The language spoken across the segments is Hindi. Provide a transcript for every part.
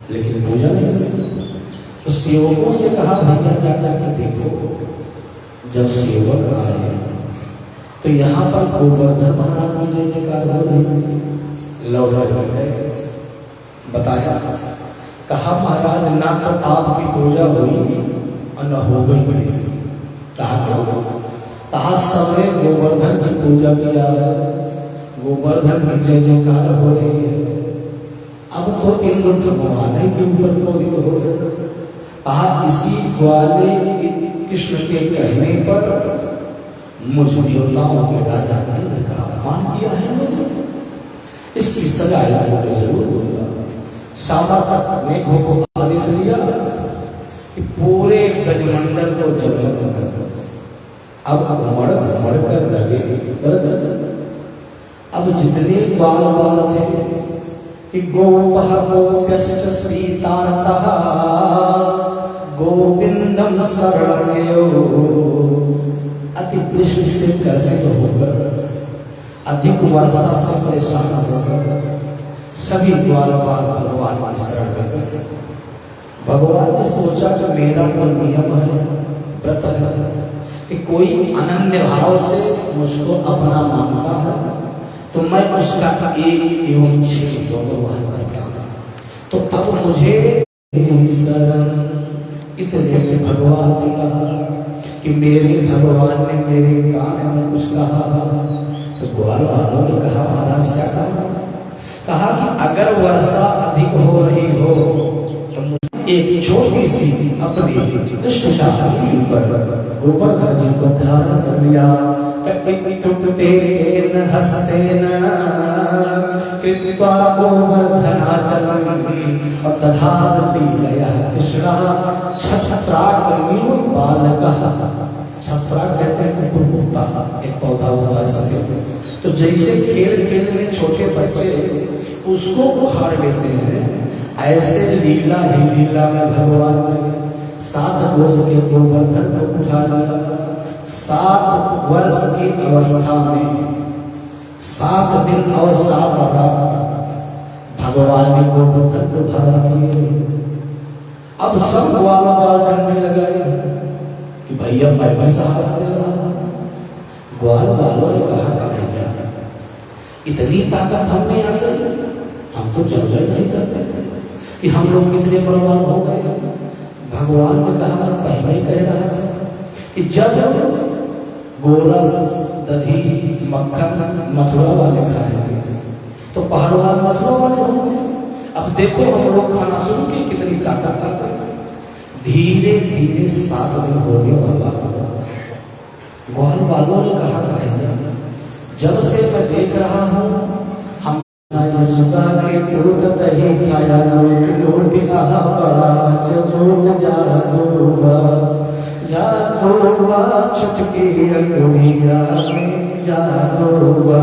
लेकिन पूजा नहीं। तो सेवकों से कहा भैया जा के देखो। जब सेवक आए तो यहाँ पर गोवर्धन महाराज की जय जयकार हो रही थी। लौट गए, बताया, कहा महाराज ना तो आपकी पूजा हुई और न हो गई। कहा क्यों? कहा सबने गोवर्धन की पूजा किया है, गोवर्धन की जय जयकार हो रही है, अब तो इंद्र भगवान के ऊपर क्रोधित हो गए। कहा इसी ग्वाले कृष्ण के कहने पर मुझ देवताओं के राजा इंद्र का अपमान किया है, मुझे इसकी सजा मुझे जरूर दूंगा। सामर्थक ने को आदेश दिया कि पूरे गजमंडल को जलमग्न कर दो। अब मड़ कर लगे। अब जितने बाल बाल थे कि गोपः गोप्यश्च सीतारतः गोविंदम शरणयो, अति दृष्टि से ग्रसित होकर, अधिक वर्षा से परेशान होकर सभी ग्वाल बाल भगवान की शरण में गए। भगवान ने सोचा कि मेरा तो नियम है, व्रत है कि कोई अनन्य भाव से मुझको अपना मानता है तो मैं उसका एक एवं छह दोनों वह करता हूं। तो अब मुझे शरण, इतने में भगवान ने कहा कि मेरे भगवान ने मेरे कान में कुछ कहा। तो ग्वाल वालों ने कहा महाराज क्या कहा? कहा कि अगर वर्षा अधिक हो रही हो तो एक छोटी सी अपनी कृष्णा पर गोवर्धन जी को धारण कर लिया। कृत्वा गोवर्धनाचलं तथापि कृष्णा छत्राग्नियो बालकः। छत्रा कहते हैं कुकुटा, एक पौधा होता है सफेद। तो जैसे खेल खेल में छोटे बच्चे उसको उखाड़ लेते हैं, ऐसे लीला ही लीला में भगवान ने 7 कोस के गोवर्धन को उठा लिया। 7 वर्ष की अवस्था में 7 दिन और 7 रात भगवान ने गोवर्धन को धारण किए। अब सब ग्वाल बाल करने लगाए कि भैया मैं भी सहारा दे रहा हूं। ग्वाल बालों ने कहा भैया इतनी ताकत हम में आ गई, हम तो जब नहीं करते कि हम लोग कितने बलवान हो गए। भगवान ने कहा मैं पहले ही कह रहा था कि जब गोरस दही मक्खन मथुरा वाले खाएंगे तो पहलवान मथुरा वाले होंगे। अब देखो हम लोग खाना शुरू किए, कितनी ताकत आ गई। धीरे धीरे 7 दिन हो गए भगवान। ग्वाल वालों ने कहा भैया जब से मैं देख रहा हूं हम सुगा के दूध दही खाया लोटी आहा पड़ा जब जादूवा चुटकी अंगुलिया में जादूवा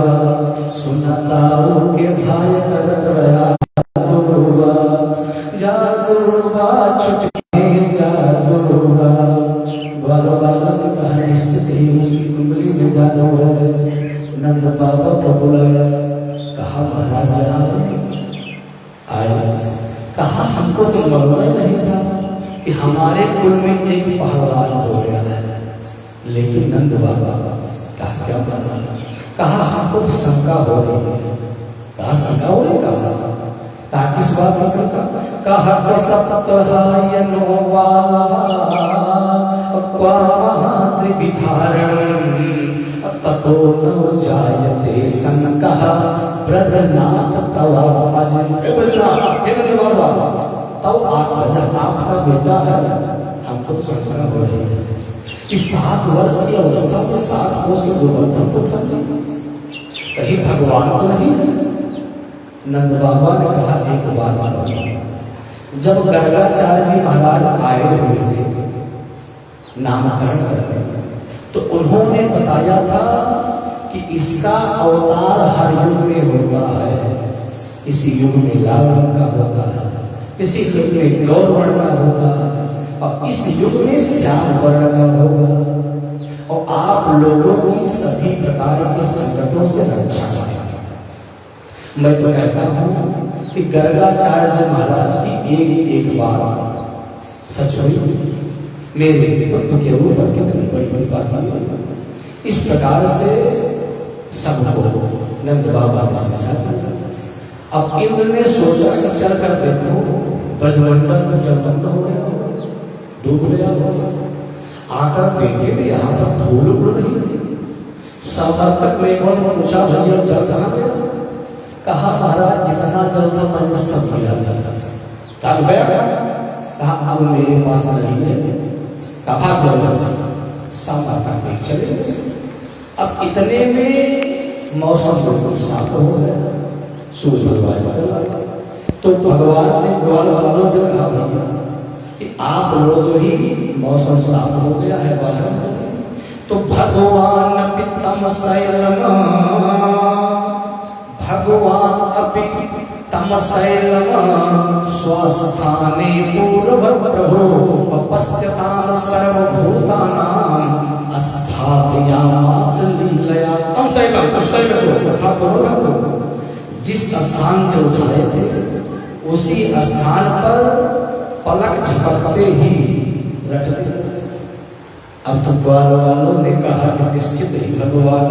सुनताओं के भाई करत रहा जादूवा चुटकी जादूवा। ग्वाल वालों ने कहा निश्चित ही उसकी उंगली में जादू है। नंद बाबा को बुलाया, कहा महाराज आए। कहा हमको तो मालूम नहीं था कि हमारे कुल में एक पहलवान हो गया है। लेकिन नंद बाबा कहा क्या माना? कहा हमको शंका हो रही है। कहा शंका हो रही? कहा किस बात की शंका? कहा ततो न जायते शंकः ब्रजनाथ तवात्मज। तब आपका बेटा है, हमको शंका हो रही है कि 7 वर्ष की अवस्था में 7 कोस गोवर्धन को उठा लिया, कहीं भगवान तो नहीं है। नंद बाबा ने कहा एक बात, जब गर्गाचार्य जी महाराज आए हुए थे नामकरण करने तो उन्होंने बताया था कि इसका अवतार हर युग में होता है। इसी युग में लाल रंग का होता है, इसी युग में गौर वर्ण का होता है और इस युग में श्याम वर्ण का होगा। और आप लोगों की सभी प्रकार के संकटों से रक्षा करें। मैं तो कहता हूँ कि गर्गाचार्य महाराज की एक एक बात सच हुई, मेरे पुत्र के ऊपर कितनी बड़ी बड़ी बात हुई। इस प्रकार से सबको नंद बाबा ने समझा दिया। अब इंद्र ने सोचा कि चल कर देखो ब्रजमंडल में जलमग्न हो गया, डूब गया, आकर देखे तो यहाँ पर धूल उड़ रही थी। समर्थक ने बहुत पूछा, भैया जल कहाँ गया? कहा महाराज जितना जल था मैंने सब मिला दिया। कल गया? कहा अब मेरे पास नहीं है। कहा जल समर्थक चले गए। अब इतने में मौसम बिल्कुल साफ हो गया, सूरज भगवान बदल आए। तो भगवान ने ग्वाल वालों से कहा भैया कि आप लोग ही मौसम साफ हो गया है बाहर। तो भगवान पितम शैलम, भगवान अपि तम शैलम स्वस्थाने पूर्वप्रभो पश्यताम सर्वभूतानां स्थापयामास लीलया। तम शैलम, उस शैलम को जिस स्थान से उठाए थे उसी स्थान पर पलक झपकते ही रख दिया। अब तो ग्वाल वालों ने कहा कि निश्चित ही भगवान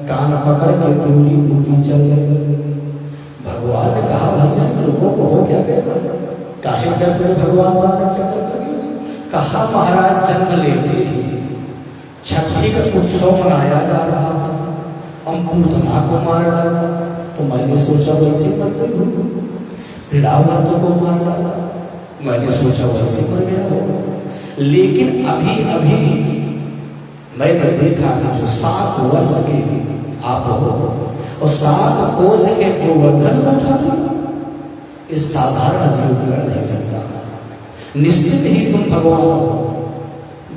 कान पकड़ के दूरी दूरी चल रहे। भगवान ने कहा भैया लोगों को हो क्या गया, काहे डर भगवान मारने चक्कर लगे? कहा महाराज जन्म लेते ही छठी का उत्सव मनाया जा रहा था, हम पूतना को मार डाला। तो मैंने सोचा वैसे करते हो, रावण को मार डाला, मैंने सोचा वैसे कर गया हो। लेकिन अभी अभी मैंने देखा कि जो 7 वर्ष के आप हो और 7 कोस के गोवर्धन उठा लिया, इस साधारण जीव कर नहीं सकता, निश्चित ही तुम भगवान हो।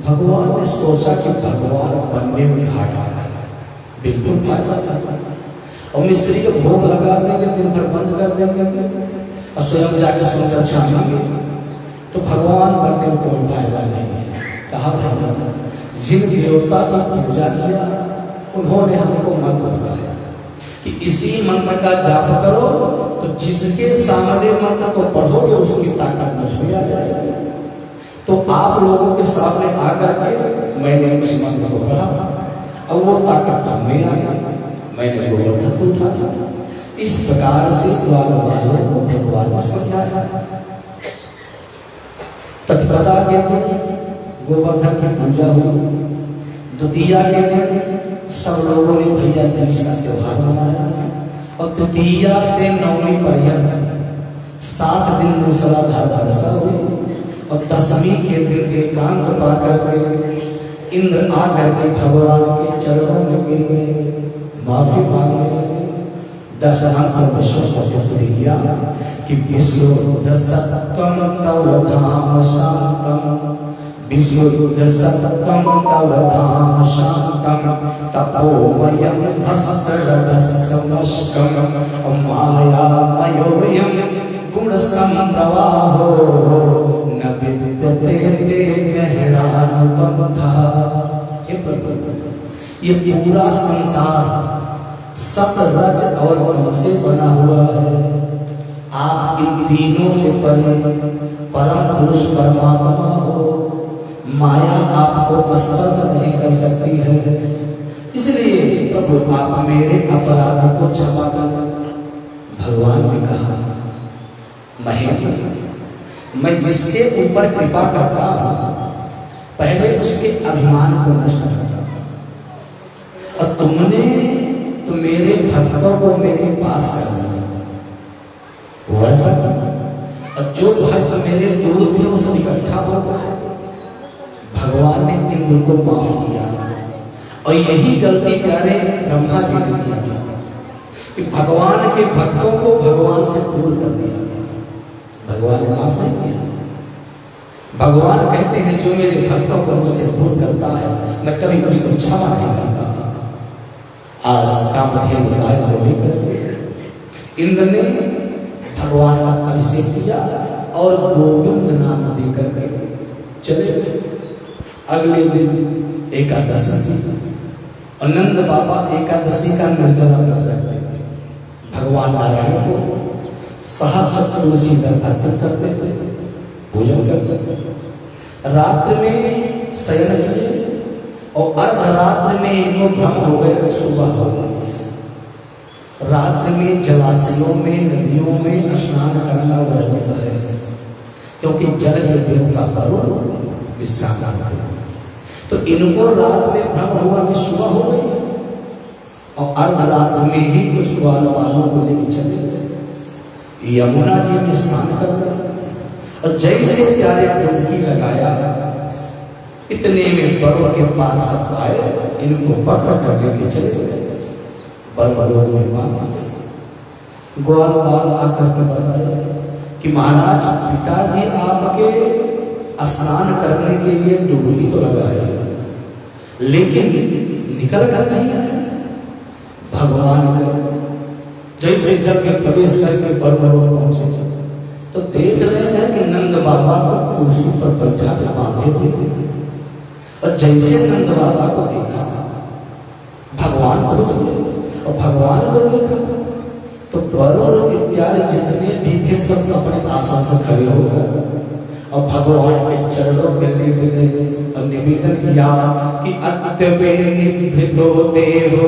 भगवान ने सोचा कि भगवान बनने में घाटा है, बिल्कुल फायदा था। और मिस्त्री को भोग लगा देंगे, दिन भर बंद कर देंगे और स्वयं जाके सुंदर छानेंगे, तो भगवान बनने में कोई फायदा नहीं है। कहा भगवान जिन देवता की पूजा किया उन्होंने हमको मंत्र बताया कि इसी मंत्र का जाप करो तो जिसके सामने मंत्र को पढ़ोगे उसकी ताकत मजबूत आ जाएगी। तो आप लोगों के सामने आकर के मैंने उस मंत्र को पढ़ा, अब वो ताकत हमें आ गई, मैंने गोवर्धन को उठाया। इस प्रकार से वालों को भगवान ने समझाया। तत्पदा के दिन गोवर्धन की पूजा हुई, द्वितीया के दिन सब लोगों ने भैया तीज का त्योहार मनाया और द्वितीया से नवमी पर्यंत 7 दिन मूसलाधार वर्षा हुई और दशमी के दिन एकांत पाकर के इंद्र आकर के भगवान के चरणों में गिर गए, माफी मांगने लगे। दशरथ विश्व को स्तुति किया कि विश्व सत्तम तव धाम शांतम, विश्व सत्तम तव धाम शांतम, तपोमयं हस्तरथस्तमस्कम, मायामयोऽयं गुणसंप्रवाहो, न विद्यते ते ग्रहणानुबन्धः। ये पूरा संसार सतरज और तम से बना हुआ है। आप इन तीनों से परे परम पुरुष परमात्मा हो, माया आपको स्पर्श नहीं कर सकती है। इसलिए प्रभु आप मेरे अपराध को क्षमा कर। भगवान ने कहा महेंद्र मैं जिसके ऊपर कृपा करता हूं पहले उसके अभिमान को नष्ट करता हूं, और तुमने तो मेरे भक्तों को मेरे पास कर दिया वैसा कर। और जो भक्त मेरे दूर थे वो सब इकट्ठा हो गए। भगवान ने इंद्र को माफ किया और यही गलती करे ब्रह्मा जी ने किया था कि भगवान के भक्तों को भगवान से दूर कर दिया था। भगवान ने माफ नहीं किया। भगवान कहते हैं जो मेरे भक्तों को मुझसे दूर करता है मैं कभी उसको क्षमा नहीं करता। आज कामधेनु गाय को लेकर इंद्र ने भगवान का अभिषेक किया और गोविंद नाम देकर के चले गए। अगले दिन एकादशी थी और नंद बाबा एकादशी का निर्जला व्रत रखते थे। भगवान नारायण को सहस्र तुलसी दल अर्पित करते थे, पूजन करते थे। रात्रि में शयन किए और अर्धरात्रि में इनको भ्रम हो गया, सुबह हो गई। रात्रि में जलाशयों में नदियों में स्नान करना वर्जित है, क्योंकि जल के देवता वरुण विश्राम करता है। तो इनको रात में भ्रम हुआ कि सुबह हो गई और अर्धरात्रि में ही कुछ ग्वाल वालों को लेकर चले गए। यमुना जी में स्नान कर रहे और जैसे प्यारे डुबकी लगाया, इतने में वरुण के पास सब आए, इनको पकड़ कर लेके चले गए। बड़बड़ों में ग्वाल वाल आकर के बताए कि महाराज पिताजी आपके स्नान करने के लिए डुबकी तो लगाए, लेकिन निकल कर नहीं आए। भगवान जैसे जब के प्रवेश करके बड़बड़ों पहुंचे तो देख रहे हैं कि नंद बाबा को कुर्सी पर बैठा के बांधे थे। और जैसे नंद बाबा को देखा, भगवान को और भगवान को देखा तो वरुण के प्यारे जितने भी थे सब अपने आसन से खड़े हो गए और भगवान के चरणों में लेट गए और निवेदन किया कि अत्यवे निभृतो देवो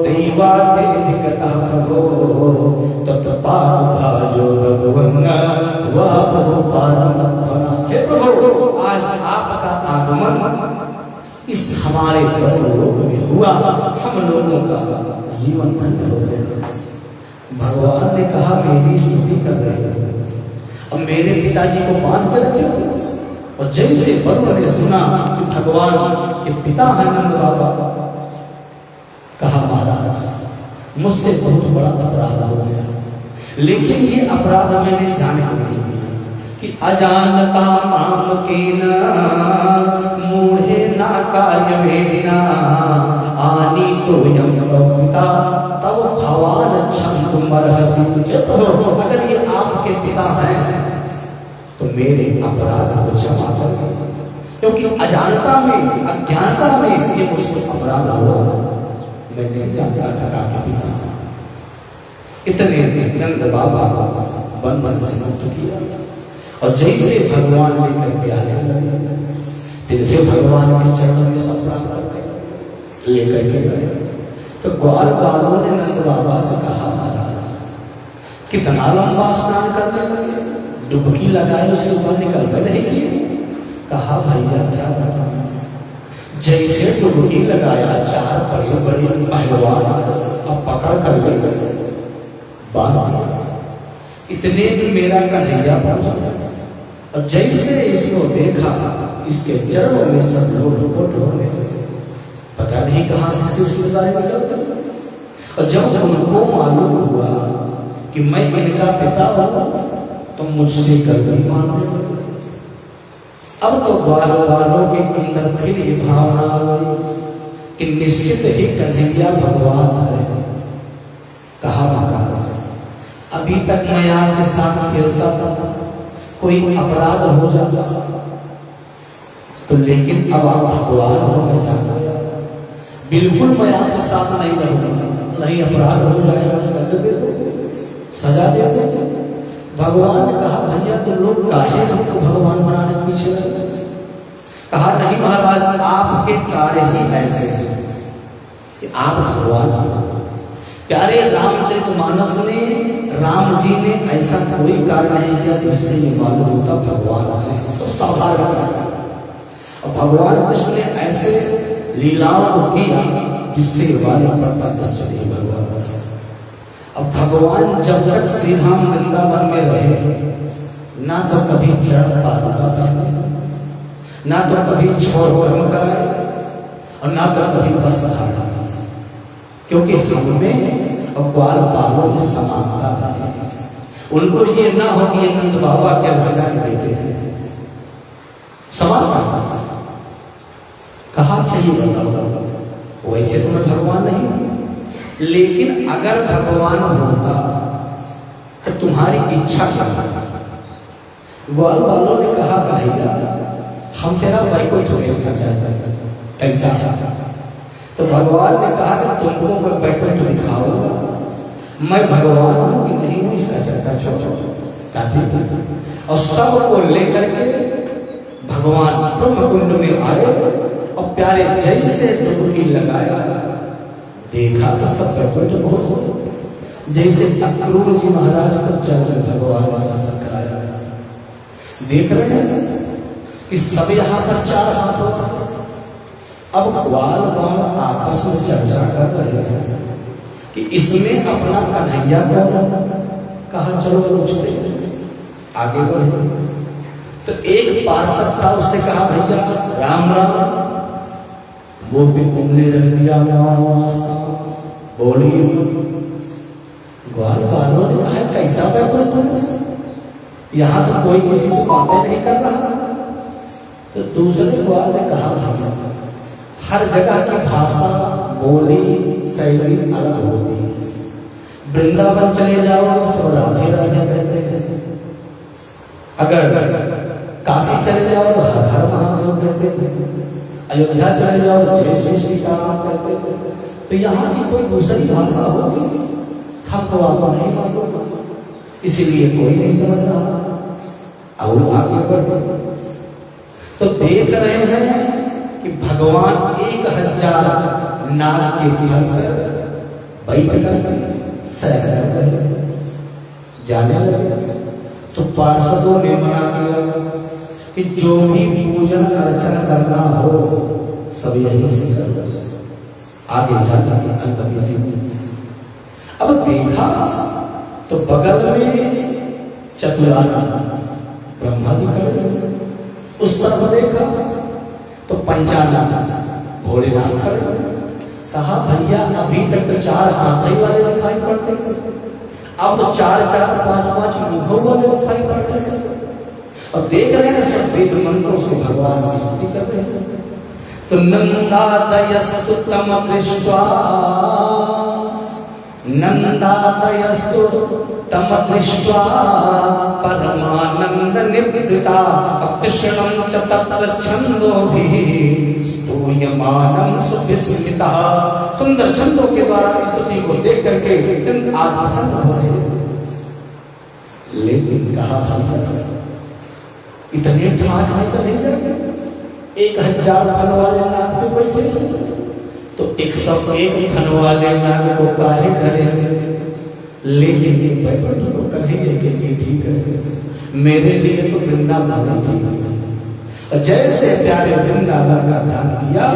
दैवादिकता प्रभो तत्पाद भाजो भगवन् वापो पारमत्वना। हे प्रभु, आज आपका आगमन इस हमारे लोक में हुआ, हम लोगों का जीवन धन्य हो गया। भगवान ने कहा मेरी स्तुति कर रहे हो और मेरे पिताजी को बांध कर रखे हो। और जैसे वरुण ने सुना कि भगवान के पिता है नंद बाबा, कहा महाराज मुझसे बहुत बड़ा अपराध हो गया, लेकिन ये अपराध मैंने जाने को नहीं किया कि अजानता माम के मूढ़े ना कार्य वेदिना आनी तो यम पिता तब भगवान क्षम तुम अर्हसि। अगर ये आपके पिता हैं तो मेरे अपराध को क्षमा कर दो, क्योंकि अजानता में अज्ञानता में ये मुझसे अपराध हुआ, मैं नहीं जानता था आपके पिता। इतने नंद बाबा बंधन से मुक्त किया और जैसे भगवान लेकर के आने लगे, फिर से भगवान के चरणों में सब प्राप्त करके लेकर के गए। तो ग्वाल वालों ने नंद बाबा से कहा महाराज कितना लंबा स्नान करने लगे, डुबकी लगाए उसके ऊपर निकल गए नहीं किए। कहा भैया क्या बताऊं, जैसे डुबकी लगाया 4 बड़े बड़े पहलवान अब पकड़ कर ले गए, इतने में मेरा कन्हैया पहुंच गया और जैसे इसको देखा इसके चरणों में सब लोग लुकोट होने लगे। पता नहीं कहां से इसकी रिश्तेदारी निकल गई। और जब उनको मालूम हुआ कि मैं इनका पिता हूं तो मुझसे गलती मान ली। अब तो ग्वाल वालों के अंदर फिर ये भावना आ गई कि निश्चित ही कन्हैया भगवान है। कहा महाराज अभी तक मैं आपके साथ खेलता था, कोई अपराध हो जाता तो, लेकिन अब आप भगवान हो, मैं जान गया बिल्कुल मैं आपके साथ नहीं रहूंगा, नहीं अपराध हो जाएगा सजा दे दो। भगवान ने कहा भैया तुम लोग काहे हमको भगवान बनाने के पीछे लगे। कहा नहीं महाराज आपके कार्य ही ऐसे हैं कि आप भगवान। प्यारे रामचरितमानस ने राम जी ने ऐसा कोई कार्य नहीं किया जिससे ये मालूम होता भगवान है, सब साधारण है। और भगवान कृष्ण ने ऐसे लीलाओं को किया जिससे मालूम पड़ता चलिए भगवान। अब भगवान जब तक श्री राम वृंदावन में रहे ना तो कभी चरण पादुका था, ना तो कभी छोर कर्म कराए और ना तो कभी वस्त्र धारण, क्योंकि हमें और ग्वाल बालों में समानता है। उनको ये ना हो कि ये नंद बाबा के राजा के बेटे हैं, समानता। कहा चाहिए बताओ, वैसे तो मैं भगवान नहीं हूं, लेकिन अगर भगवान होता तो तुम्हारी इच्छा क्या है। ग्वाल वालों ने कहा कन्हैया हम तेरा वैकुंठ देखना चाहते हैं, कैसा। तो भगवान ने कहा कि तुमको मैं वैकुंठ दिखाऊंगा, मैं भगवान हूं कि नहीं हूं इसका चर्चा छोड़ो। और सबको लेकर के भगवान ब्रह्म कुंड में आए और प्यारे जैसे डुबकी लगाया, देखा तो सब बैकुंठ हो, जैसे अक्रूर जी महाराज को चरण भगवान वाला कराया। देख रहे हैं कि सब यहाँ पर चार हाथ होता। अब ग्वाल बाण आपस में चर्चा कर रहे हैं कि इसमें अपना कन्हैया कौन। कहा चलो पूछते आगे बढ़े। तो एक पार्षद था, उससे कहा भैया राम राम। वो भी कुंडली रख दिया, बोलिए। ग्वाल वालों ने कहा कैसा बैकुंठ है, यहाँ तो कोई किसी से बातें नहीं कर रहा। तो दूसरे ग्वाल ने कहा भैया हर जगह की भाषा बोली शैली अलग होती है। वृंदावन चले जाओ तो सब राधे राधे कहते हैं, अगर काशी चले जाओ तो हर हर महादेव कहते हैं, अयोध्या चले जाओ तो जय श्री सीताराम कहते हैं। तो यहाँ की कोई दूसरी भाषा होगी, हम तो आपको नहीं मालूम, इसीलिए कोई नहीं समझ रहा। और आगे बढ़े तो देख रहे हैं कि भगवान 1000 नाग के फल पर बैठ कर सह रहे जाने लगे। तो पार्षदों ने मना किया कि जो भी पूजन अर्चना करना हो सब यहीं से करो, आगे जाता है अनुमति नहीं। अब देखा तो बगल में चतुरानन ब्रह्मा जी खड़े, उस तरफ देखा तो पंचानन भोलेनाथ खड़े। कहा भैया अभी तक तो 4 हाथ ही वाले दिखाई पड़ते, अब तो 4-4, 5-5 मुखों वाले दिखाई पड़ते। और देख रहे हैं सब वेद मंत्रों से भगवान की स्तुति कर रहे हैं। तो नंदादयस्तु तम दृष्ट्वा, नंदादयस्तु तम दृष्ट्वा परमानंद निवृता कृष्णं च तत्र छंदोभिः स्तूयमानं सुविस्मितः। सुंदर छंदों के द्वारा इस स्तुति को देख करके आत्मसंत हो रहे। लेकिन कहा था इतने ठाठ है तो नहीं करते। 1000 फल वाले नाग तो बैठे, तो 101 फल वाले नाग को काहे करेंगे। लेकिन ये बैकुंठ तो कन्हैया के लिए ठीक है, मेरे लिए तो वृंदावन ठीक है। जैसे प्यारे वृंदावन का ध्यान किया,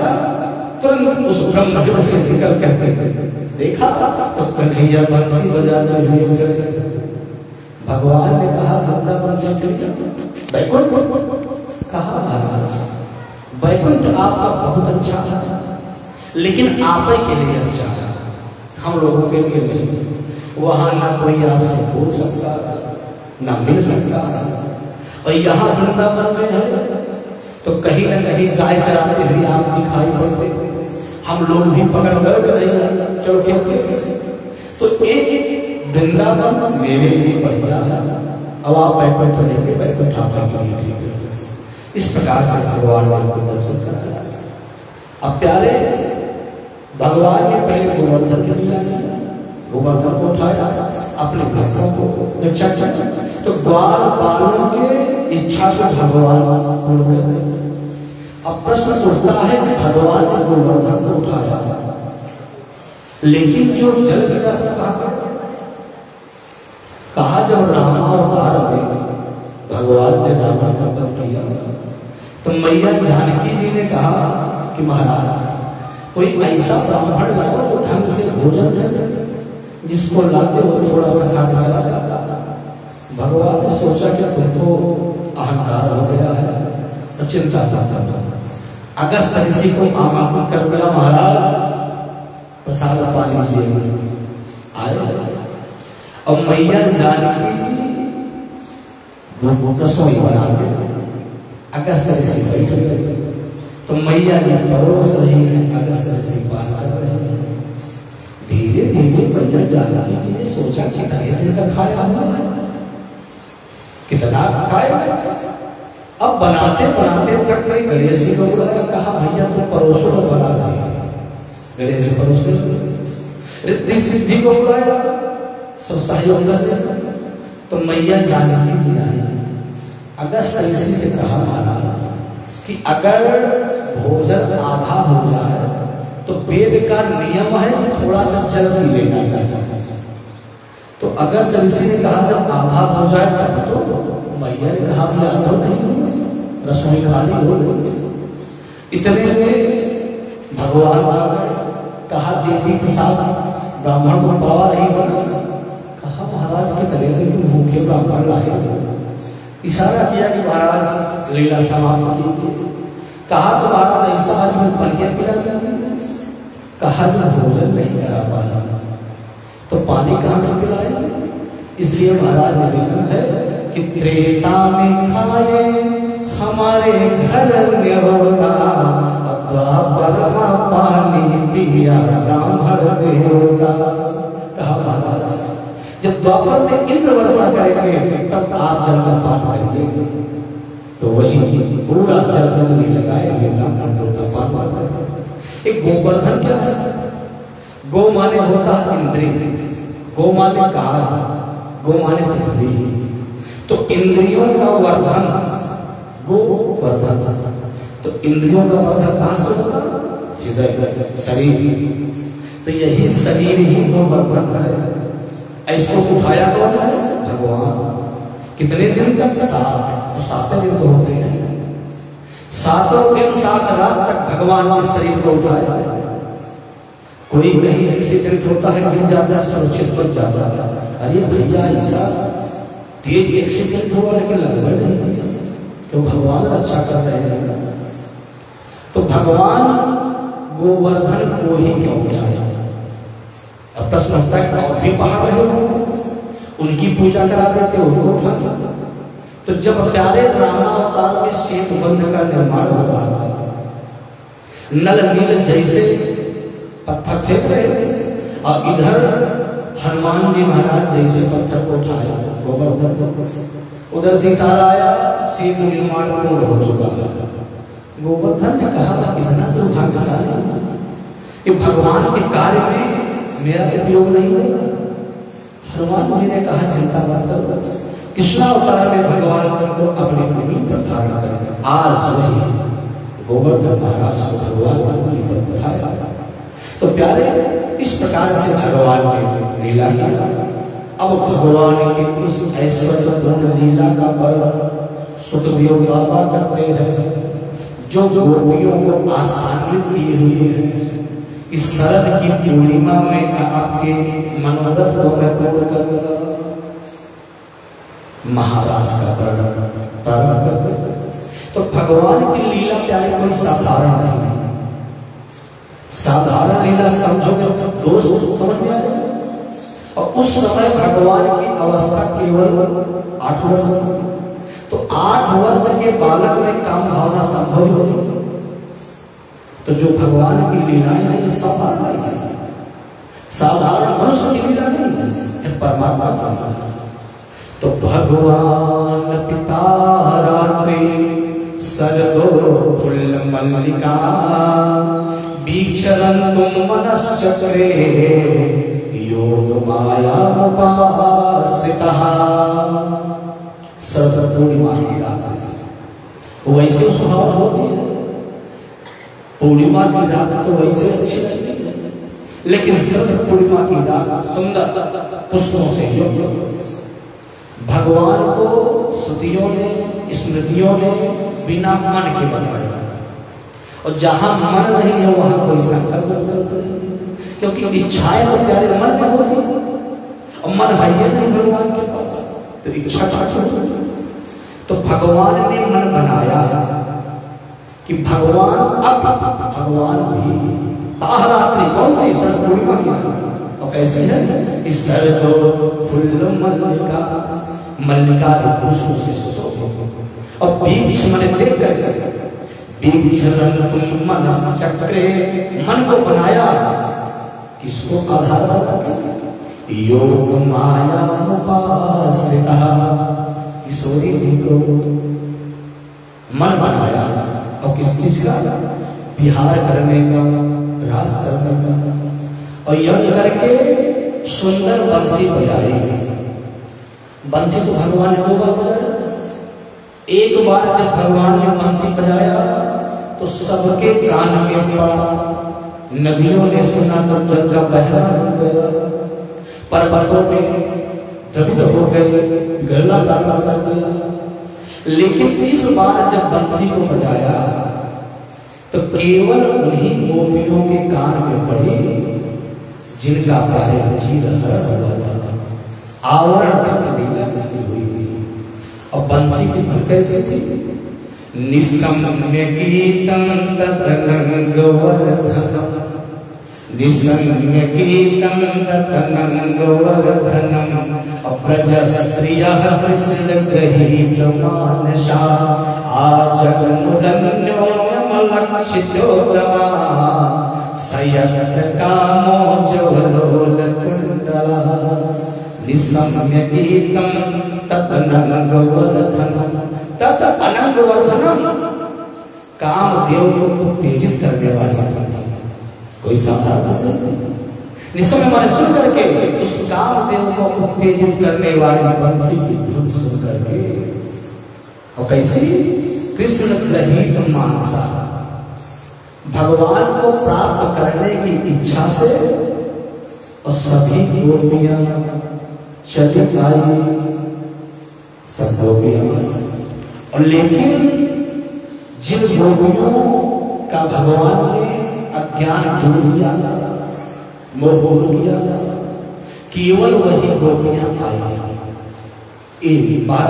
तुरंत उस ब्रह्म से निकल करके देखा तो कन्हैया बंसी बजाते हुए। भगवान ने कहा वृंदावन बैकुंठ। कहा महाराज बैकुंठ आपका बहुत अच्छा है, लेकिन आप के लिए अच्छा है, हम लोगों के लिए नहीं। वहां ना कोई आपसे बोल सकता ना मिल सकता। और यहाँ वृंदावन में है तो कहीं ना कहीं गाय चराते हुए आप दिखाई पड़ते, हम लोग भी पकड़ कर चलो खेलते। तो एक वृंदावन मेरे लिए बढ़िया है, अब आप बैकुंठ रहेंगे, बैकुंठ आपके लिए ठीक है। इस प्रकार से भगवान को दर्शन कराया। अब प्यारे भगवान ने पहले गोवर्धन को मिला, गोवर्धन को उठाया, अपने भक्तों को इच्छा किया। तो ग्वाल बालों के इच्छा को भगवान पूर्ण कर दिया। अब प्रश्न उठता है कि भगवान ने गोवर्धन को उठाया, लेकिन जो जल गिरा से कहा जब रामावतार में भगवान ने रावण का वध किया तो मैया जानकी जी ने कहा कि महाराज कोई ऐसा ब्राह्मण लाओ जो ढंग से भोजन करे, जिसको लाते हो थोड़ा सा खा के चला जाता। भगवान ने सोचा कि तुमको अहंकार हो गया है तो चिंता करता था। अगस्त ऋषि को आमंत्रित कर दिया, महाराज प्रसाद पा लीजिए। आए और मैया जानकी जी रसोई बनाते, अगस्त ऋषि बैठ गए तो मैया जी परोस रही है, अगस्त ऋषि पान कर रहे हैं। धीरे धीरे मैया जानकी जी ने सोचा कितना देर का खाया हुआ है, कितना खाया। अब बनाते बनाते थक गई, गणेश जी को बुलाया, कहा भैया तुम परोसो बना रहे। गणेश जी परोस ऋद्धि सिद्धि को बुलाया, सब सहयोग करते। तो मैया जानकी जी आई, अगस्त ऋषि से कहा महाराज कि अगर भोजन आधा हो जाए तो वेद का नियम है कि थोड़ा सा जल पी लेना चाहिए। तो अगस्त ऋषि ने कहा जब आधा हो जाए तब तो मैया ने कहा कि आधा नहीं होगा, रसोई खाली हो गई। इतने में भगवान आ गए, कहा देवी प्रसाद ब्राह्मण को पावा नहीं होना। कहा महाराज कितने दिन भूखे ब्राह्मण लाए। इशारा किया कि महाराज लीला समाप्त कीजिए। कहा तो महाराज ऐसा आदमी पानी पिला दीजिए। कहा जो भोजन नहीं करा पाया तो पानी कहाँ से पिलाए। इसलिए महाराज निवेदन है कि त्रेता में खाए हमारे घर में होगा, द्वापर पानी पिया ब्राह्मण देवता। कहा महाराज जब द्वापर में इंद्र वर्षा करेंगे तब आप जल का पान करिएगा। तो वही पूरा जल में लगाएंगे, ब्राह्मण देवता पान करेंगे। एक गोवर्धन क्या है? गो माने होता है इंद्रिय, गो माने काल, गो माने पृथ्वी। तो इंद्रियों का वर्धन गो वर्धन। तो इंद्रियों का वर्धन कहां से होता? हृदय, शरीर। तो यही शरीर ही गो वर्धन है। इसको उठाया कौन है? भगवान। कितने दिन तक? 7। 7 दिन तो होते हैं। 7 दिन 7 रात तक भगवान के शरीर को उठाया। कोई कहीं एक्सीडेंट होता है, गिर जाता है, सुरक्षित बच जाता है। अरे भैया ऐसा तेज एक्सीडेंट हुआ लेकिन लग नहीं, क्यों? भगवान रक्षा कर रहे हैं। तो भगवान गोवर्धन को ही क्यों उठाया? अब प्रश्न उठता है और भी पहाड़ रहे होंगे, उनकी पूजा करा देते, उनको उठा। तो जब प्यारे रामावतार में सेतु बंध का निर्माण हो रहा था, नल नील जैसे पत्थर फेंक रहे थे और इधर हनुमान जी महाराज जैसे पत्थर को उठाया गोवर्धन को, उधर से इशारा आया सेतु निर्माण पूर्ण हो चुका है। गोवर्धन ने कहा इतना दुर्भाग्यशाली, ये भगवान के कार्य में मेरा उपयोग नहीं होगा। हनुमान जी ने कहा चिंता मत करो, कृष्णावतार में भगवान तुमको अपनी उंगली पर धारण करेंगे। आज वही गोवर्धन महाराज को भगवान उंगली पर बिठाया। तो प्यारे इस प्रकार से भगवान ने लीला किया। अब भगवान के उस ऐश्वर्यपूर्ण लीला का वर्णन सुखदेव बाबा करते हैं, जो गोपियों को आसानित किए हुए हैं। इस शरद की पूर्णिमा में आपके मनोरथ को मैं पूर्ण करूंगा। महाराज का वर्णन प्रारंभ करते हैं। तो भगवान की लीला प्यारे कोई साधारण नहीं है। साधारण लीला समझोगे दोस्त समझ में आएगा। और उस समय भगवान की अवस्था केवल 8 वर्ष। तो 8 वर्ष के बालक में काम भावना संभव होगी। तो जो भगवान की लीलाएं हैं ये साधारण नहीं है, साधारण मनुष्य की लीला नहीं है, ये परमात्मा की लीला। तो भगवान पिता रात्रि सरदो फुल्ल मल्लिका बीक्षरं तुम मनश्चक्रे योग माया उपासितः। शरद पूर्णिमा की रात वैसे सुहावनी होती है। पूर्णिमा की रात तो वैसे अच्छी लगती है, लेकिन शरद पूर्णिमा की रात सुंदर पुष्पों से युक्त। भगवान को श्रुतियों ने स्मृतियों ने बिना मन के बनाया। और जहां मन नहीं है वहां कोई संकल्प नहीं, क्योंकि इच्छाएं तो प्यारे मन में होती है और मन है ही नहीं भगवान के पास, तो इच्छा कहां से होगी? तो भगवान ने मन बनाया कि भगवान भी रात्रि कौन सी शरद पूर्णिमा की रात और कैसी है? इस शरद फुल्ल मल्लिका पुष्पों से सुशोभित। और बीच मन देख कर तुम मनस चक्रे, मन को बनाया किसको आधार बनाकर? योग माया उपासिता, ईश्वरी जी को मन बनाया। और किस चीज का? विहार करने का, रास करने का। और यज्ञ करके सुंदर बंसी बजाई। बंसी तो भगवान ने 2 बार बजाया। एक बार जब भगवान ने बंसी बजाया तो सबके कान में पड़ा। नदियों ने सुना तो जल का बहना रुक गया, पर्वतों में द्रवित हो गए, गला ताला कर गया। लेकिन इस बार जब बंसी को बजाया तो केवल उन्हीं गोपियों के कान में पड़ी जिनका कार्य चीरहरण हुआ था, आवरण लीला इसकी हुई थी। और बंसी की धुन कैसे थी? निसम्य गीतम तदनंगवर्धनम, निसम्य गीतम तदनंगवर्धनम, प्रजस्त्रियः कृष्णगृहीत मानसा, आजन्मुदन्योन्यमलक्षितोदमा, सयत्र कामोज्ज्वलोलकुण्डलः। निसम्य गीतम तदनंगवर्धनम, तत् अनंगवर्धनम, कामदेव को उत्तेजित करने वाली बंसी। कोई साधारण नहीं। निसम्य माने सुन करके उस कामदेव को उत्तेजित करने वाली बंसी की धुन सुन करके, और कैसी? कृष्ण गृहीत मानसा, भगवान को प्राप्त करने की इच्छा से और सभी गोपियां चली आई, सब गोपियां। और लेकिन जिन गोपियों का भगवान ने अज्ञान दूर किया था, मोह दूर किया था, केवल वही गोपियां आई। एक बार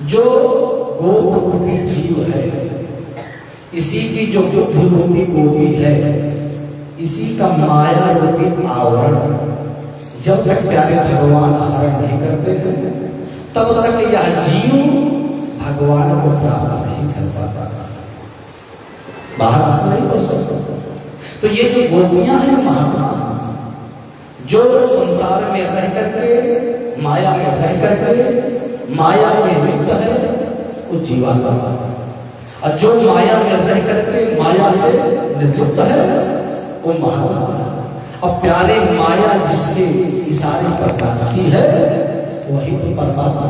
जो गोप रूपी जीव है, इसी की जो बुद्धि रूपी गोपी है, इसी का माया रूपी आवरण जब तक प्यारे भगवान हरण नहीं करते हैं तब तक यह जीव भगवान को प्राप्त नहीं कर पाता, बाहर से नहीं हो सकता। तो ये जो गोपियां हैं महात्मा, जो संसार में रह करके, माया में रह करके माया में लिप्त है, वो जीवात्मा है। और जो माया में रह करके माया से निर्लिप्त है, वो महात्मा है। और प्यारे माया जिसके इशारे पर नाचती है, वही तो परमात्मा।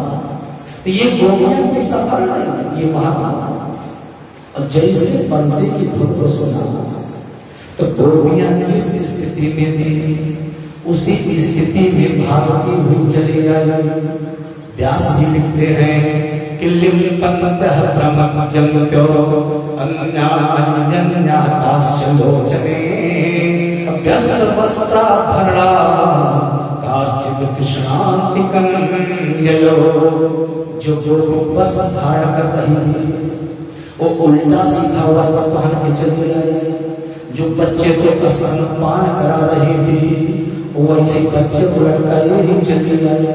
तो ये गोपियां कोई साधारण नहीं, ये महात्मा। और जैसे बंसी की धुन को सुना तो गोपियां जिस स्थिति में थी उसी स्थिति में भागती हुई चली आई। व्यास जी लिखते हैं कि लिम्पन्तः प्रमज्जन्त्यो अन्याञ्जन्याकाश्चलोचने, व्यस्तवस्त्राभरणा काश्चित् कृष्णान्तिकं ययो। जो गोपी वस्त्र धारण कर रही थी वो उल्टा सीधा वस्त्र पहन के चली आई। जो बच्चे को स्तनपान करा रही थी वो वैसे बच्चे को लटकाए ही चली आई।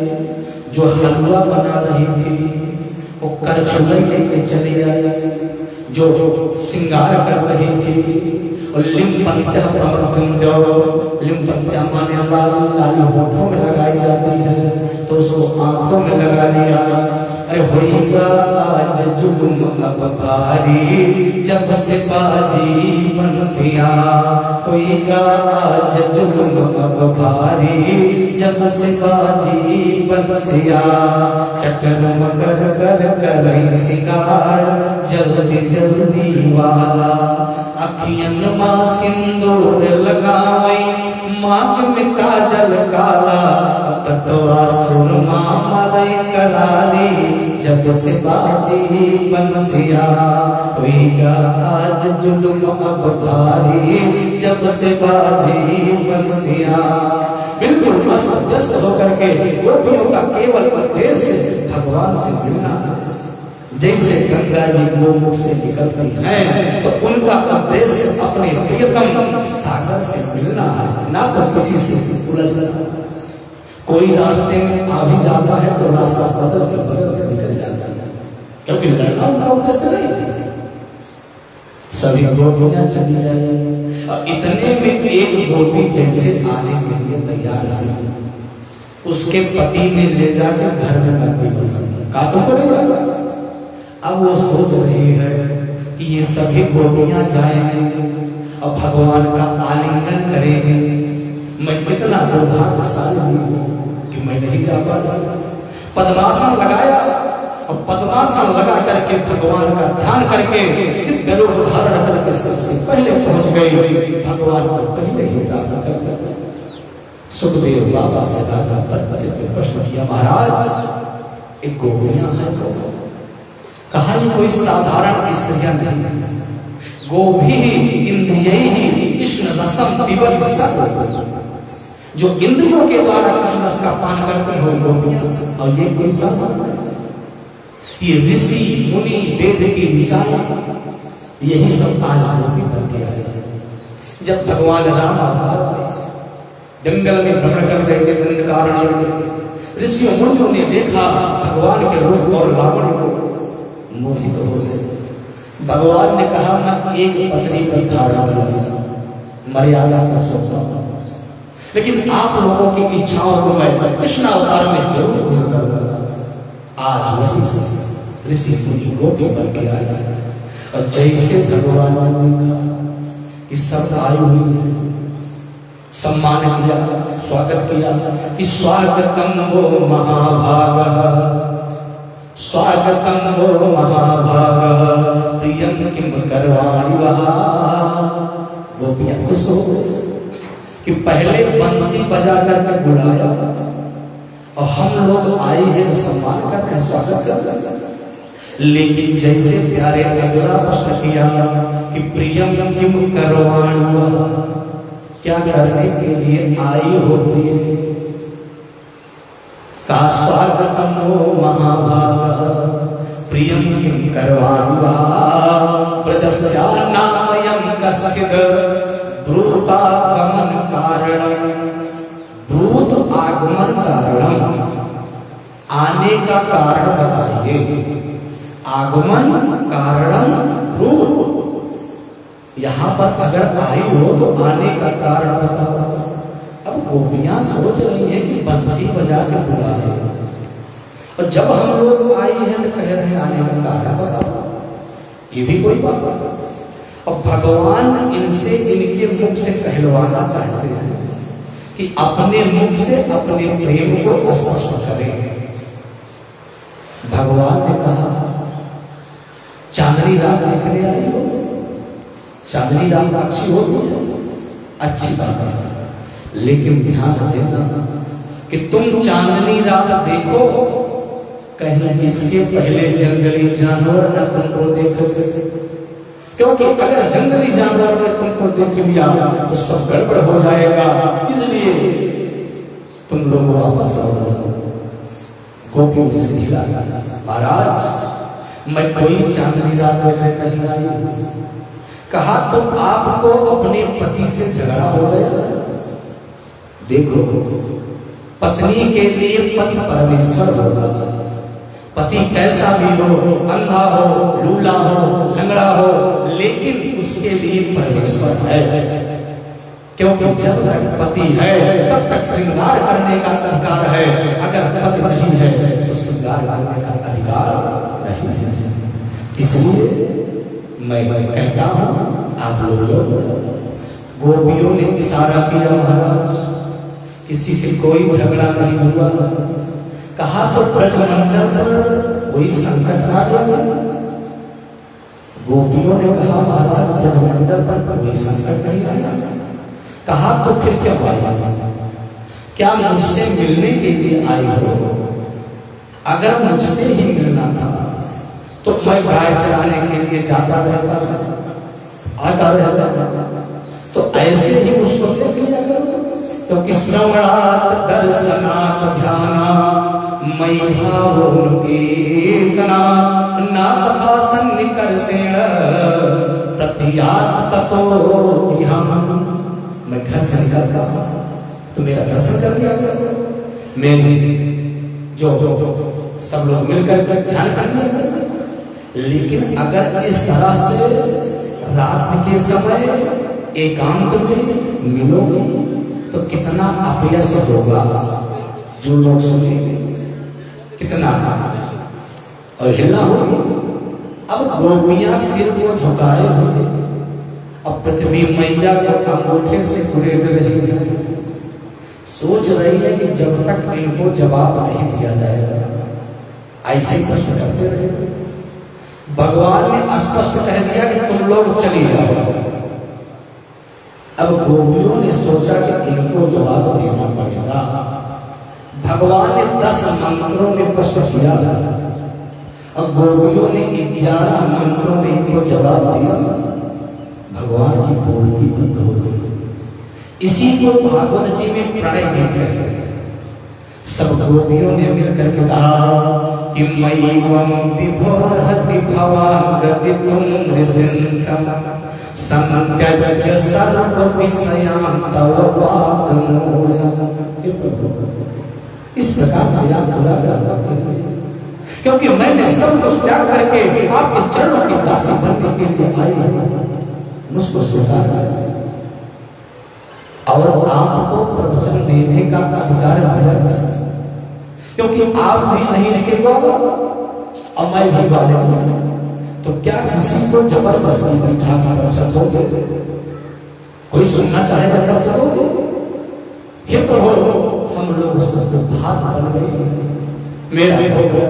जो हलवा बना रही थी वो करछुलाई लेके चली आई। जो श्रृंगार कर रही थी और लिम्पन्तः प्रमज्जन्त्यो, लिम्पन्त्या माने लाली होठों में लगाई जाती है, तो उसको आंखों में लगा लिया। अरे होगा आज जुल्म अब भारी, जब से बाजी बंसिया, होगा आज जुल्म अब भारी, जब से बाजी बंसिया। चक्कर मकर कर करई सिंगार, जल्दी जल्दी वाला, अखियन मां सिंदूर लगावे, मांग में काजल काला, ततवा सुरमा मरई करारी, जब से बाजी बंसिया। होगा आज जुल्म अब भारी, जब से बाजी बंसिया। बिल्कुल मस्त व्यस्त होकर के गोपियों का केवल उद्देश्य भगवान से मिलना है। जैसे गंगा जी गोमुख से निकलती हैं तो उनका उद्देश्य अपने प्रियतम सागर से मिलना है, ना तो किसी से उलझना। कोई रास्ते में आ भी जाता है तो रास्ता बदल के बगल से निकल जाता है, क्योंकि लड़ना उनका उद्देश्य नहीं। सभी गोपियां चली आई और इतने में एक गोपी जैसे आने के लिए तैयार हुई, उसके पति ने ले जाकर घर में बंदी कर दिया। कातों को नहीं लगा। अब वो सोच रही है कि ये सभी गोपियां जाएंगे और भगवान का आलिंगन करेंगे, मैं कितना दुर्भाग्यशाली हूँ कि मैं नहीं जा पाया। पद्मासन लगाया और पद्मासन लगा करके भगवान का ध्यान करके गरुड़ धारण करके सबसे पहले पहुंच गई भगवान को पहले ही प्राप्त कर लिया। सुखदेव बाबा से राजा ने प्रश्न किया, महाराज एक गोपियां है, कहा ये कोई साधारण स्त्रियां नहीं, गोभी इंद्रियैहि कृष्ण रसम पिबत सत, जो इंद्रियों के द्वारा कृष्ण रस का पान करती हो गोपियां, और ये कोई साधारण, ये ऋषि मुनि वेद की ऋचाएं, यही सब आज गोपी बन के आए। जब भगवान राम अवतार जंगल में भ्रमण कर रहे थे दंडकारण्य में, ऋषियों मुनियों ने देखा भगवान के रूप और लावण्य को, मोहित हो गए। भगवान ने कहा मैं एक पत्नी पर धारण किया, मर्यादा कर सकता हूं, लेकिन आप लोगों की इच्छाओं को मैं कृष्ण अवतार में जरूर पूर्ण करूंगा। आज वही से ऋषि मुनि गोपी बन के आए, और जैसे भगवान ने देखा कि सब आए हुए सम्मान किया, स्वागत किया कि स्वागतम वो महाभागः, स्वागतम वो महाभागः, प्रियम किम करवाणि वः। गोपियां खुश हो कि पहले बंसी बजा करके बुलाया और हम लोग आए हैं सम्मान कर रहे हैं, स्वागत कर रहे हैं, लेकिन जैसे प्यारे अगला प्रश्न किया कि प्रियम किम करवाणि वः, क्या करने के लिए आई होती है, का स्वागतम वो महाभागः, प्रियम किम करवाणि वः, प्रजस्या नामयं कश्चिद् ब्रूतागमन कारणम, ब्रूत आगमन कारणम, आने का कारण बताइए, आगमन कारणम ब्रूत, यहां पर अगर आई हो तो आने का कारण बताओ। अब गोपियां सोच रही है कि बंसी बजा के बुला है, और जब हम लोग आई हैं तो कह रहे हैं आने का कारण बताओ, ये भी कोई बात नहीं। और भगवान इनसे इनके मुख से कहलवाना चाहते हैं कि अपने मुख से अपने प्रेम को स्पष्ट करें। भगवान ने कहा चांदनी रात देखने आई हो, चांदनी रात अच्छी होती है, अच्छी बात है, लेकिन ध्यान देना कि तुम चांदनी रात देखो, कहीं इसके पहले जंगली जानवर न तुमको देखोगे, क्योंकि अगर जंगली जानवर ने तुमको देख लिया तो सब गड़बड़ हो जाएगा, इसलिए तुम लोग वापस आओ। गोपियों ने से हिला, महाराज मैं कोई चांदनी रात देखने नहीं आई। कहा तो आपको अपने पति से झगड़ा हो गया। देखो पत्नी के लिए पति परमेश्वर होगा, पति कैसा भी हो, अंधा हो, लूला हो, लंगड़ा हो, लेकिन उसके लिए परमेश्वर है, क्योंकि जब तक पति है तब तक श्रृंगार करने का अधिकार है, अगर पति नहीं है तो श्रृंगार करने का अधिकार नहीं है। इसलिए मैं कहता हूं आप लोग, गोपियों ने इशारा किया महाराज, किसी से कोई झगड़ा नहीं हुआ। कहा तो ब्रजमंडल पर कोई संकट आ गया। गोपियों ने कहा महाराज ब्रजमंडल पर कोई संकट नहीं आया। कहा तो फिर क्या आया, क्या मुझसे मिलने के लिए आई हो? अगर मुझसे ही मिलना था तो मैं गाय चराने के लिए जाता रहता, आता रहता, तो ऐसे ही उसको देख लिया करो, क्योंकि श्रवणात् दर्शनात् ध्यानात् मयि भावोनुकीर्तना न तथा सन्निकर्षेण प्रत्यात् ततो इहम्। मैं घर से निकलता तो मेरा दर्शन कर लिया करो, मेरे जो सब लोग मिलकर ध्यान कर लिया। लेकिन अगर इस तरह से रात के समय एकांत में मिलोगे तो कितना अपयश होगा, जो लोग सुनेंगे कितना और हिला होगी। अब गोपियां सिर को झुकाए हुए और पृथ्वी मैया को अंगूठे से कुरेद रही है। सोच रही है कि जब तक इनको जवाब नहीं दिया जाएगा ऐसे ही प्रश्न करते रहे। भगवान ने स्पष्ट कह दिया कि तुम लोग चली जाओ। अब गोपियों ने सोचा कि इनको जवाब देना पड़ेगा। भगवान ने 10 मंत्रों में प्रश्न किया और गोपियों ने 11 मंत्रों में इनको जवाब दिया। भगवान की बोलती बंद हो गई। इसी को भागवत जी में प्रणय गीत कहते हैं। सब गोपियों ने मिलकर के कहा कि मयिवं विभोरहति भवांगति तुम नृसिंहं संत्यज सर्व विषयान् तव पादमूलम्। इस प्रकार से आप पूरा करते हैं क्योंकि मैंने सब कुछ त्याग करके आपके चरणों की दासी बनने के लिए आई। मुझको स्वीकार और आपको प्रवचन देने का अधिकार मिला क्योंकि आप भी नहीं लिखे वाला और मैं भी वाले हूं। तो क्या किसी को जबरदस्ती बिठा कर प्रवचन दोगे? कोई सुनना चाहेगा तब तो दोगे। हे प्रभु, हम लोग सब भात बन गए। मेरा हो गया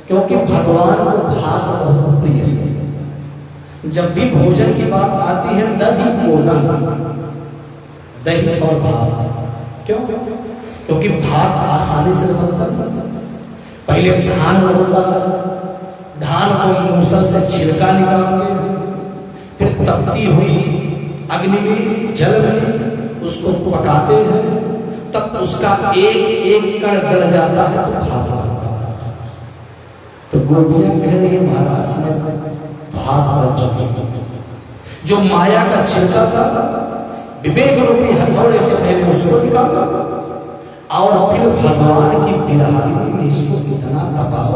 क्योंकि भगवान को भात बहुत प्रिय है। जब भी भोजन की बात आती है दही पोलन, दही और भात। क्यों? क्योंकि भात आसानी से बनता है। पहले धान होता है, धान को मूसल से छिलका निकालते हैं, फिर तपती हुई अग्नि में जल में उसको पकाते हैं, तब उसका एक एक कण गल जाता है तो भात बनता है। तो गोपियां कह रही है महाराज में भात बन चुकी। जो माया का छिलका था विवेक रूपी हथौड़े से पहले उसको निकाला और फिर भगवान की बिरहानी में इसको इतना दबाव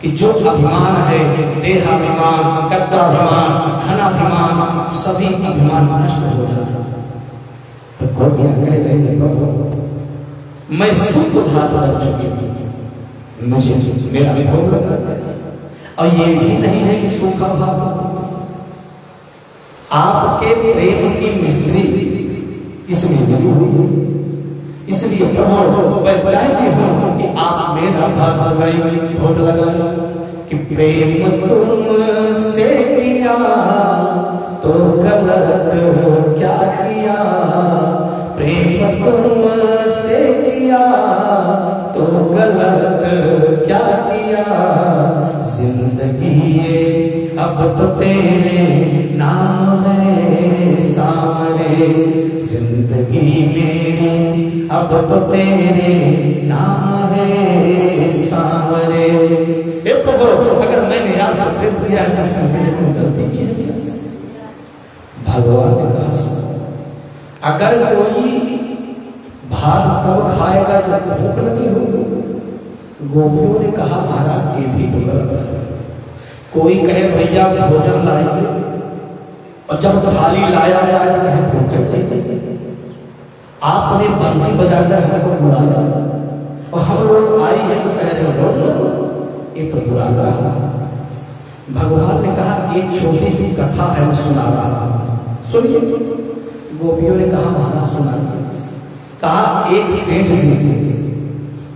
कि जो अभिमान है, देहाभिमान, कर्ताभिमान, धनाभिमान, सभी अभिमान नष्ट हो जाए। तो गोपियां कह रही है प्रभु मैं शुद्ध भात बन चुकी हूं, मुझे मेरा भोग लगा। और ये भी नहीं है कि सूखा भात, आपके प्रेम की मिश्री इसमें मिली हुई है। इसलिए प्रभु मैं कहती हूं कि आप मेरा भात लगाई, भोग लगाई कि प्रेम तुमसे किया तो गलत क्या किया, प्रेम तुमसे किया तो गलत क्या किया। जिंदगी ये अब तो तेरे नाम है सामरे, जिंदगी मेरी अब तो तेरे नाम है सामरे। अगर मैंने याद से प्रेम किया है तो इसमें मैंने कोई गलती की है क्या? भगवान ने कहा अगर कोई भात तब खाएगा जब भूख लगी होगी। गोपियों ने कहा महाराज ये भी तो गलत है। कोई कहे भैया भोजन लाएंगे और जब थाली लाया जाए कहे भूखे नहीं। आपने बंसी बजाकर हमको बुलाया और हम लोग आई है तो कह रहे हो ये तो बुरा रहा। भगवान ने कहा एक छोटी सी कथा है मैं सुना रहा, सुनिए। गोपियों ने कहा महाराज सुनाइए। कहा एक सेठ जी थे,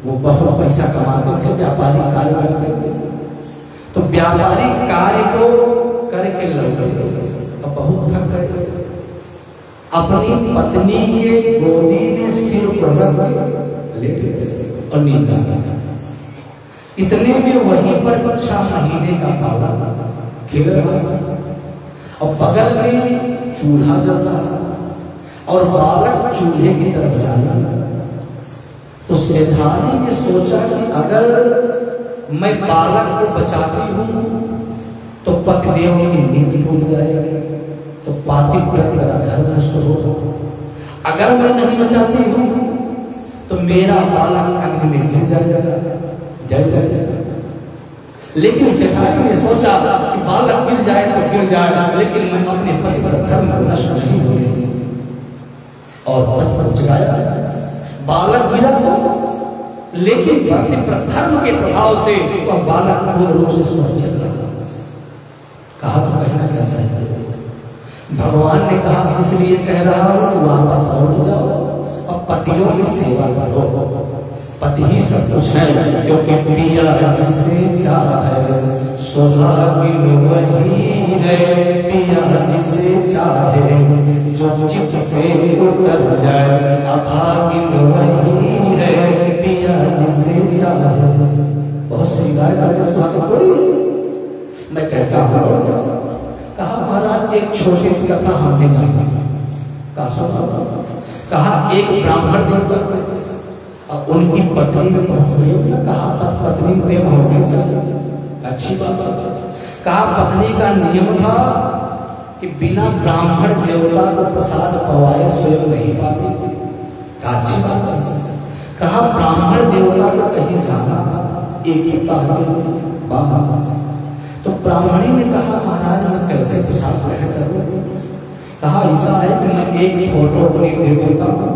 वो बहुत पैसा कमाते थे, व्यापारिक कार्य करते थे। तो व्यापारिक कार्य को करके लौटे और बहुत थक गए। अपनी पत्नी के गोदी में सिर पर रख के लेट गए और नींद आ गई। इतने में वहीं पर 6 महीने का बालक खेल रहा था और बगल में चूल्हा जलता और बालक चूल्हे की तरफ जाने लगा। तो सेठानी ने सोचा कि अगर मैं बालक को बचाती हूं तो पतिदेव की नींद टूट जाएगी, तो पातिव्रत का धर्म नष्ट होगा। अगर मैं नहीं बचाती हूं तो मेरा बालक अग्नि में गिर जाएगा, जल जाएगा। लेकिन सेठानी ने सोचा कि बालक गिर जाए तो गिर जाए, लेकिन मैं अपने पतिव्रत धर्म को नष्ट नहीं होने और पति को जगाया। बालक गिरा तो, लेकिन पतिव्रत धर्म के प्रभाव से वह बालक पूर्ण रूप से सुरक्षित रहा। कहा तो कहना क्या चाहिए? भगवान ने कहा इसलिए कह रहा हूं वापस लौट जाओ। और पतियों की सेवा करो। पति ही सब कुछ है, क्योंकि पिया जिसे चाहा है सुहागिन वही है। पिया जिसे चाहे जो चित से उतर जाए अभागिन वही है। पिया जिसे चाहे। बहुत श्रृंगार करके सुहागिन थोड़ी। मैं कहता हूँ, कहा महाराज एक छोटी सी कथा हमने जानी। कहा सुना, कहा एक ब्राह्मण देवता और उनकी पत्नी में प्रेम था। कहा पत्नी प्रेम होनी चाहिए, अच्छी बात है। कहा पत्नी का नियम था कि बिना ब्राह्मण देवता को प्रसाद पवाए स्वयं नहीं पाती थी। अच्छी बात है। कहा ब्राह्मण देवता को कहीं जाना था, एक सप्ताह के बाद। तो ब्राह्मणी ने कहा महाराज मैं कैसे प्रसाद ग्रहण करूँ। कहा ऐसा है कि मैं एक फोटो अपनी दे देता हूँ,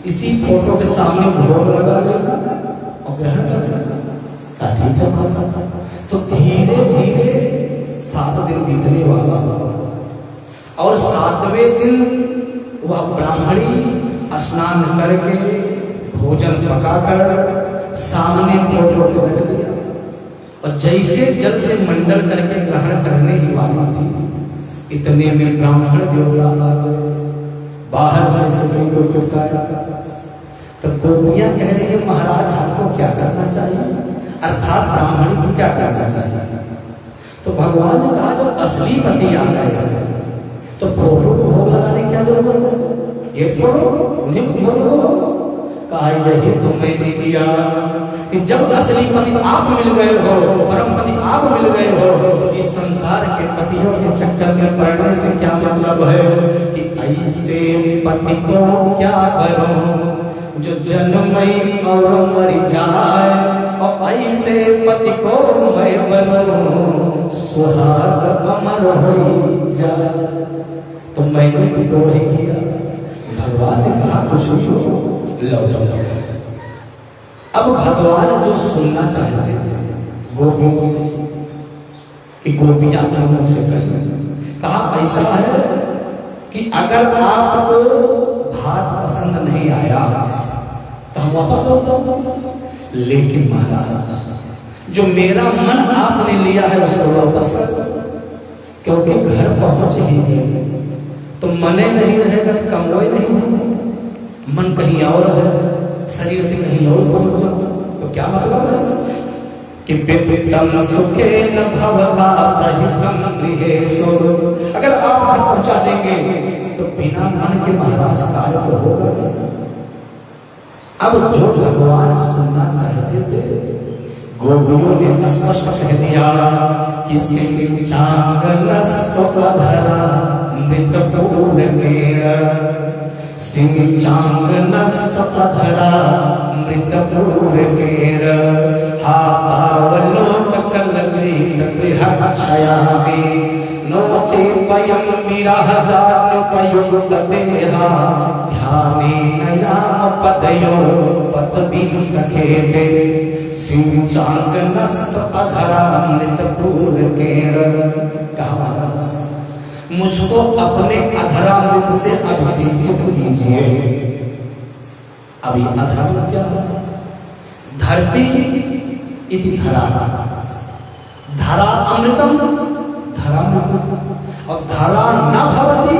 इसी फोटो के सामने भोग लगा लेगा और ग्रहण कर लेगा। ठीक है महाराज। तो धीरे धीरे 7 दिन बीतने वाला और 7वें दिन वह ब्राह्मणी स्नान करके भोजन पकाकर सामने फोटो को रख दिया और जैसे जल से मंडल करके ग्रहण करने ही वाली थी, इतने में ब्राह्मण देवता आ गए। बाहर से सभी को चुकाया। तो गोपियां कह रही है महाराज हमको क्या करना चाहिए, अर्थात ब्राह्मणी को क्या करना चाहिए। तो भगवान ने कहा जब असली पति आ गए तो फोटो को भोग लगाने की क्या जरूरत है। ये फोटो उन्हें भोग लगाओ। कहा यही तो मैंने किया कि जब असली पति आप मिल गए हो, परम पति आप मिल गए हो, तो इस संसार के पतियों के चक्कर में पड़ने से क्या मतलब है कि ऐसे पति को क्या करूं जो जन्मई और मर जाए, और ऐसे पति को मैं बनूं सुहाग अमर हो जाए। तो मैंने भी तो वही किया। भगवान ने कहा कुछ भी हो लो। अब भगवान जो सुनना चाहते थे गोपियों से कि गोपियां अपने मुंह से कहें। कहा ऐसा है कि अगर आपको भात पसंद नहीं आया तो हम वापस लौट जाओ, लेकिन महाराज जो मेरा मन आपने लिया है उसको वापस कर, क्योंकि घर पहुंच ही नहीं तो मने नहीं रहेगा तो कमोए नहीं, मन कहीं और है, शरीर से कहीं और पहुंच जाओ तो क्या मतलब है कि पितृम सुखे न भवता प्रहितम गृहेषु। अगर आप घर पहुंचा देंगे तो बिना मन के महाराज कार्य तो होगा। अब जो भगवान सुनना चाहते थे गोपियों ने स्पष्ट कह दिया कि सिंह चांगलस्तो अधरा मृत फूल केरा। सिंह चांगलस्त अधरा मृत फूल केरा। हासावलोक कलगृत गृहक्षयामि नोचे पयं विरह जानुपयुक्त देहा। ध्यानेन याम पदयो पदवीं सखेते। सिंह चांगलस्त अधरा मृत फूल केरा। कहा मुझको अपने अधरामृत से अभिषेचित कीजिए। अभी अधरामृत क्या है? धरती इति धरा, धरा अमृतम धरामृतम, और धरा न भवति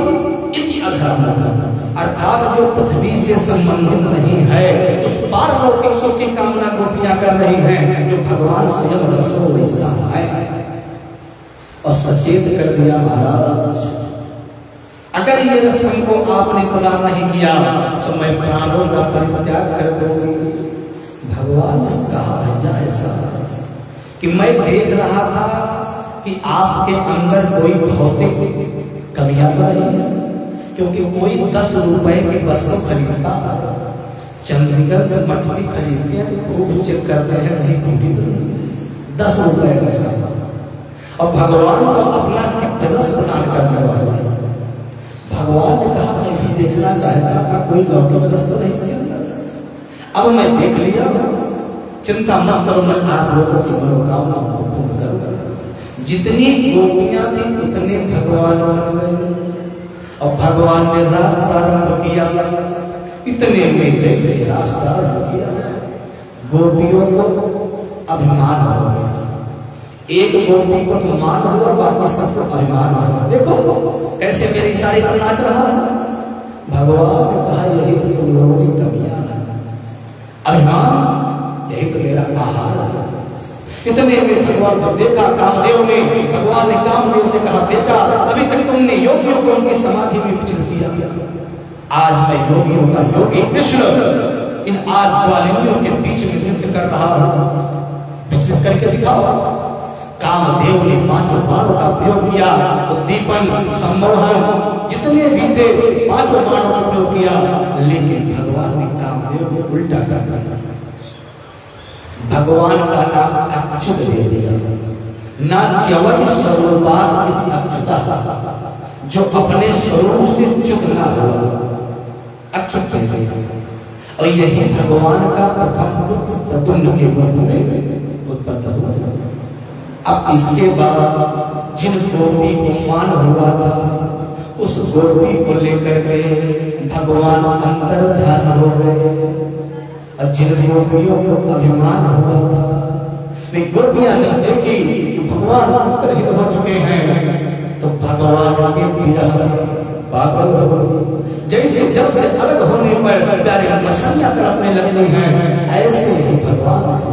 इति अधरामृतम। अर्थात जो पृथ्वी से संबंधित नहीं है उस पारलौकिक सुख की कामना गोपियां कर रही हैं, जो भगवान स्वयं रसो वैसा है। और सचेत कर दिया महाराज अगर ये रस हमको आपने प्रदान नहीं किया तो मैं प्राणों का परित्याग कर दूंगी। भगवान ने कहा भैया ऐसा कि मैं देख रहा था कि आपके अंदर कोई भौतिक कमियां तो नहीं है, क्योंकि कोई 10 रुपए की वस्तु खरीदता है, चंडीगढ़ से मठरी खरीदते हैं, खूब चेक करते हैं कहीं टूटी तो नहीं, 10 रुपए का सामान। और भगवान को अपना रस प्रदान करने वाला है। भगवान ने कहा मैं भी देखना चाहता था कोई लौकिक रस तो नहीं इसके अंदर। अब मैं देख लिया, चिंता मत करो, मैं आप लोगों की मनोकामना को पूर्ण करूंगा। जितनी गोपियां थी उतने भगवान बन गए और भगवान ने रस प्रारंभ किया। इतने में जैसे रास्ता किया, गोपियों को अभिमान हो गया। एक गोपी को तो मान हुआ, बाकी सबको अभिमान हुआ। देखो कैसे मेरी सारी पर नाच रहा है। भगवान ने कहा यही तो तुम लोगों की कमियां है, अभिमान, यही तो मेरा आहार है। इतने में भगवान को देखा कामदेव ने। भगवान ने कामदेव से कहा, बेटा अभी तक तुमने योगियों को उनकी समाधि में विचलित किया, आज मैं योगियों का योगी कृष्ण इन आसवालियों के बीच में नृत्य कर रहा हूं, विचलित करके दिखाओ। कामदेव ने 5 बाणों का प्रयोग किया, उद्दीपन, सम्मोहन जितने भी थे 5 बाणों का प्रयोग किया, लेकिन भगवान ने कामदेव को उल्टा कर दिया। भगवान का नाम अच्युत दे दिया। ना च्यवत स्वरूपात अच्युता, जो अपने स्वरूप से च्युत ना हुआ, अच्युत दे दिया। और यही भगवान का प्रथम पुत्र प्रद्युम्न के रूप में उत्पन्न हुआ। अब इसके बाद जिन गोपी को मान हुआ था, उस गोपी को लेकर के भगवान अंतर्ध्यान हो गए। और जिन गोपियों को अभिमान हुआ था, वे गोपियां जब देखी कि भगवान अंतर्हित हो चुके हैं, तो भगवान के विरह में पागल हो गए। जैसे जब से अलग होने पर प्यारे मछलियां तड़पने लगती हैं, ऐसे ही भगवान से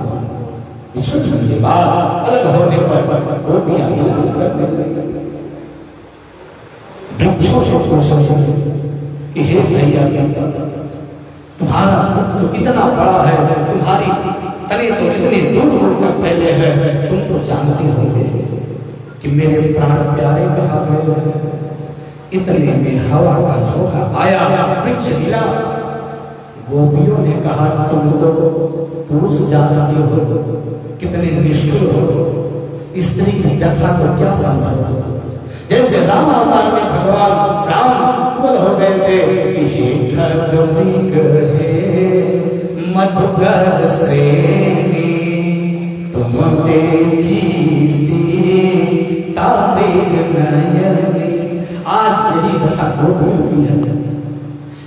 विछुड़ने के बाद अलग होने पर गोपियां मिलन करने लगी। वृक्षों से पूछा कि हे भैया बेटा, तुम्हारा दुख तो इतना बड़ा है, तुम्हारी तने तो इतने दूर तक फैले हैं, तुम तो जानते होंगे कि मेरे प्राण प्यारे कहाँ गए हैं। इतने में हवा का झोंका आया, वृक्ष हिला। गोपियों ने कहा, तुम तो पुरुष जानते हो, कितने निष्ठुर हो, स्त्री की व्यथा को क्या समझो। जैसे राम अवतार में भगवान राम कुल हो गए थे कि हे खड्ग हे मधुकर से तुम देखी सी ताबेग नयने। आज यही दशा गोपियों की है।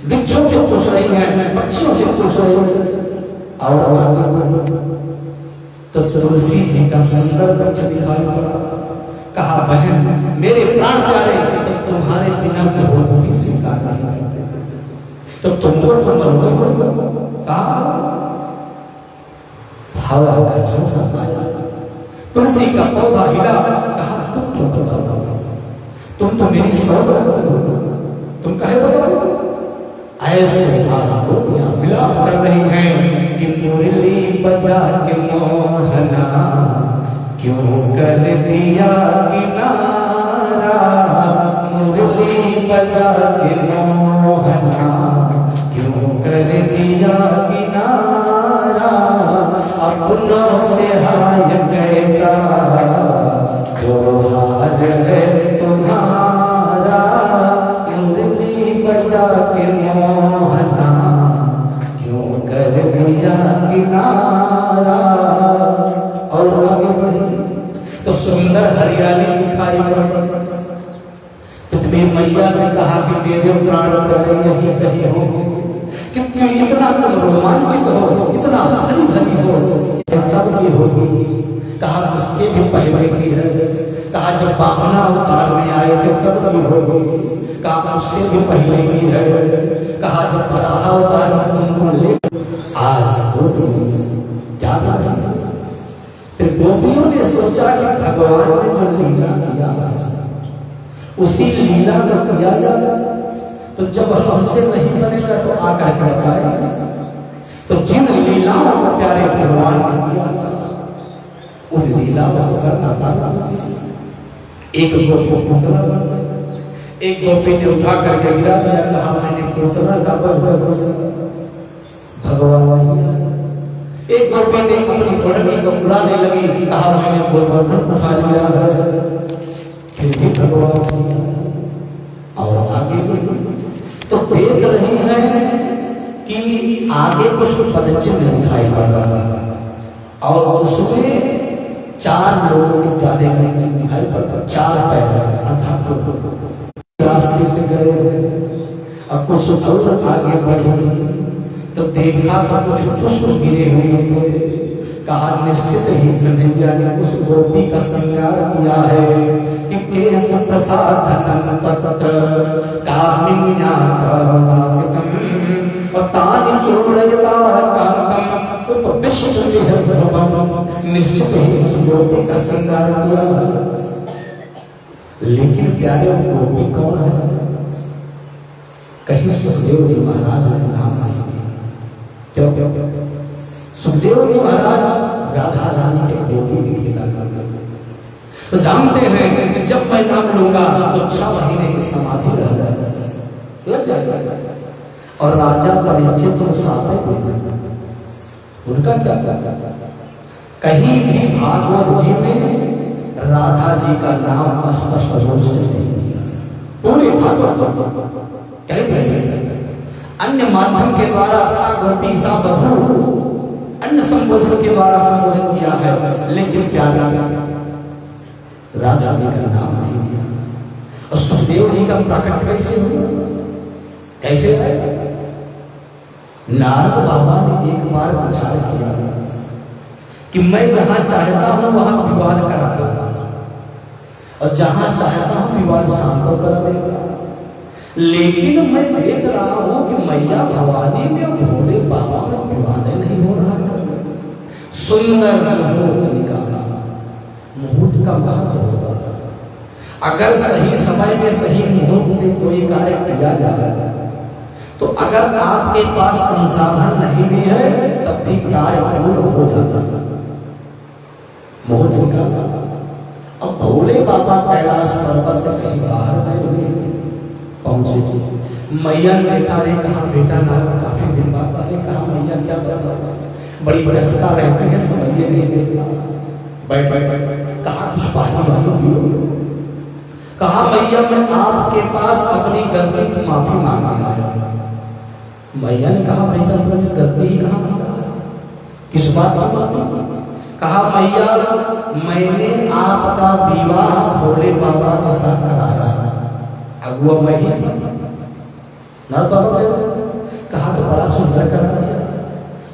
वृक्षों से पूछ रही है, पक्षियों से पूछ रही है। और तो तुलसी जी का सुंदर वृक्ष दिखाई पड़ा। कहा, बहन मेरे प्राण प्यारे, तो तुम्हारे बिना भगवती स्वीकार नहीं करते, तो तुमको तो मरोगे हो। कहा, हवा का झोंका आया, तुलसी का पौधा हिला। कहा, तुम क्यों बताओ, तुम तो मेरी सौगंध हो, तुम कहे बताओ। ऐसे गोपियां मिलाप कर रही हैं कि मुरली बजा के मोहना क्यों कर दिया किनारा, मुरली बजा के मोहना क्यों कर दिया किनारा। अपनों से हाय कैसा त्योहार है तुम्हारा, मुरली बजा के मोहना क्यों कर दिया किनारा। और आगे बढ़े तो सुंदर हरियाली दिखाई पड़ी। पृथ्वी मैया से कहा कि मेरे प्राण प्यारे यहीं कहीं होंगे, क्योंकि इतना तुम रोमांचित हो, इतना हरी भरी हो, तब की होगी। कहा, उसके भी पहले की है। कहा, जब बामना अवतार में आए थे तब की होगी। कहा, उससे भी पहले की है। कहा, जब बराह अवतार में तुमको ले आज ज्यादा नहीं। फिर गोपियों ने सोचा कि भगवान ने जो लीला किया उसी लीला को किया जाए, तो जब हमसे नहीं बनेगा तो आकर के बताएगा। तो जिन लीलाओं को प्यारे भगवान ने किया उन लीलाओं को करना था। एक गोपी पुतला, एक गोपी ने उठा करके गिरा दिया। कहा, मैंने पुतला का भगवान। एक गोपी ने अपनी ओढ़नी को उड़ाने लगी। कहा, मैंने गोवर्धन उठा लिया है, फिर भी भगवान। और आगे तो देख रही है कि आगे कुछ पदचिन्ह दिखाई पड़ रहा है, और उसमें 4 लोगों के जाने का दिखाई पड़ रहा। 4 पैर रास्ते से गए, अब कुछ और आगे बढ़े। तो देखा तो कुछ पुष्प गिरे हुए थे। कहा निश्चित ही कन्हैया ने उस गोपी का श्रृंगार किया है कि केस प्रसादन तत्र कामिन्या करुणाकम और तानि चूड़यताकम उपविष्टविहृभवम। निश्चित ही उस गोपी का श्रृंगार किया। लेकिन प्यारे गोपी कौन है? कहीं सुखदेव जी महाराज ने नाम नहीं लिया। क्यों? सुखदेव जी महाराज राधा रानी के गोदी में खेला करते थे। तो जानते हैं कि जब मैं नाम लूंगा तो 6 महीने की समाधि लग जाएगा। और राजा परीक्षित तो साथ उनका क्या कहीं भी भागवत जी में राधा जी का नाम स्पष्ट रूप से नहीं दिया। पूरे भागवत अन्य माध्यम के द्वारा सा गोपी सा बधू अन्य संबोधन के द्वारा संबोधन किया है, लेकिन प्यारा राधा जी का नाम नहीं दिया। और सुखदेव जी का प्रकट कैसे हुआ? कैसे है? नारद बाबा ने एक बार विचार किया कि मैं जहां चाहता हूं वहां विवाद करा देता हूं और जहां चाहता हूं विवाद शांत करा देता। लेकिन मैं देख रहा हूं कि मैया भवानी में भोले बाबा में विवाद नहीं हो रहा है। सुंदर मुहूर्त निकाला। मुहूर्त का महत्व होता है। अगर सही समय में सही मुहूर्त से कोई कार्य किया जाए तो अगर आपके पास संसाधन नहीं भी है तब भी कार्य पूर्ण हो जाता है। मुहूर्त निकाला। अब भोले बाबा कैलाश पर्वत से कहीं बाहर गए हुए पहुंचे। मैया ने देखा, रे कहा बेटा नारद काफी दिन बाद आए। कहा मैया क्या बात? बड़ी व्यस्तता रहती है, समझिए नहीं देखता। बैठ बैठ। कहा कुछ पानी वाली पियो। कहा मैया मैं आपके पास अपनी गलती की माफी मांगने आया। मैया ने कहा बेटा तुमने गलती ही कहा? किस बात की माफी? कहा मैया मैंने आपका विवाह भोले बाबा के साथ कराया, अगुआ मैं ही नारद बाबा कहा तो बड़ा सुंदर करा दिया,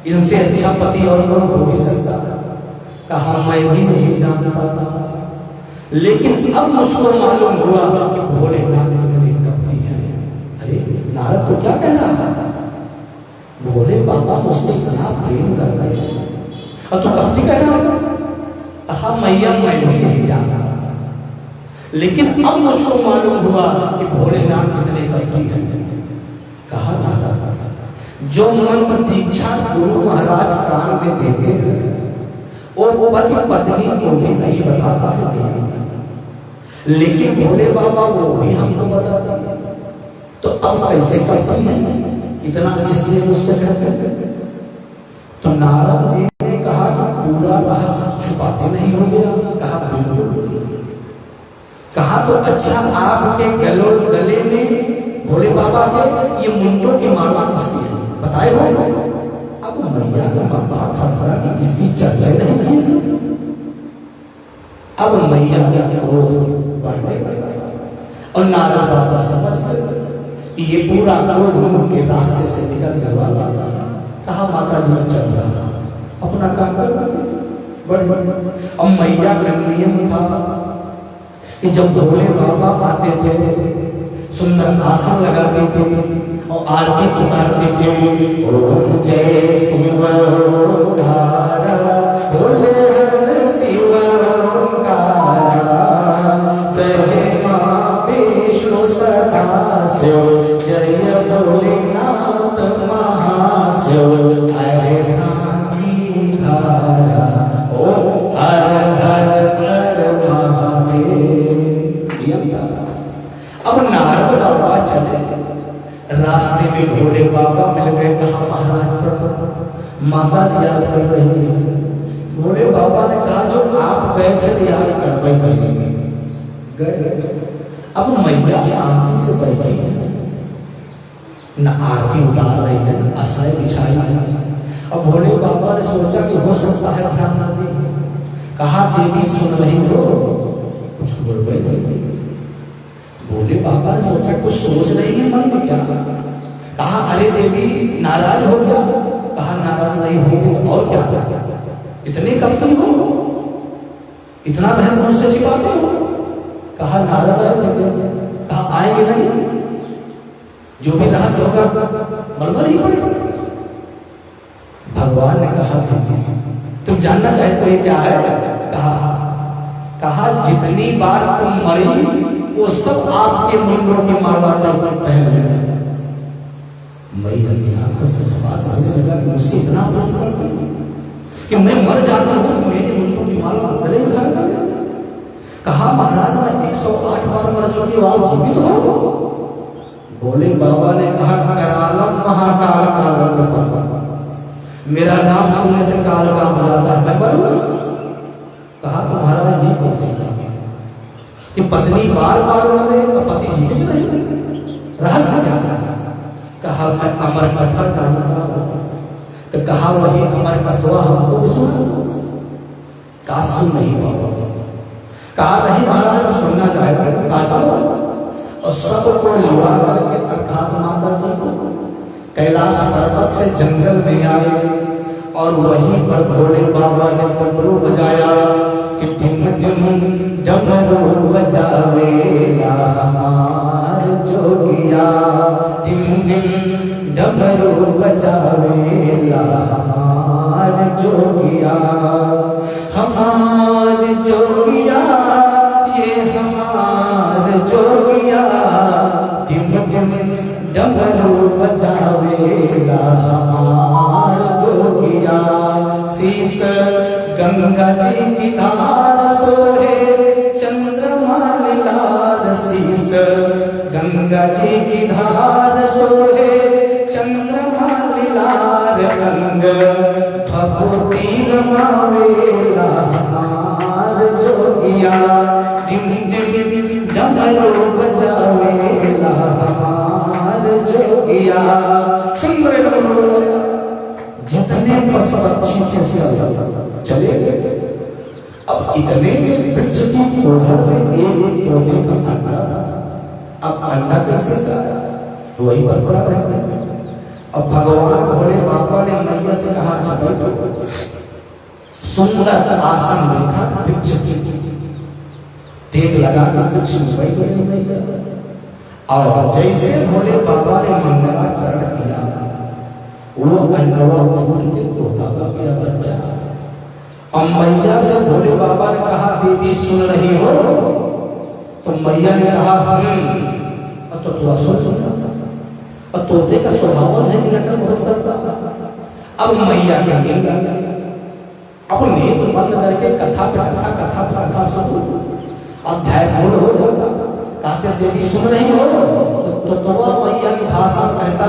इनसे अच्छा पति और कौन हो ही सकता। कहा मैं भी नहीं जानता था, लेकिन अब मुझको मालूम हुआ कि भोलेनाथ कितने कपटी हैं। अरे नारद तो क्या कह रहा था? भोले बाबा मुझसे इतना प्रेम कर रहे हैं और तू कपटी कह रहा है? कहा मैया मैं भी नहीं जानता था, लेकिन अब मुझको मालूम हुआ कि भोलेनाथ कितने कपटी हैं। कहा नारद जो मंत्र दीक्षा गुरु महाराज कान में देते हैं और वो पति पत्नी को भी नहीं बताता है, लेकिन भोले बाबा वो भी हमको बताते हैं। तो अब कैसे करती है? इतना इसलिए मुझसे कहते हैं। तो नारद जी ने कहा कि पूरा रहस्य छुपाते नहीं हो गया। कहा बिल्कुल। कहा तो अच्छा आपके गले में भोले बाबा के ये मुंडों की माला किसकी है बताए हो? अब मैया का बाबा फटफड़ा कि किसकी चर्चा नहीं की। अब मैया क्रोध बढ़ने लगा और नारद बाबा समझ गए कि ये पूरा क्रोध उनके रास्ते से निकलने वाला। कहा माता जी ने चल रहा अपना काम कर बड़े। अब मैया का नियम था कि जब भोले बाबा आते थे सुंदर आसन लगाते थे और आरती उतारते थे। ओम जय शिव ओंकारा भोले शिव ओंकारा ब्रह्मा विष्णु सदा शिव जय भोलेनाथ महाशिव हरे धामी धारा ओम हर हर हर महादेव। अब नारद बाबा चले, रास्ते में भोले बाबा मिल गए। कहा महाराज माता जी याद कर रही है। भोले बाबा ने कहा जो आप गए थे याद कर गए। अब मैया शांति से बैठी है, न आरती उतार रही है, न आशाएं बिछाई है। अब भोले बाबा ने सोचा कि हो सकता है ध्यान न दे। कहा देवी सुन रही हो? कुछ बोल गए। भोले बाबा ने सोचा कुछ सोच रही है मन में क्या? कहा अरे देवी नाराज हो गया? कहा नाराज नहीं होगी तो और क्या, इतने कपटी हो, इतना बहस मुझसे छिपाते हो? कहा नाराज आए? कहा आएंगे नहीं, जो भी रहस्य होगा मरमर ही पड़ेगा। भगवान ने कहा तुम जानना चाहते हो ये क्या है? कहा जितनी बार तुम मरी वो सब आपके मुंडों की माला पर पहन लेगा। मैया की आंखों से सवाल आने लगा कि मुझसे इतना कि मैं मर जाता हूँ मेरे मुंडों की माला गले में धारण कर लेता। कहा महाराज मैं 108 बार मर चुकी हूँ, आप जीवित हो? बोले बाबा ने कहा करालम महाकाल काल, मेरा नाम सुनने से काल काम हो जाता है, मैं मरूंगा। कहा तो महाराज ये कौन सी बात है कि पत्नी बार बार मरे तो पति जीवित नहीं, रहस्य क्या है? कहा मैं अमर कथा करूंगा। तो कहा वही अमर कथवा हमको भी सुना। कहा सुन नहीं पाओ। कहा नहीं महाराज सुनना चाहेगा, कहा चलो। और सबको लुआ करके अर्थात माता जी को कैलाश पर्वत से जंगल में आए और वहीं पर भोले बाबा ने डमरू बजाया कि टिम टिम डमरू बजावेला हमार जोगिया, टिम टिम डमरू बजावेला हमार जोगिया, हमार जोगिया ये हमार जोगिया, टिम टिम डमरू बजावेला हमार जोगिया। शीस गंगा जी की धार सोहे चंद्रमा लीलार, शीस गंगा जी की धार सोहे चंद्रमा लीलार, रंग भभूति रमावेला हमार जोगिया, डिम डिम डमरू बजावेला हमार जोगिया। सुंदर जितने पशु पक्षी के सब चले गए। अब इतने में वृक्ष की कोठर में एक पौधे का अंडा था। अब अंडा कैसे जाया, वही पर पड़ा रह गया। अब भगवान भोले बाबा ने मैया से कहा चलो सुंदर आसन देखा वृक्ष की, टेक लगा कर वृक्ष में बैठ गई मैया। और जैसे भोले बाबा ने मंगलाचरण किया वो अंडवा फूट के तोता बन गया बच्चा। और मैया से भोले बाबा ने कहा देवी सुन रही हो? तो मैया ने कहा तो तू सुन। और तोते का स्वभाव है कि नकल बहुत करता। अब मैया के नींद आ गई। अब नींद बंद करके कथा कथा सुन, अध्याय पूर्ण हो जाता। कहते देवी सुन रही हो? तो मैया की भाषा कहता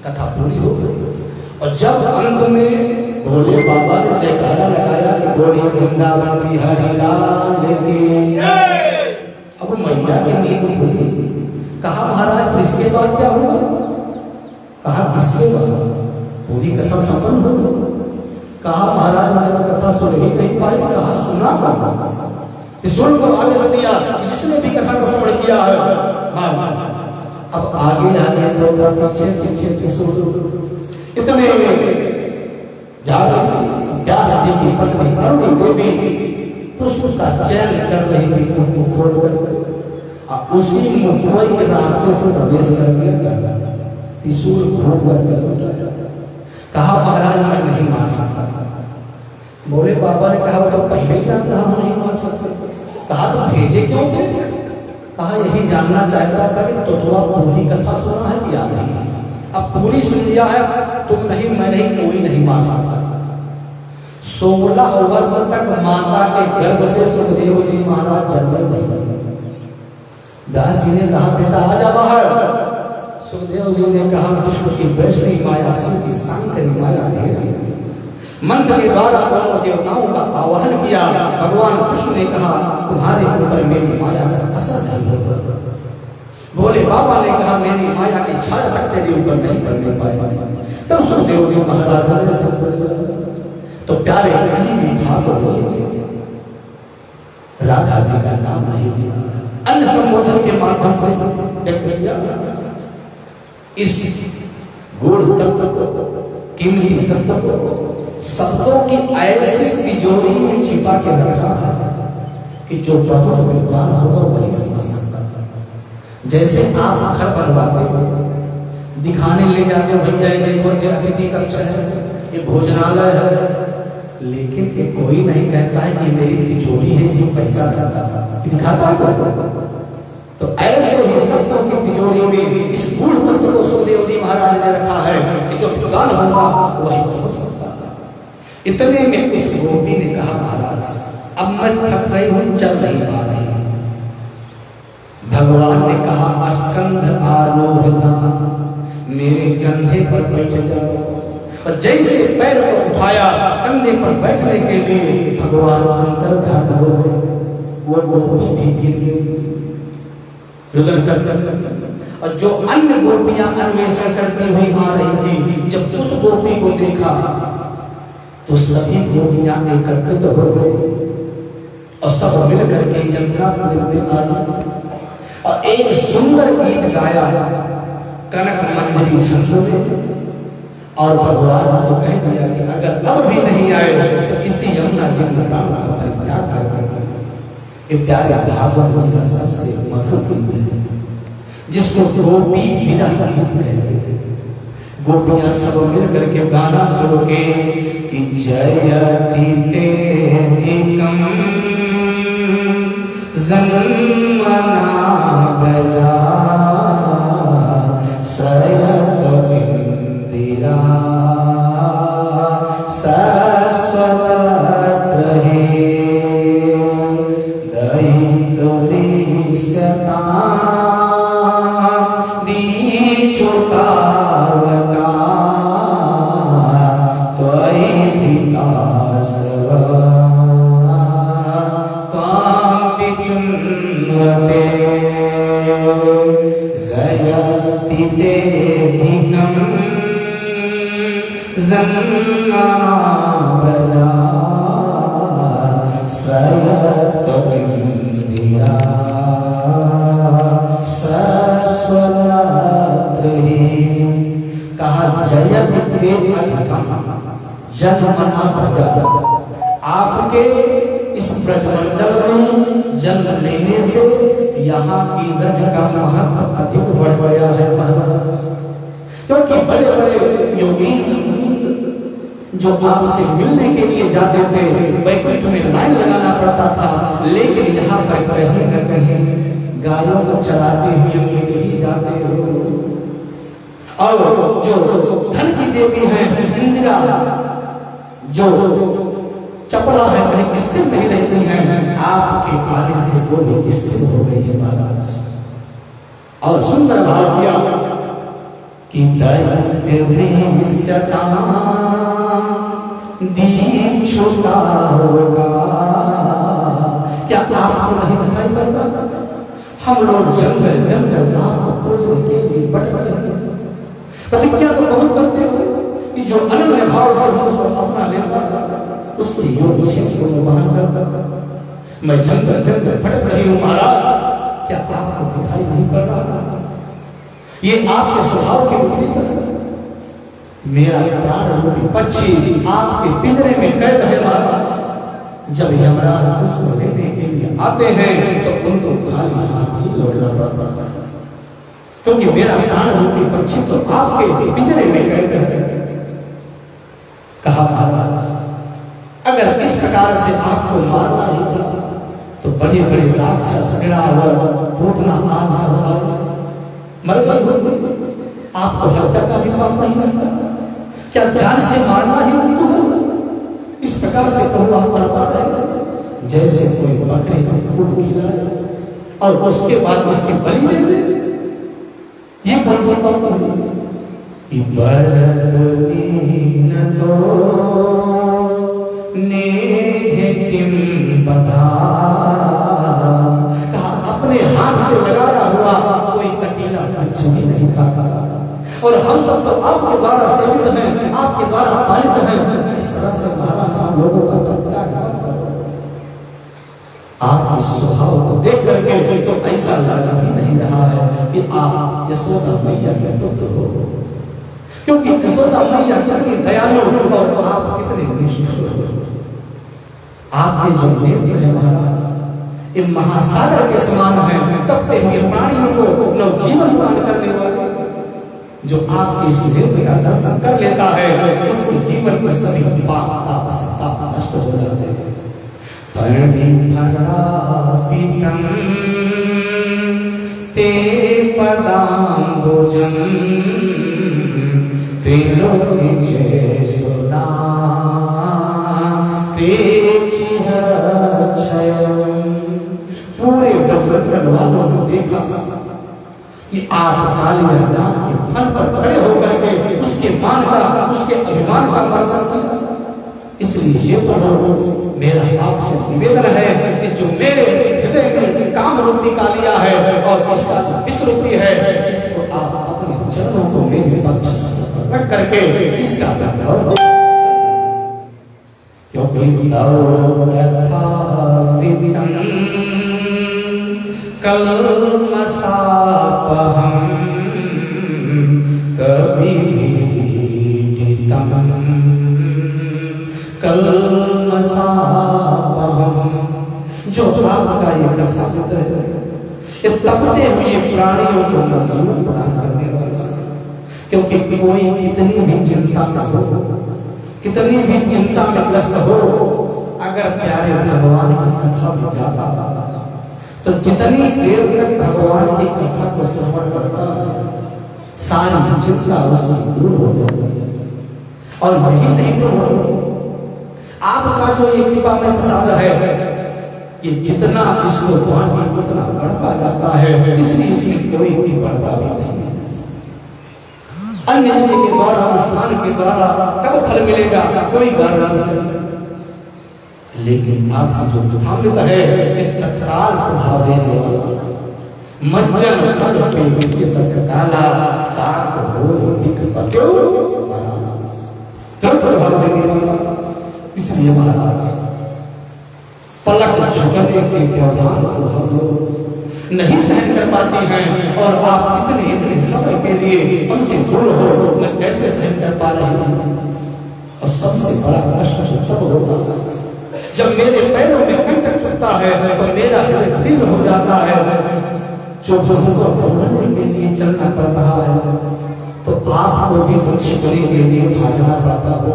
कथा पूरी हो गई। और जब अंत में भोले बाबा ने जयकारा लगाया कि गोरी वृंदावन बिहारी लाल की, अब मैया की नींद खुली। कहा महाराज इसके बाद क्या हुआ? कहा किसके बाद? पूरी कथा संपन्न हो गई। कहा महाराज मैं कथा सुन ही नहीं पाई। कहा सुना सुन को आगे से दिया जिसने भी कथा को श्रवण किया है। अब आगे पीछे इतने जा व्यास जी की पत्नी अरुणी देवी पुष्प का चयन कर रही थी, मुख खोल कर उसी मुखोई के रास्ते से प्रवेश कर दिया। त्रिशूल घूम कर कहा महाराज मैं नहीं मार सकता। भोले बाबा ने कहा तो पहले क्या कहा नहीं मार सकते? कहा तो भेजे क्यों थे? कहा यही जानना चाहता था कि तोतवा पूरी कथा सुना है या नहीं। अब पूरी सुन लिया है, तुम नहीं मैं नहीं, कोई नहीं मार सकता। 16 वर्ष तक माता के गर्भ से सुखदेव जी महाराज जन्मे नहीं। दास जी ने कहा बेटा आजा बाहर। सुखदेव जी ने कहा विष्णु की वैष्णवी माया शिव की सांकरी माया घेर मंत्र के द्वारा दोनों देवताओं का आवाहन किया। भगवान विष्णु ने कहा तुम्हारे ऊपर मेरी माया का असर नहीं होगा। भोले बाबा ने कहा मेरी माया की छाया तक तेरे ऊपर नहीं करने पाए। तब सुखदेव जी महाराज ने तो प्यारे कहीं भी भागो राधा जी का नाम नहीं लिया, अन्य संबोधन के माध्यम से व्यक्त किया। इस गुण तत्व को, कीमती तत्व को शब्दों की ऐसी तिजोरी में छिपा के रखा है कि जो बहुत विद्वान होगा वही समझ सकता है। जैसे आप घर बनवाते हो, दिखाने ले जाते हो, भैया देखो ये अतिथि कक्ष है, ये भोजनालय है, लेकिन ये कोई नहीं कहता है कि मेरी तिजोरी है, इसमें पैसा रहता है, दिखाता है। तो ऐसे ही शब्दों की तिजोरी में इस गूढ़ तत्व को सुखदेव जी महाराज ने रखा है कि जो विद्वान होगा वही हो सकता है। इतने में उस गोपी ने कहा, महाराज अब मैं थक गई हूं, चल नहीं पा रही। भगवान ने कहा, स्कंध आरोहता, मेरे कंधे पर बैठ जाओ। और जैसे पैर को उठाया कंधे पर बैठने के लिए भगवान अंतर्धान हो गए। वो गोपी भी गिर गई रुदन कर। और जो अन्य गोपियां अन्वेषण करती हुई आ रही थी, जब उस गोपी को देखा तो सभी गोपियां एकत्रित हो गए और सब मिलकर के यमुनापुर में आई और एक सुंदर गीत गाया कनक मंजरी छंद में। और भगवान को कह दिया कि अगर अब भी नहीं आए तो इसी यमुना जी का परित्याग कर देंगे। ये प्यारा भागवत जी का सबसे मधुर गीत है, जिसको गोपी विरह गीत कहते हैं। गोपियां सब मिल करके गाना शुरू के कि जयति तेधिकम जन्मना व्रजा सयत इंदिरा शाश्वत रहे दैत्य सता जन्मना व्रजा सयत इंदिरा शाश्वत रहे। कहा जयत ते अधिकम जन्मना व्रजा, आपके इस ब्रजमंडल में जन्म लेने से यहाँ की व्रज का महत्व अधिक बढ़ गया है महाराज। क्योंकि बड़े बड़े योगी जो आपसे मिलने के लिए जाते थे, वैकुंठ में लाइन लगाना पड़ता था, लेकिन यहाँ पर कहीं न कहीं गायों को चराते हुए मिल ही जाते हो। और जो धन की देवी है इंदिरा, जो चपला है, कहीं स्थिर नहीं रहती है, आपके आने से वो भी स्थिर हो गई है महाराज। और सुंदर भाव किया कि दैत्य भीष्यता दीक्षुता होगा। क्या आपको नहीं दिखाई पड़ता? हम लोग जंगल जंगल आपको खोजने के लिए भटक रहे हैं। प्रतिज्ञा तो बहुत करते हो कि जो अनन्य भाव से हम उसको अपना लेता उसकी योग क्षेत्र को वहन करता। मैं जंगल जंगल भटक रही हूँ महाराज, क्या आपको दिखाई नहीं पड़ रहा? ये आपके स्वभाव के विपरीत है। मेरा प्राण रूपी पक्षी आपके पिंजरे में कैद है महाराज। जब यमराज उसको लेने के लिए आते हैं तो उनको खाली हाथ ही लौटना पड़ता है, क्योंकि मेरा प्राण रूपी पक्षी तो आपके पिंजरे में कैद है। कहा महाराज, अगर इस प्रकार से आपको मारना ही था तो बड़े बड़े राक्षस पूतना आदि सब मर गए, आपको हत्या का अधिकार नहीं मिलता। क्या जान से मारना ही मृत्यु है? इस प्रकार से तो आप करता है जैसे कोई बकरे को खूब खिलाए और उसके बाद उसकी बलि दे दे। ये कौन सी बात है? न तो नेह किम बधा, कहा अपने हाथ से लगाया हुआ कोई कटीला कुछ भी नहीं खाता। और हम सब तो आपके द्वारा सेवित हैं, आपके द्वारा पालित हैं। इस तरह से महाराज हम लोगों का त्याग मत करो। आपके स्वभाव को देख करके तो ऐसा लग ही नहीं रहा है कि आप यशोदा मैया के पुत्र हो, क्योंकि यशोदा मैया कितनी दयालु और आप कितने निष्ठुर हो। आपके जो नेत्र है महाराज, ये महासागर के समान है, तपते हुए प्राणियों को नवजीवन प्रदान करने वाले। जो आपके इस नेत्र का दर्शन कर लेता है उसके जीवन में सभी पाप नष्ट हो जाते हैं। परिधरापितं ते पदाम्बुजं त्रिलोकीचेसुना ते चिरक्षयम्। पूरे ब्रह्मांड वालों ने देखा कि आप कालिया के फल पर खड़े होकर के उसके मान का, उसके अभिमान का वर्णन किया। इसलिए ये प्रभु मेरा आपसे निवेदन है कि जो मेरे हृदय में काम रूपी कालिया है और इसका जो विष रूपी है, इसको आप अपने चरणों को मेरे पक्ष से रख करके इसका वैभव, क्योंकि कल्मषापहं कविहीडितं कल्मषापहं। जो आपका ये पवित्र है, ये तपते हुए प्राणियों को नवजीवन प्रदान करने वाला। क्योंकि कोई कितनी भी चिंता में हो, कितनी भी चिंता में ग्रस्त हो, अगर प्यारे भगवान की कथा में जाता तो जितनी देर तक भगवान की कथा को श्रवण करता है सारी चिंता उसकी दूर हो जाती है। और यही नहीं तो आपका जो ये कृपा में प्रसाद है, ये जितना इसको बांटे उतना बढ़ता जाता है, इसलिए इसकी कोई भी बढ़ता भी नहीं है। अन्य के द्वारा, अनुष्ठान के द्वारा कब फल मिलेगा कोई गारंटी नहीं, लेकिन आपका जो प्रभावित है ये तत्काल प्रभाव देने वाला। मज्जन तक पे तक काला काक हो दिख पक्यो तुरंत प्रभाव देने वाला। इसलिए महाराज पलक झुकने के व्यवधान को हम लोग नहीं सहन कर पाते हैं, और आप इतने समय के लिए हमसे दूर हो, मैं कैसे सहन कर पा रही हूँ। और सबसे बड़ा कष्ट तब होता है जब मेरे पैरों में कंटक चुभता है तो मेरा दिल हो जाता है। जो हमको ढूंढने के लिए चलना पड़ रहा है तो आपको भी दक्षिणी के लिए भागना पड़ता हो,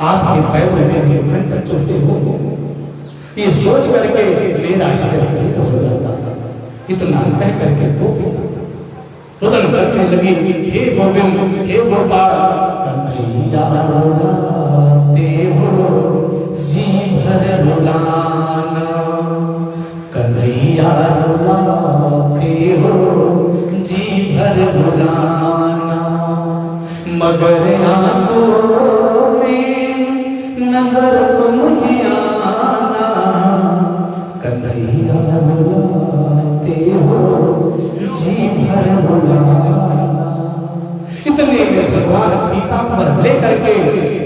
आपके पैरों में भी कंटक चुभते हो, ये सोच करके मेरा दिल हो जाता है। इतना कह करके रुदन करने लगी, हे गोविंद हे गोपाल कन्हैया रोलाते हो जी भर रुलाना, कन्हैया रुलाते हो जी भर रुलाना। मगर आंसू में नजर तुम ही आना, कन्हैया रुलाते हो जी भर रुलाना। इतने में भगवान पीताम्बर लेकर के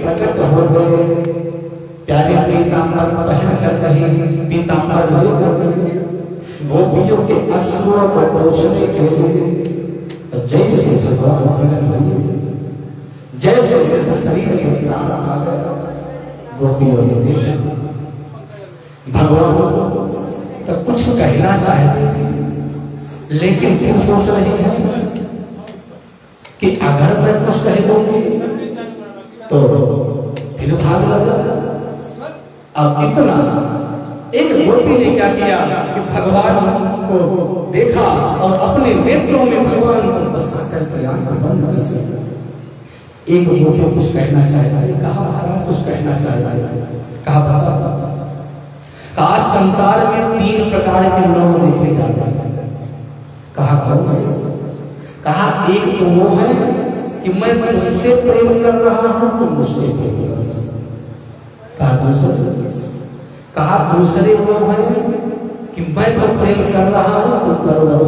प्रकट हो गए। प्यारे पीताम्बर पहन कर कहीं पीताम्बर लेकर गए गोपियों के अश्रुओं को पोंछने के लिए। जैसे भगवान प्रकट हुए, जैसे शरीर में प्राण आ गया, गोपियों ने देखा भगवान तो कुछ कहना चाहते थे, लेकिन फिर सोच रहे हैं कि अगर मैं कुछ कह दूंगी तो फिर भाग लगा। अब इतना एक गोपी ने क्या किया कि भगवान को देखा और अपने नेत्रों में भगवान को बसा करके आंखें बंद कर दी। एक गोपी कुछ कहना चाहता है, कहा महाराज कुछ कहना चाहता है, कहा बता। आज संसार में 3 प्रकार के लोग देखे जाते हैं। कहा कौन से? कहा एक तो वो है कि मैं तुमसे प्रेम कर रहा हूं, तुम मुझसे प्रेम कर रहा हो। कहा दूसरे वो है कि मैं तो प्रेम कर रहा हूं, तुम करो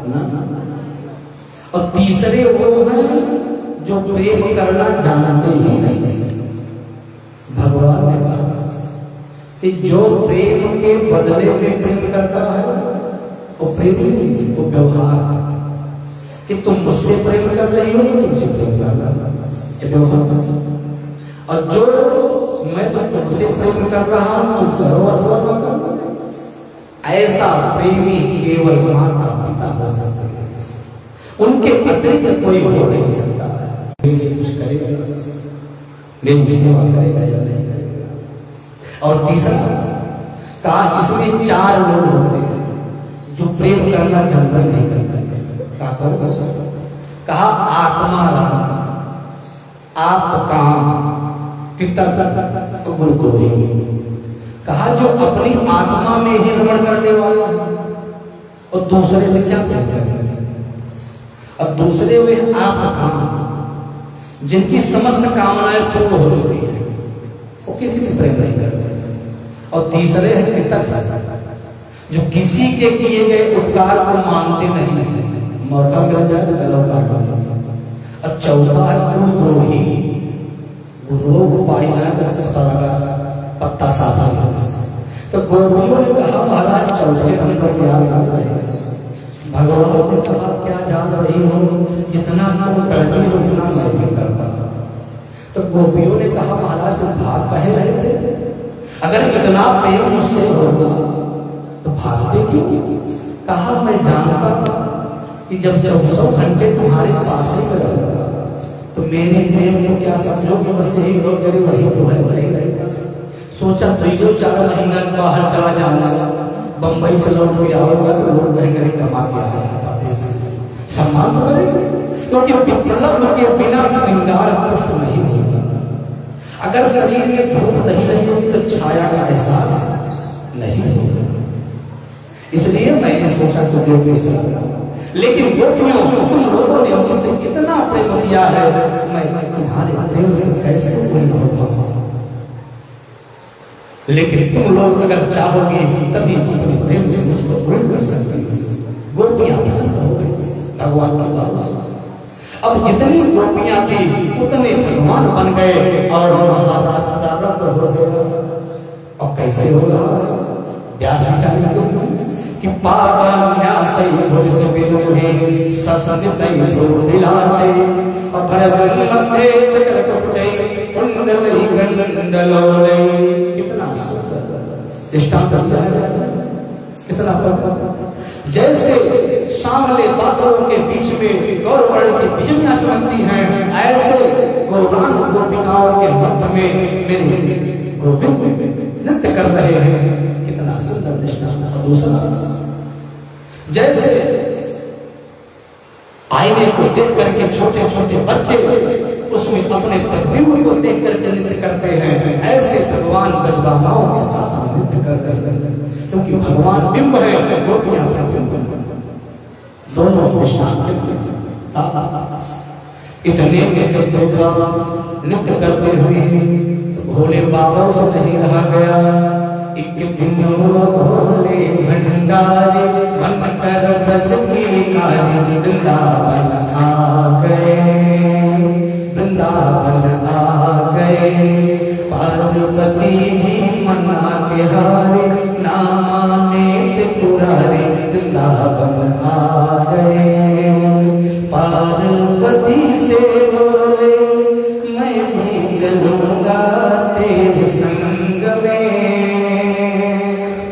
ना। और तीसरे वो है जो प्रेम करना जानते ही नहीं। भगवान ने कहा कि जो प्रेम के बदले में प्रेम करता है वो प्रेम नहीं, वो व्यवहार है। कि तुम मुझसे प्रेम कर रही हो तो तुमसे प्रेम कर रहा है, व्यवहार। और जो मैं तो तुमसे प्रेम कर रहा हूं तुम करो अथवा न करो, ऐसा प्रेमी केवल माता पिता हो सकता है, उनके अतिरिक्त कोई हो नहीं सकता है। कुछ करेगा, मेरी सेवा करेगा या नहीं करेगा। और तीसरा कहा इसमें 4 लोग होते हैं जो प्रेम करना जल्दी नहीं करते। कहा आत्मा आप काम गुरु को ही। कहा जो अपनी आत्मा में ही रमण करने वाला है और दूसरे से क्या प्रेम करेंगे। और दूसरे वे आप काम जिनकी समस्त कामनाएं पूर्ण हो चुकी है, वो किसी से प्रेम नहीं करते। और तीसरे है कृतज्ञ, जो किसी के किए गए उपकार को मानते नहीं है, मौका मिल जाए तो गला काट दे। और चौथा है गुरुद्रोही, गुरुओं को पाई जाए तो पता लगा पत्ता साफ है। तो गोपियों ने कहा महाराज चौथे नंबर क्या जान रहे हैं। भगवान ने कहा क्या जान रही हो, जितना तुम करती हो उतना मैं भी करता। तो गोपियों ने कहा महाराज तुम भाग कहे रहे थे, अगर इतना प्रेम मुझसे होगा तो भागते क्यों। कहा मैं जानता था कि जब 24 घंटे तुम्हारे पास ही में रहूंगा तो मेरे प्रेम को क्या समझो कि बस यही लोग मेरे वही तो है वही रहेगा। सोचा 3-4 महीना बाहर चला जाऊंगा, बंबई से लौट के आऊंगा तो लोग कहेंगे कमा के आया, सम्मान करेंगे, क्योंकि मतलब के बिना श्रृंगार पुष्ट नहीं होगा। अगर शरीर में धूप नहीं रही होगी तो छाया का एहसास नहीं होगा। इसलिए मैंने सोचा तुझे बेच रहा। लेकिन गोपियों तुम लोगों ने मुझसे कितना प्रेम किया है, मैं तुम्हारे प्रेम से कैसे कोई हो पाऊं। लेकिन तुम लोग अगर चाहोगे तभी अपने प्रेम से मुझको पूर्ण कर सकते हो। गोपियां पसंद हो गई भगवान की बात। अब जितनी गोपियां थी उतने भगवान बन गए और महाराज प्रारंभ हो गया। और कैसे होगा व्यास का कि पावन न्यासै भुजत विदुहे ससनितै विलासे अपरजन मध्य चक्रकुटै कुंडलै गंडलोलै। कितना सुंदर दृष्टांत दिया है, कितना पवित्र। जैसे सामने बादलों के बीच में गौरवर्ण की बिजलियां चमकती हैं, ऐसे गौरांग गोपिकाओं के मध्य में मेरे गोविंद नृत्य कर रहे हैं। कितना सुंदर दृष्टांत। और दूसरा जैसे आईने को देख करके छोटे छोटे बच्चे उसमें अपने प्रतिबिंब को देख करके नृत्य करते हैं, ऐसे भगवान ब्रजबामाओं के साथ नृत्य कर रहे हैं। क्योंकि भगवान बिंब है, गोपियां बिंब है, दोनों इतने के जब देखा नृत्य करते हुए तो भोले बाबा से नहीं रहा गया। एक दिन भोले भंडारी मन कर ब्रज की कारी वृंदावन आ गए, वृंदावन आ गए। पार्वती भी मना के हारे ना माने त्रिपुरारी वृंदावन आ गए। पार्वती से बोले मैं भी चलूंगा तेरे संग में,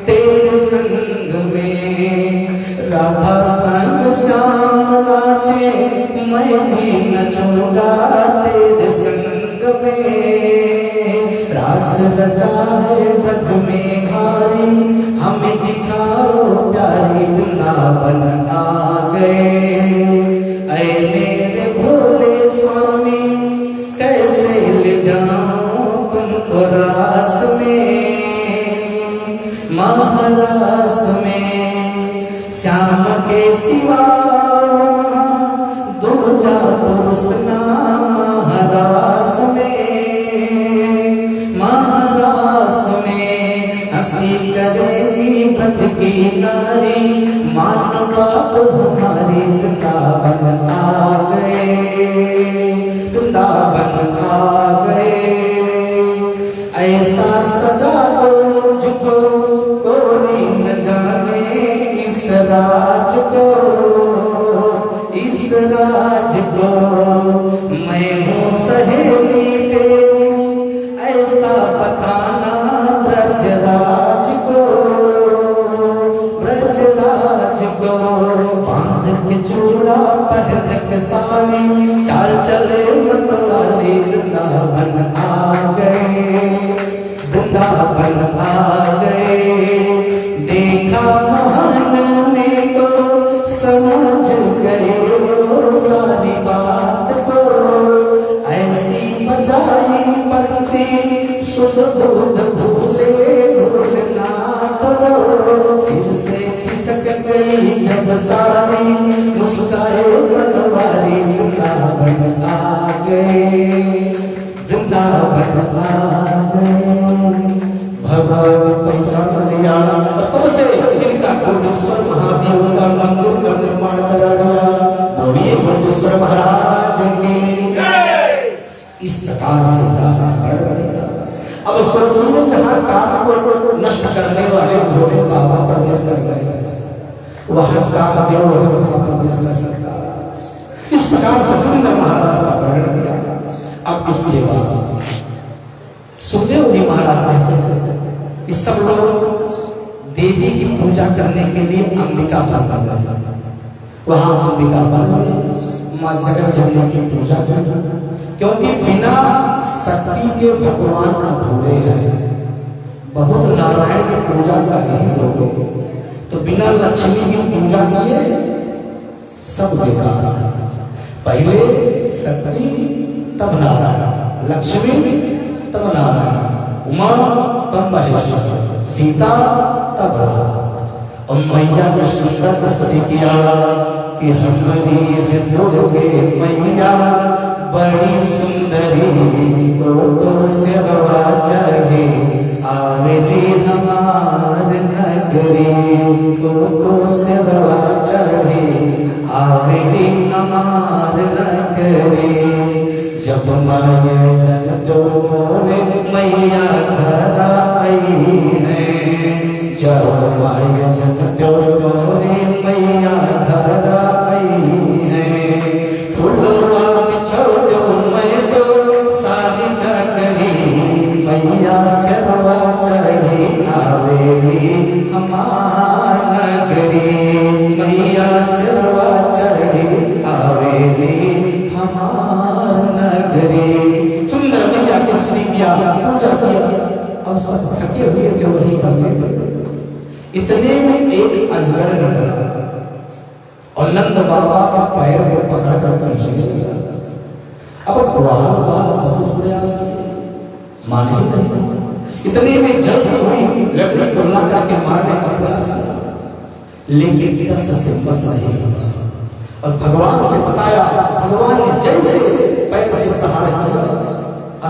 तेरे संग में। राधा संग श्याम नाचे मैं भी नचूंगा तेरे संग में। रास रचाए ब्रज में भारी हमें दिखाओ प्यारी वृंदावन आ गए। ऐ मेरे भोले स्वामी कैसे ले जाऊं तुमको रास में, महारास में। श्याम के सिवा दूजा पुरुषना महारास में, महारास में। हंसी करेगी ब्रज की नारी मानो बाप हमारी वृंदावन आ गए, वृंदावन आ गए। ऐसा सजा दो मुझको कोई न जाने इस राज को, इस राज को। मैं हूँ सहेली तेरी ऐसा बताना ब्रजराज को, ब्रजराज को। बांध के चूड़ा पहन के साड़ी चाल चले मतवाले वृंदावन आ गए, वृंदावन आ गए। देखा महान ने तो समझ गए वो सारी बात को, ऐसी बजाई पंछी सुध बुध भूले भूलना तो। सिर से खिसक गई जब सारी मुस्काए बनवारी वृंदावन आ गए, वृंदावन आ गए। भगवान पहचान लिया तब से इनका कोटेश्वर महादेव का मंदिर का निर्माण करा गया। बोलिए कोटेश्वर महाराज की जय। इस प्रकार से रास्ता बढ़ गया। अब सोचिए जहाँ काम को नष्ट करने वाले भोले बाबा प्रवेश कर गए, वहाँ कामदेव प्रवेश कर सकता। इस प्रकार से सुंदर महाराज का वर्णन किया। अब इसके बाद सुखदेव जी महाराज ने इस सब लोग देवी की पूजा करने के लिए अंबिका पर गए। वहां अंबिका पर मां जगत जननी की पूजा की, क्योंकि बिना शक्ति के भगवान अधूरे हैं। बहुत नारायण की पूजा कर ही लोग, तो बिना लक्ष्मी की पूजा किए सब बेकार है। पहले शक्ति तब नारायण, लक्ष्मी तब नारायण, उमा तब महेश्वर, सीता तब राम। और मैया ने सुंदर स्तुति किया कि हमारी है दुर्गे मैया बड़ी सुंदरी, तो सेवा चढ़े आवेली हमार नगरी, तो सेवा चढ़े आवेली हमार नगरी। जब माया जन मोरे मैया घर आई है, जब माया जन मोरे मैया घर आई है। फुलवा छोड़ो मैं तो सारी नगरी, मैया सेवा चढ़ी आवेली हमार नगरी, मैया सेवा चढ़ी आवेली हमार नगरी। सुंदर मैया की स्तुति किया, पूजा किया। अब सब थके हुए थे वही करने लगे। इतने में एक अजगर निकला और नंद बाबा के पैर को पकड़ कर चले गया। अब ग्वाल बाल बहुत प्रयास किए, माने नहीं। इतने में जल्दी हुई लकड़ी को ला करके मारने का प्रयास किया, लेकिन टस से बस नहीं हुआ। और भगवान से बताया, भगवान ने जैसे पैर से प्रहार किया,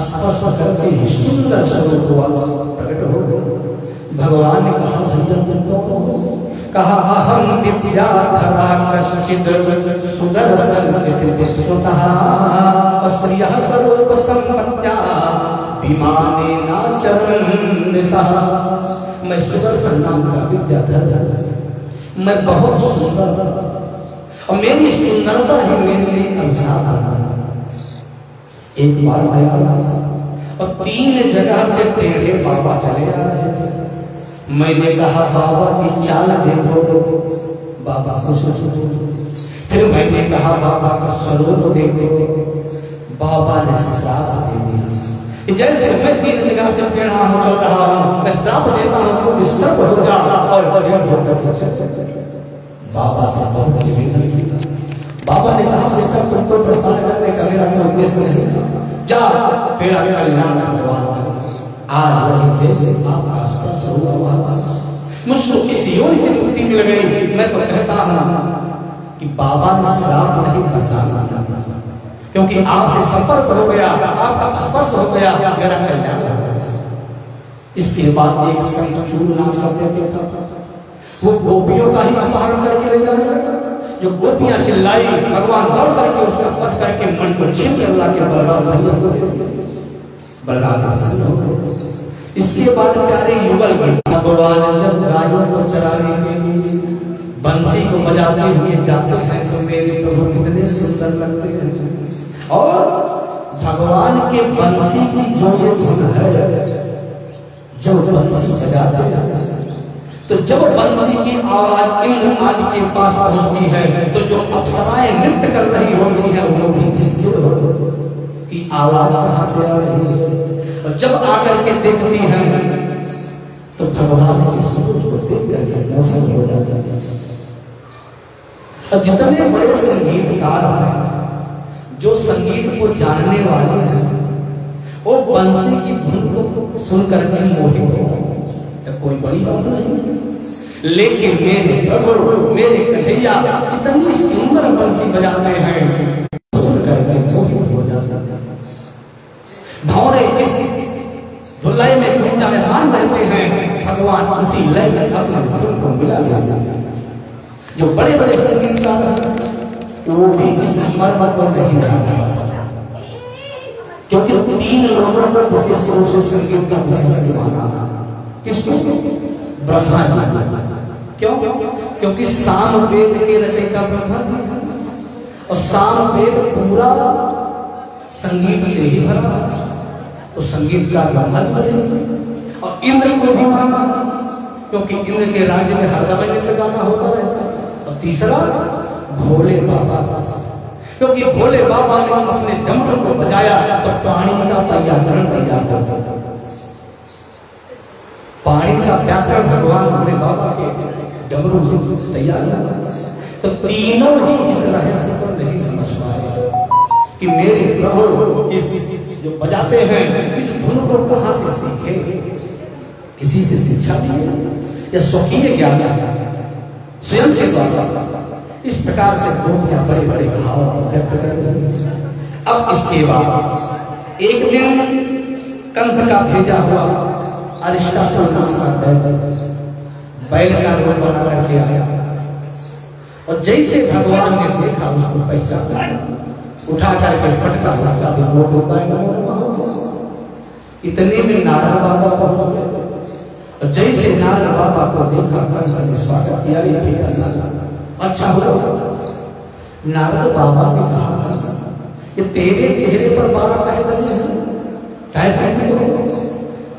स्पर्श करके ही सुंदर स्वरूप हुआ, प्रकट हो गया। भगवान ने कहा भैया तुम कौन हो? कहा अहम विद्याधरा कश्चित् सुदर्शन विश्वतः स्त्रियः सर्व संपत्त्या विमानेनाचरन् निशः। मैं सुदर्शन नाम का विद्याधर, मैं बहुत सुंदर और मेरी सुंदरता ही मेरे लिए अभिशाप है। एक बार मैं आया और 3 जगह से टेढ़े बाबा चले आ रहे थे। मैंने कहा बाबा की चाल देखो, बाबा को सोचो। फिर मैंने कहा बाबा का स्वरूप देखो, बाबा ने श्राप दे दिया। जैसे मैं 3 जगह से टेढ़ा हो चल रहा हूँ, मैं श्राप देता हूँ तो डिस्टर्ब हो जा और बाबा से बहुत निवेदन किया। बाबा ने कहा बेटा तुमको प्रसाद करने का मेरा कोई उद्देश्य नहीं, जा तेरा कल्याण भगवान कर। आज वही जैसे आपका स्पर्श हुआ वहां मुझको इस योनि से मुक्ति मिल गई। मैं तो कहता हूं कि बाबा ने श्राप नहीं बचाना, क्योंकि आपसे संपर्क हो गया, आपका स्पर्श हो गया, मेरा कल्याण हो गया। इसके बाद एक संत चूड़ना करते थे, वो गोपियों का ही अपहरण करके ले जाने लगा। जो गोपियां चिल्लाई, भगवान दौड़ करके उसका वध करके मन को छीन कर ला के बलराम को बलराम प्रसन्न हो गए। इसके बाद प्यारे युगल गीत, भगवान जब गायों को चराने के लिए बंसी को बजाते हुए जाते हैं तो मेरे प्रभु कितने सुंदर लगते हैं। और भगवान के बंसी की जो ये धुन है, जब बंसी बजाते हैं तो जब बंसी की आवाज इंद्र आदि के पास पहुंचती है तो जो अप्सराएं नृत्य कर रही होती है वो भी स्थिर हो कि आवाज कहां से आ रही है। और जब आकर के देखती है तो भगवान के सूरज को देख करके मोहित हो जाती है। और जितने बड़े संगीतकार हैं, जो संगीत को जानने वाले हैं, वो बंसी की धुन को सुन करके मोहित हो, कोई बड़ी बात नहीं। लेकिन मेरे प्रभु, मेरे कन्हैया इतनी सुंदर बंसी बजाते हैं, सुन करके मोहित हो जाता है। भौरे जिस धुलाई में गुंजायमान रहते हैं, भगवान उसी लय में अपने धुन को मिला जाता है। जो बड़े बड़े संगीतकार हैं वो भी इस मर्म को नहीं जानते, क्योंकि 3 लोगों को विशेष रूप से संगीत का विशेषज्ञ माना। किसको? ब्रह्मा जी। क्यों? क्योंकि सामवेद के रचयिता ब्रह्मा जी हैं और सामवेद पूरा संगीत से ही भरा, तो संगीत का ब्रह्मा जी बने। और इंद्र को भी माना क्योंकि इंद्र के राज्य में हर समय नृत्य गाना होता रहता है। और तीसरा भोले बाबा, क्योंकि भोले बाबा ने अपने डमरू को बजाया तो पानी का पर्यावरण तैयार हो गया। पानी का व्याकरण भगवान भोले बाबा के डमरू तैयार हुआ। तो तीनों ही इस रहस्य को नहीं समझ पाए कि मेरे प्रभु इस जो बजाते हैं इस धुन को कहां से सीखे, इसी से शिक्षा ली या स्वकीय ज्ञान स्वयं के द्वारा। इस प्रकार से गोपियां बड़े बड़े भाव व्यक्त कर रही। अब इसके बाद एक दिन कंस का भेजा हुआ अरिष्टासुर नाम का दैत्य बैल का रूप बना करके आया और जैसे भगवान ने देखा उसको पहचाना, उठा करके पटका, उसका भी मोट होता है। इतने में नारद बाबा पहुंच गए और जैसे नारद बाबा को देखा कंस ने स्वागत किया। अच्छा हो। नारद बाबा ने कहा कि तेरे चेहरे पर 12 काहे बजे हैं?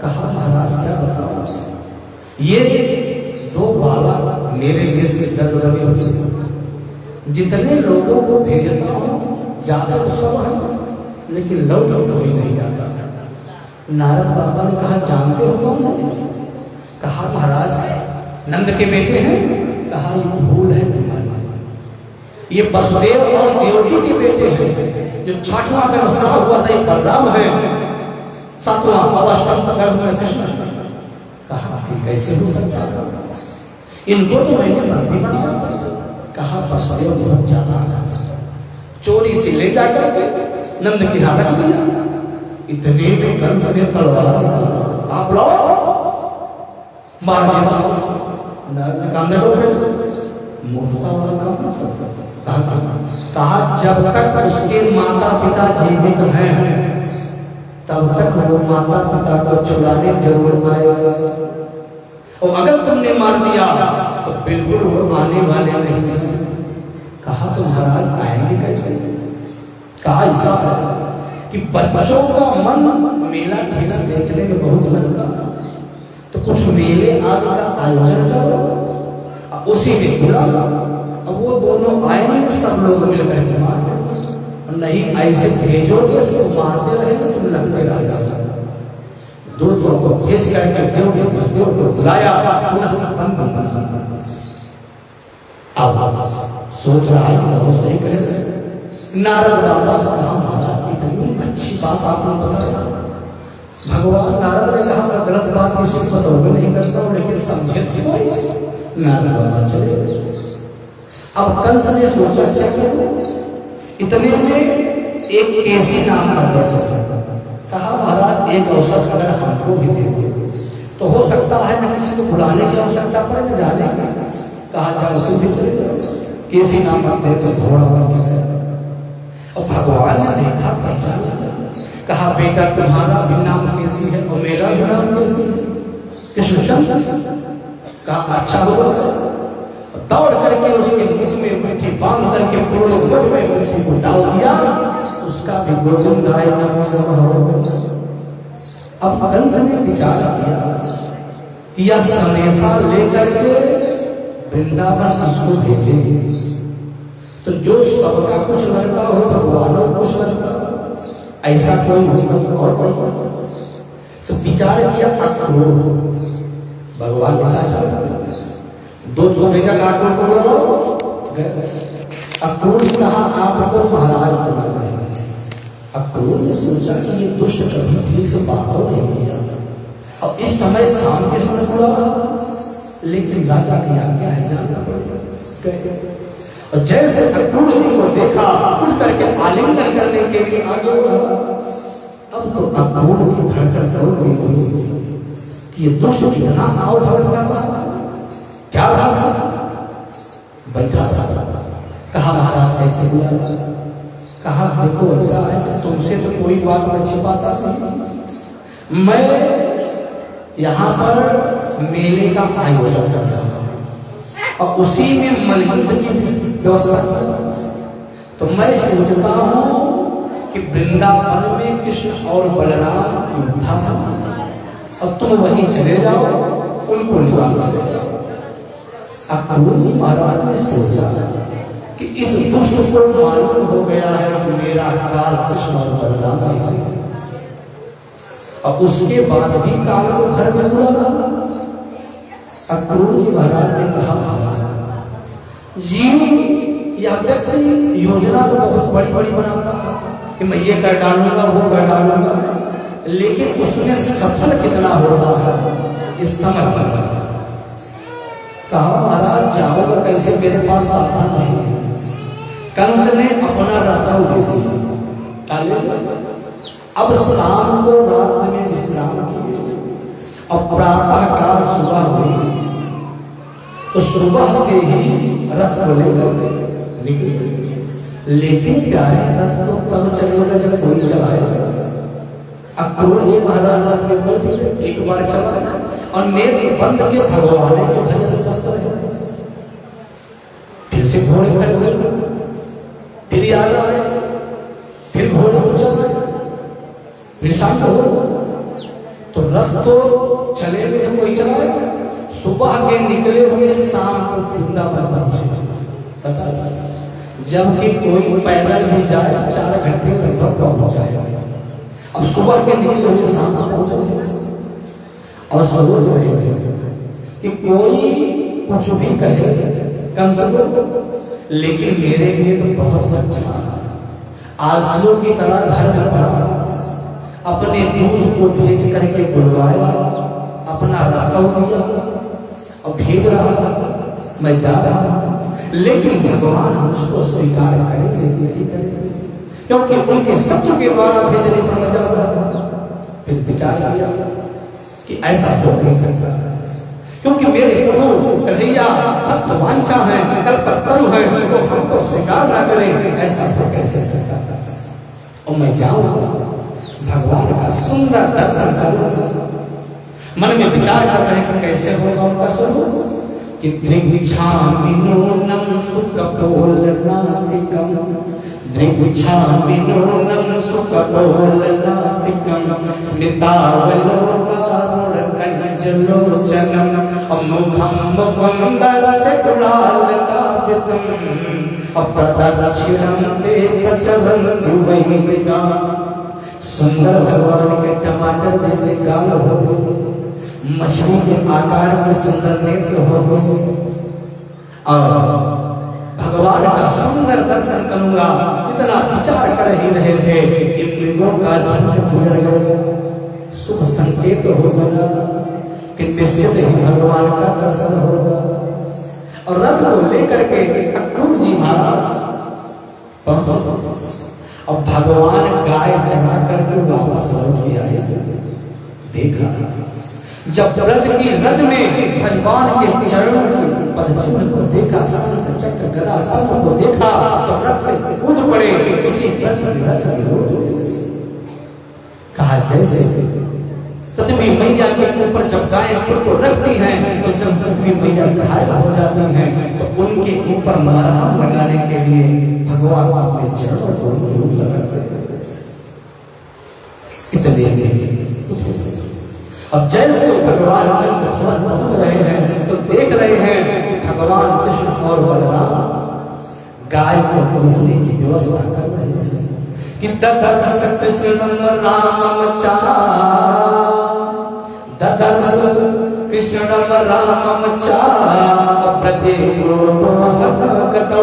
कहा महाराज क्या बताओ, ये 2 बाबा मेरे लिए सिद्धर लगे हुए। जितने लोगों को भेजता हूं ज्यादा तो सब है, लेकिन लौट कोई नहीं जाता। नारद बाबा ने कहा जानते हो कौन? कहा महाराज नंद के बेटे हैं। कहा ये भूल है तुम्हारी, ये वसुदेव और देवकी के बेटे हैं। जो 6वां गर्भ साफ हुआ था ये बलराम है, 7वां अवष्टम गर्भ में कृष्ण। कहा कि कैसे हो सकता है, इनको तो मैंने बंदी बनाया। कहा वसुदेव बहुत ज्यादा चोरी से ले जाकर के नंद की हालत दिया। इतने में कंस ने तलवार आप लाओ मार दिया। कहा जब तक उसके माता पिता जीवित हैं तब तक वो माता पिता को छुड़ाने जरूर आएगा, और अगर तुमने मार दिया तो बिल्कुल वो आने वाले नहीं। कहा तो महाराज आएंगे कैसे? कहा ऐसा है कि बच्चों का मन मेला ठेला देखने में बहुत लगता है, तो कुछ मेले आदि का आयोजन करो, उसी में बुला। अब वो दोनों आएंगे, सब लोग मिलकर के मारते। नहीं ऐसे भेजोगे सब मारते रहे तो तुम लगते रह जाओगे। दूसरों को भेज करके देव को बुलाया। अब सोच रहा है बहुत सही कह रहे। नारद बाबा से कहा महाराज इतनी अच्छी बात आपने बताया। भगवान नारद ने कहा मैं गलत बात किसी को तो नहीं करता हूं, लेकिन समझे कोई। नारद बाबा चले। अब कंस ने सोचा क्या किया। इतने में एक केसी नाम का कहा महाराज एक अवसर अगर हमको भी दे दो तो हो सकता है न किसी को बुलाने की आवश्यकता पर न जाने की। कहा जाओ तुम भी चले जाओ। केसी नाम का तो घोड़ा बन गया और भगवान ने देखा पहचान। कहा बेटा तुम्हारा भी नाम कैसी है और मेरा भी नाम कैसी है? कृष्णचंद्र। कहा अच्छा होगा। दौड़ करके उसके मुख में मुट्ठी बांध करके पूर्ण मुख में मुट्ठी को डाल दिया, उसका भी गोविंद आए नमो नमः हो गया। अब कंस ने विचार किया कि यह संदेशा लेकर के वृंदावन उसको भेजे तो जो सबका कुछ लड़का हो भगवानों कुछ लड़का, ऐसा कोई और नहीं। तो विचार किया अक्रूर, भगवान दो भेजा अक्रूर को बोलो। अक्रूर ने कहा आपको महाराज बना रहे हैं। अक्रूर ने सोचा कि ये दुष्ट कभी ठीक से बात तो नहीं किया, और इस समय शाम के समय हुआ, लेकिन राजा की आज्ञा है जाना पड़ेगा। और जैसे अक्रूर जी को देखा उठ करके आलिंगन करने के लिए आगे बढ़ा। अब तो अक्रूर की धड़कन दौड़ गई कि ये दुष्ट कितना आओ भगत कर रहा, क्या भाषा बैठा था। कहा महाराज ऐसे हुआ। कहा देखो ऐसा है कि तुमसे तो कोई बात न छिपाता नहीं, मैं यहाँ पर मेले का आयोजन करता हूँ और उसी में मलयुद्ध की व्यवस्था करता। तो मैं सोचता हूँ कि वृंदावन में कृष्ण और बलराम युद्धा और तुम वहीं चले जाओ, उनको निवास चले जाओ। अक्रूर महाराज ने सोचा कि इस दुष्ट को मालूम हो गया है कि मेरा काल कृष्ण और बलराम है, और उसके बाद भी काल को घर में बुला रहा। अक्रूर जी महाराज ने कहा जीव यह व्यक्ति योजना तो बहुत बड़ी बड़ी बनाता कि मैं ये कर डालूंगा वो कर डालूंगा, लेकिन उसमें सफल कितना होता है इस समझ पर। कहा महाराज जाओगे कैसे, मेरे पास साधन नहीं है। कंस ने अपना रथ उठा, अब शाम को रात में विश्राम किए और प्रातः काल सुबह हुई तो सुबह से ही रथ को लेकर निकले। लेकिन प्यारे रथ तो तब चलेगा जब कोई चलाएगा। अक्रूर जी महाराज रथ में बैठ एक बार चला और नेत्र बंद के भगवान के भजन मस्त रहे। फिर से घोड़े खड़े, फिर याद आए, फिर घोड़े को चल, फिर शाम हो तो रथ तो चले गए, कोई चलाएगा। सुबह के निकले हुए शाम को वृंदावन पहुंचे। जबकि कोई पैदल भी जाए 4 घंटे में सब पहुंच जाएगा। अब सुबह के निकले हुए शाम को पहुंचे और सोच रहे कि कोई कुछ भी कहे कम से कम, लेकिन मेरे लिए तो बहुत अच्छा आलसियों की तरह घर में पड़ा, अपने दूध को भेज करके बुलवाया, अपना रखा दिया और भेज रहा, मैं जा रहा, लेकिन भगवान मुझको स्वीकार करेंगे नहीं करेंगे, क्योंकि उनके सत्य के द्वारा भेजने पर मजा रहा। फिर विचार किया कि ऐसा हो नहीं सकता, क्योंकि मेरे प्रभु कन्हैया भक्तवांछा है, कल्पतरु है, वो हमको स्वीकार ना करें, ऐसा हो कैसे सकता। और मैं जाऊंगा भगवान का सुंदर दर्शन करूंगा। मन में विचार कर रहे हैं कि कैसे होगा उनका स्वरूप, कि दृक्षामि नूनं सुकपोलनासिकं, दृक्षामि सुकपोलनासिकं, स्मितावलोकनलोचनं, मुखं मुकुन्दस्य कुलालकाव्यतं, प्रदक्षिणं ते प्रचलन्तु वैदिका। सुंदर भगवान के टमाटर जैसे गाल हो गए, मछली के आकार में सुंदर नेत्र हो गए, और भगवान का सुंदर दर्शन करूंगा इतना विचार कर ही रहे थे कि मृगों का झुंड गुजर गया। शुभ संकेत हो गया कि निश्चित ही भगवान का दर्शन होगा। और रथ को लेकर के अक्रूर जी महाराज पहुंचे और भगवान गाय चढ़ा करके वापस लौट के आए। देखा जब ब्रज की रज में भगवान के चरणों की पदचिन्ह को देखा, संत चक्र गदा पद्म को देखा तो रथ से कूद पड़े, किसी ब्रज की रज में रोड कहा जैसे पृथ्वी मैया के ऊपर जब गाय खुद को रखती हैं तो जब पृथ्वी मैया घायल हो जाती हैं तो उनके ऊपर मरहम लगाने के लिए भगवान अपने चरणों को ऊपर रखते हैं। इतने अब जैसे भगवान नंद भवन पहुंच रहे हैं तो देख रहे हैं भगवान कृष्ण और बलराम गाय को दूधने की व्यवस्था कर रहे हैं कि ददर्श कृष्ण राम चा ददर्श कृष्ण राम चा प्रजे गतौ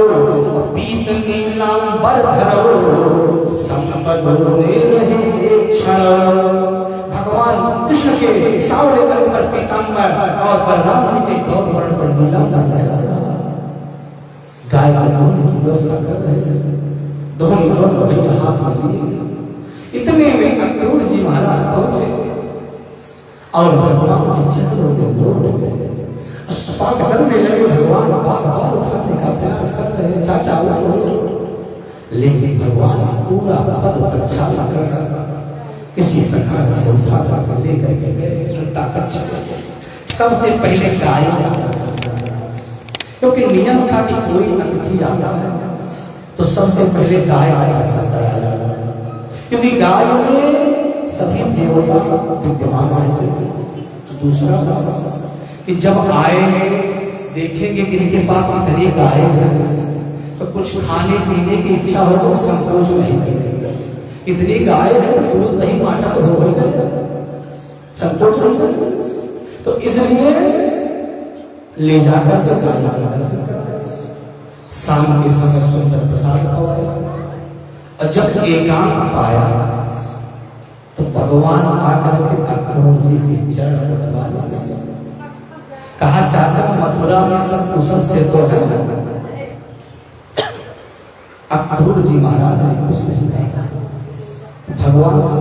पीत नीलांबरधरौ संपदो रे क्षण। भगवान कृष्ण के सावरे तल पर पीतांबर और बलराम जी के गौर वर्ण पर नीलांबर लगा गाय को दूधने की व्यवस्था कर रहे हैं। दोनों भैया हाथ में लिए इतने में अक्रूर जी महाराज पहुंचे और भगवान के चरणों में लौट गए। स्तुति करने लगे, भगवान बार बार उठाने का प्रयास कर रहे हैं, चाचा उठो, लेकिन भगवान पूरा पद प्रक्षालन कर रहा किसी प्रकार से उठा कर लेकर के गए। सबसे पहले गाय क्योंकि नियम था कि कोई अतिथि आता है तो सबसे पहले गाय का दर्शन कराया जाता है, क्योंकि गाय में सभी देवता विद्यमान है। दूसरा कि जब आएंगे देखेंगे कि इनके पास इतनी गाय है तो कुछ खाने पीने की इच्छा हो तो संकोच नहीं करेंगे। इतनी गाय है तो दूध नहीं माटा तो हो गई, संकोच नहीं करेंगे। तो इसलिए ले जाकर के गाय का दर्शन करते हैं। शाम के समय सुंदर प्रसाद पाया और जब एकांत पाया तो भगवान आकर के अक्रूर जी के चरण को दबा लिया। कहा चाचा मथुरा में सब कुशल से तो है। अक्रूर जी महाराज ने कुछ नहीं कहा। भगवान से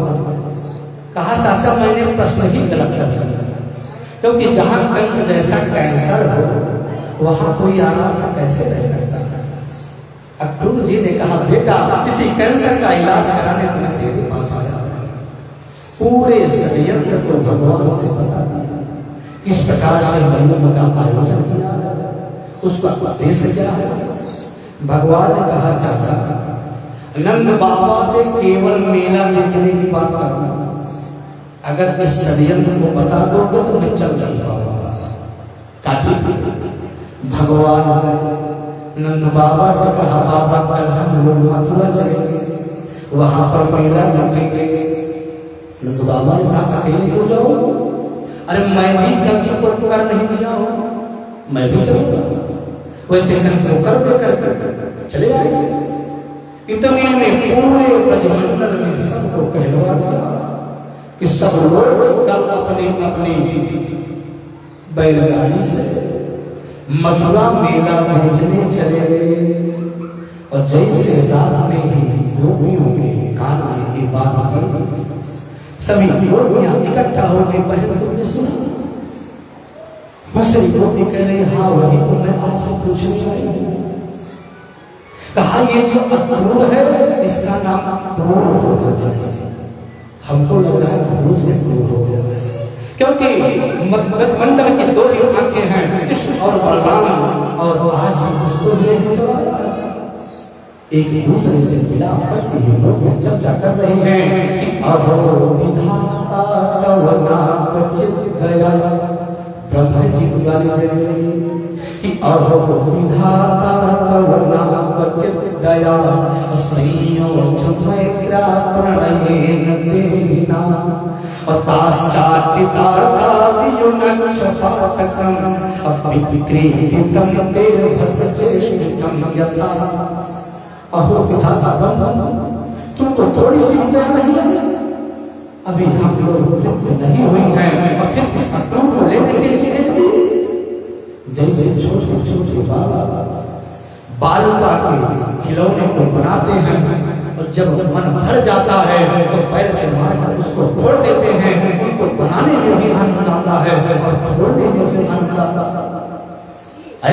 कहा चाचा मैंने प्रश्न ही गलत कर दिया, क्योंकि जहां कंस जैसा कैंसर हो वहां कोई आराम से कैसे रह सकता है। अक्रूर जी ने कहा बेटा किसी कैंसर का इलाज कराने तुम्हें तेरे पास आया है। पूरे षड्यंत्र को भगवान से बता दिया, इस प्रकार से मरियम का आयोजन किया है, उसका उद्देश्य क्या है। भगवान ने कहा चाचा नंद बाबा से केवल मेला देखने की बात करना, अगर इस षड्यंत्र को बता दोगे तो मैं चल नहीं पाऊंगा। भगवान नंद बाबा से कहा बाबा कल हम लोग मथुरा चलेंगे, वहां पर मेला देखेंगे। नंद बाबा ने कहा अकेले क्यों जाओ? अरे मैं भी कंस को कर नहीं दिया हूं, मैं भी चलूंगा। वैसे कंस को कर देकर चले आएंगे। इतने में पूरे ब्रजमंडल में सबको कहलवा दिया कि सब लोग कल अपनी अपनी बैलगाड़ी से मथुरा मेला देखने चले गए। और जैसे रात में ही गोपियों के कान में ये बात पड़ी, सभी गोपियां इकट्ठा हो गई। पहले तुमने सुना? दूसरी गोपी कह रही हाँ वही तो मैं आपसे पूछने आई हूं। कहा ये जो अक्रूर है इसका नाम क्रूर होना चाहिए। हमको लग रहा है भूल से क्रूर हो गया है, क्योंकि ब्रजमंडल की दो ही आंखें हैं, कृष्ण और बलराम, और आज उसको एक दूसरे से मिलाप करके ही लोग चर्चा कर रहे हैं कि अहो विधाता तव नाम चित गया। ब्रह्मा जी को गाली दे रहे कि अहो विधाता तव नाम चित गया, संयोग मैत्रा प्रणयेन देहिना अहो विधाता तुमको थोड़ी सी विद्या नहीं है, अभी हम लोग तृप्त नहीं हुई हैं और फिर इस अक्रूर को लेने के लिए जैसे छोटे छोटे बालका के खिलौने को बनाते हैं और जब मन भर जाता है तो पैर से मारकर उसको फोड़ देते हैं। उनको बनाने में भी आनंद आता है और फोड़ने में भी आनंद आता है।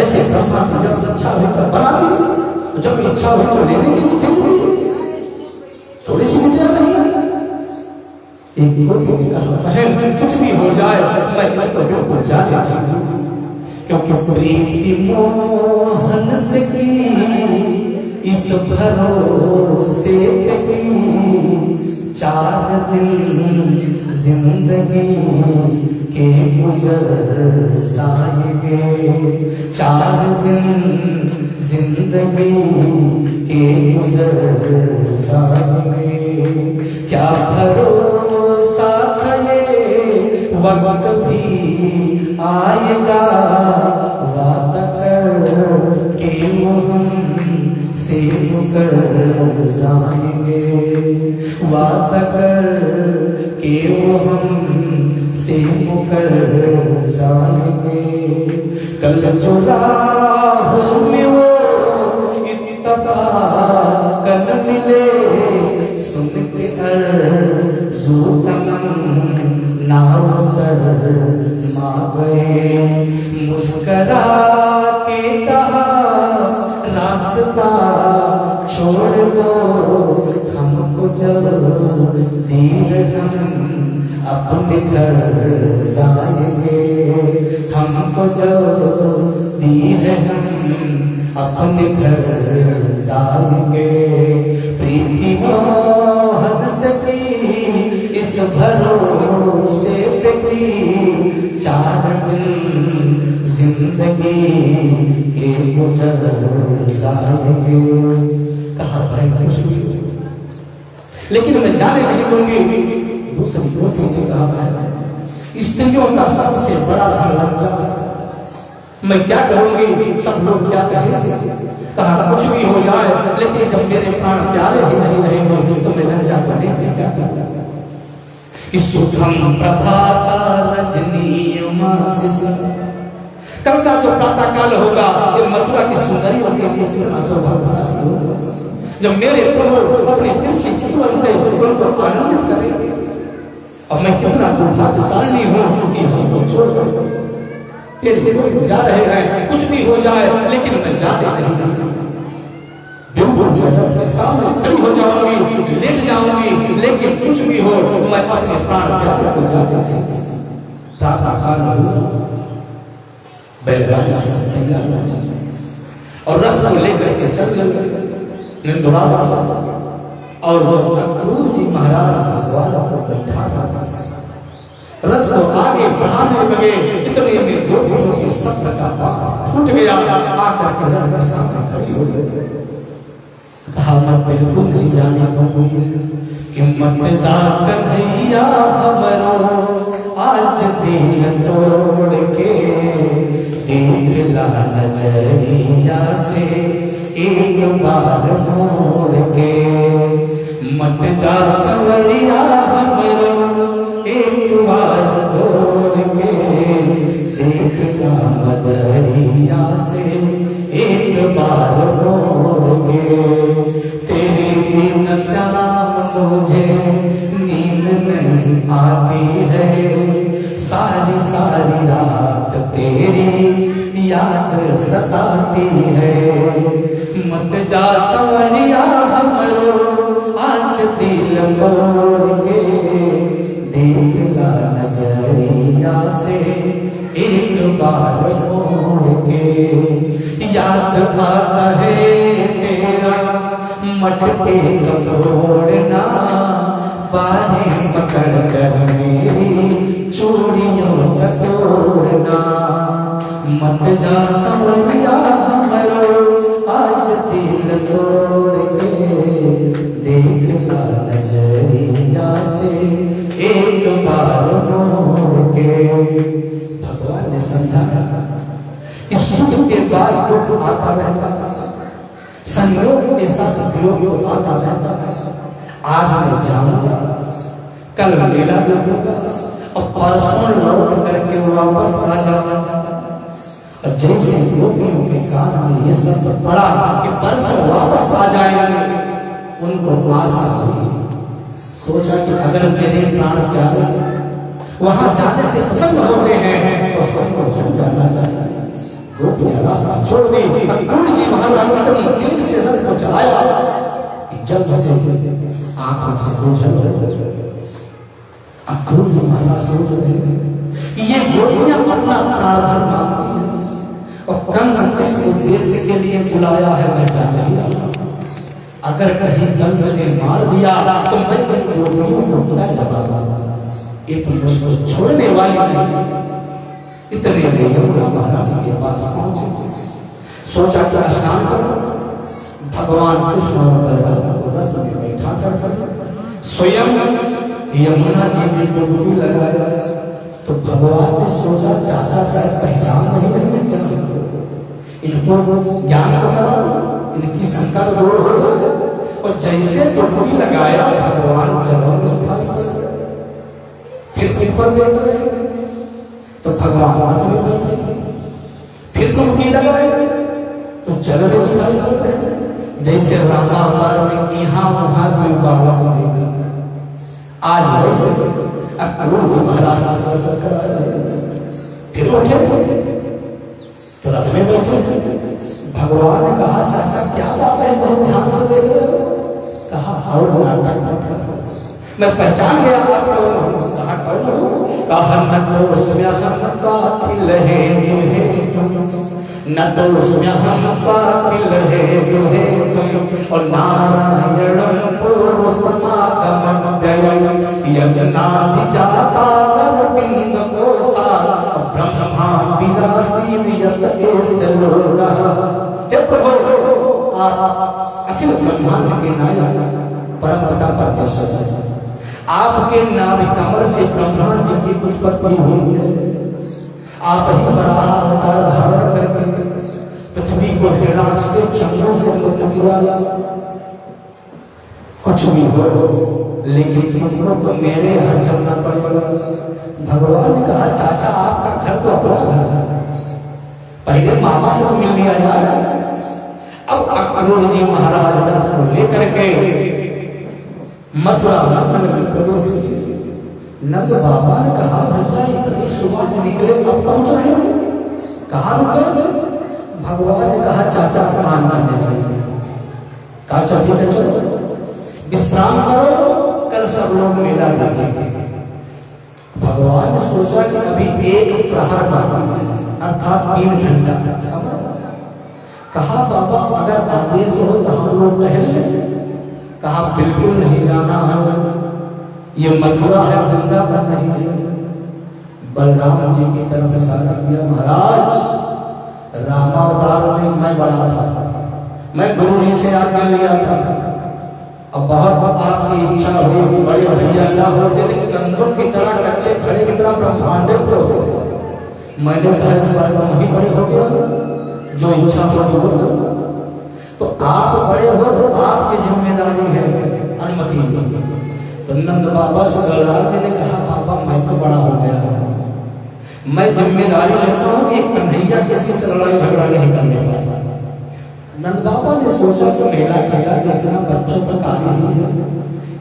ऐसे ब्रह्मा की जब इच्छा हुई तो बना दी, जब इच्छा हुई तो लेने की थोड़ी सी विद्या नहीं। एक गोपी ने कहा, बहन कुछ भी हो जाए मैं कर्तव्यों को जाने नहीं, क्योंकि प्रीति मोहन से की इस भरोसे पे 4 दिन जिंदगी के गुजर जाएंगे, 4 दिन जिंदगी के गुजर जाएंगे। क्या भरोसा था ये वक्त भी आएगा, वादा कर के हम से मुकर जाएंगे, वादा कर के हम से मुकर जाएंगे। कल जो राहों में वो इत्तफाक न मिले, सुन के अर्ज़ू तमन्ना शर्मा गए। मुस्करा के कहा रास्ता छोड़ दो, हमको जब दीर हम अपने घर जाएंगे, हमको जब दीर हम अपने घर जाएंगे। प्रीति मोहन से की इस भरोसे पे की 4 दिन जिंदगी के गुजर जाएंगे। कहा भाई कुछ भी, लेकिन मैं जाने नहीं दूंगी। दूसरी गोपियों ने कहा, स्त्रियों का सबसे बड़ा लज्जा है, मैं क्या करूंगी, सब लोग क्या कहेंगे। कहा कुछ भी हो जाए, लेकिन जब मेरे प्राण प्यारे ही नहीं रहेंगे तो मैं लज्जा करेंगे क्या करूंगा। सुखम प्रभाता रजनी, कल का जो प्रातः काल होगा ये मथुरा की सुंदरियों के लिए कितना सौभाग्यशाली होगा, जब मेरे प्रभु अपने दिल से जीवन से उनको आनंदित करेंगे। और मैं कितना दुर्भाग्यशाली हूँ कि हमको छोड़ फिर जा रहे हैं। कुछ भी हो जाए लेकिन मैं जाने नहीं, सामने खड़ी हो जाऊंगी, लेट जाऊंगी, लेकिन कुछ भी हो मैं अपने प्राण प्यारे को जाने नहीं। बैलगाड़ी से तैयार और रथ को लेकर के चल और क्रूर जी महाराज भगवान को बैठा रथ को आगे बढ़ाने लगे। इतने में गोपियों के शब्द का बार फूट गया, आकर के रथ के सामने खड़ी हो गई। कहा मैं बिल्कुल नहीं जाने दूंगी कि मत जा कन्हैया हमरो, आज दिल तोड़ के देख ला नजरिया से एक बार मोड़ के। मत जा सवरिया हमरो, एक बार मोड़ के देख ला नजरिया से एक बार मोड़ के। तेरी बिन श्याम मुझे नींद नहीं आती है, सारी सारी रात तेरी याद सताती है। मत जा सवरिया हमरो, आज दिल तोड़ के देख ला नजरिया से एक बार मोड़ के। याद आता है तेरा मटके को तोड़ना, बाहें पकड़ कर मेरी चूड़ियों का तोड़ना। मत जा सवरिया हमरो, आज दिल तोड़ के देख ला नजरिया से एक बार मोड़ के। भगवान ने समझाया इस सुख के बाद दुख आता रहता, संयोग के साथ वियोग आता रहता। आज मैं जाऊंगा, कल मेला देखूंगा और परसों लौट करके वापस आ जाऊंगा। और जैसे गोपियों के कान में ये सब पड़ा कि परसों वापस आ जाएंगे, उनको आशा हुई। सोचा कि अगर मेरे प्राण प्यारे वहां जाने से प्रसन्न होते हैं तो हमको हम जाना चाहिए। गोपियां रास्ता छोड़ दी। क्रूर जी महाराज अपनी तेज से रथ को चलाया, जल्द से आंखों से ओझल हो गए। अक्रूर जी महाराज सोच रहे हैं कि ये गोपियां अपना प्राणधन मानती हैं और कंस किस उद्देश्य के लिए बुलाया है मैं जान नहीं रहा। अगर कहीं कंस ने मार दिया तो मैं गोपियों को क्या जवाब दूंगा? ये तो मुझको छोड़ने वाली नहीं। इतने में यमुना महारानी के पास पहुंचे, सोचा क्या स्नान करो। भगवान कृष्ण और बलराम को रथ में बैठा कर स्वयं यमुना जी ने डुबकी लगाया। तो भगवान ने सोचा चाचा शायद पहचान नहीं रहे क्या, इनको ज्ञान को कराओ, इनकी शंका दूर हो जाए। और जैसे डुबकी लगाया भगवान जल में उठा, फिर ऊपर देख रहे तो भगवान हाथ में बैठे, फिर डुबकी लगाए तो जल में दिखाई दे रहे। जैसे रामावतार में यहाँ वहां कोई बाबा को देखा, आज वैसे अक्रूर जी महाराज फिर उठे तो रथ में बैठे। भगवान ने कहा चाचा क्या बात है, बहुत ध्यान से देख रहे हो? कहा और नाटक मत करो, मैं पहचान गया आपको। कहा कौन हो? कहा न तो उसमें हम कातिल है न तो उसमें हम कातिल है तुम और नारायण पूर्व समागम यज्ञना विजाता नरपिंड कोसा ब्रह्मा विनाशी वियत ऐसे लोग। हे प्रभु आप अखिल ब्रह्मांड के नायक परम पिता परमेश्वर, आपके नाभि कमल से ब्रह्मा जी की उत्पत्ति हुई है। आप ही बराह अवतार धारण करके पृथ्वी को हिरणाक्ष के चंद्रों से मुक्त किया। कुछ भी हो लेकिन तुमको तो मेरे यहाँ चलना पड़ेगा। भगवान ने कहा चाचा आपका घर तो अपना घर है, पहले मामा से तो मिल लिया जाए। अब अक्रूर जी महाराज रथ को लेकर के मथुरा में प्रवेश किए। नंद बाबा ने कहा भैया इतनी सुबह में निकले अब पहुंच रहे हो, कहाँ रुके? भगवान ने कहा चाचा स्नान करने लगे। कहा चलो ठीक है चलो विश्राम करो, कल सब लोग मेला देखेंगे। भगवान ने सोचा कि अभी एक प्रहर बाकी है, अर्थात 3 घंटा। कहा बाबा अगर आदेश हो तो हम लोग टहल लें। कहा बिल्कुल नहीं जाना है, ये मथुरा है वृंदावन नहीं है। बलराम जी की तरफ इशारा किया, महाराज रामावतार में मैं बड़ा था, मैं गुरु जी से आज्ञा लिया था। अब बहुत आपकी इच्छा हुई कि बड़े भैया ना हो, लेकिन कंधों की तरह कच्चे खड़े की तरह ब्रह्मांडे पर हो। मैंने कहा इस बार वही बड़े हो गया, जो इच्छा हो तो आप बड़े हो तो आपकी जिम्मेदारी है, अनुमति। तो नंद बाबा से बलराम ने कहा बाबा मैं तो बड़ा हो गया हूं, मैं जिम्मेदारी लेता हूं कि कन्हैया किसी से लड़ाई झगड़ा नहीं करने वाला। नंद बाबा ने सोचा कि मेला खेला देखना बच्चों का कार्य ही है,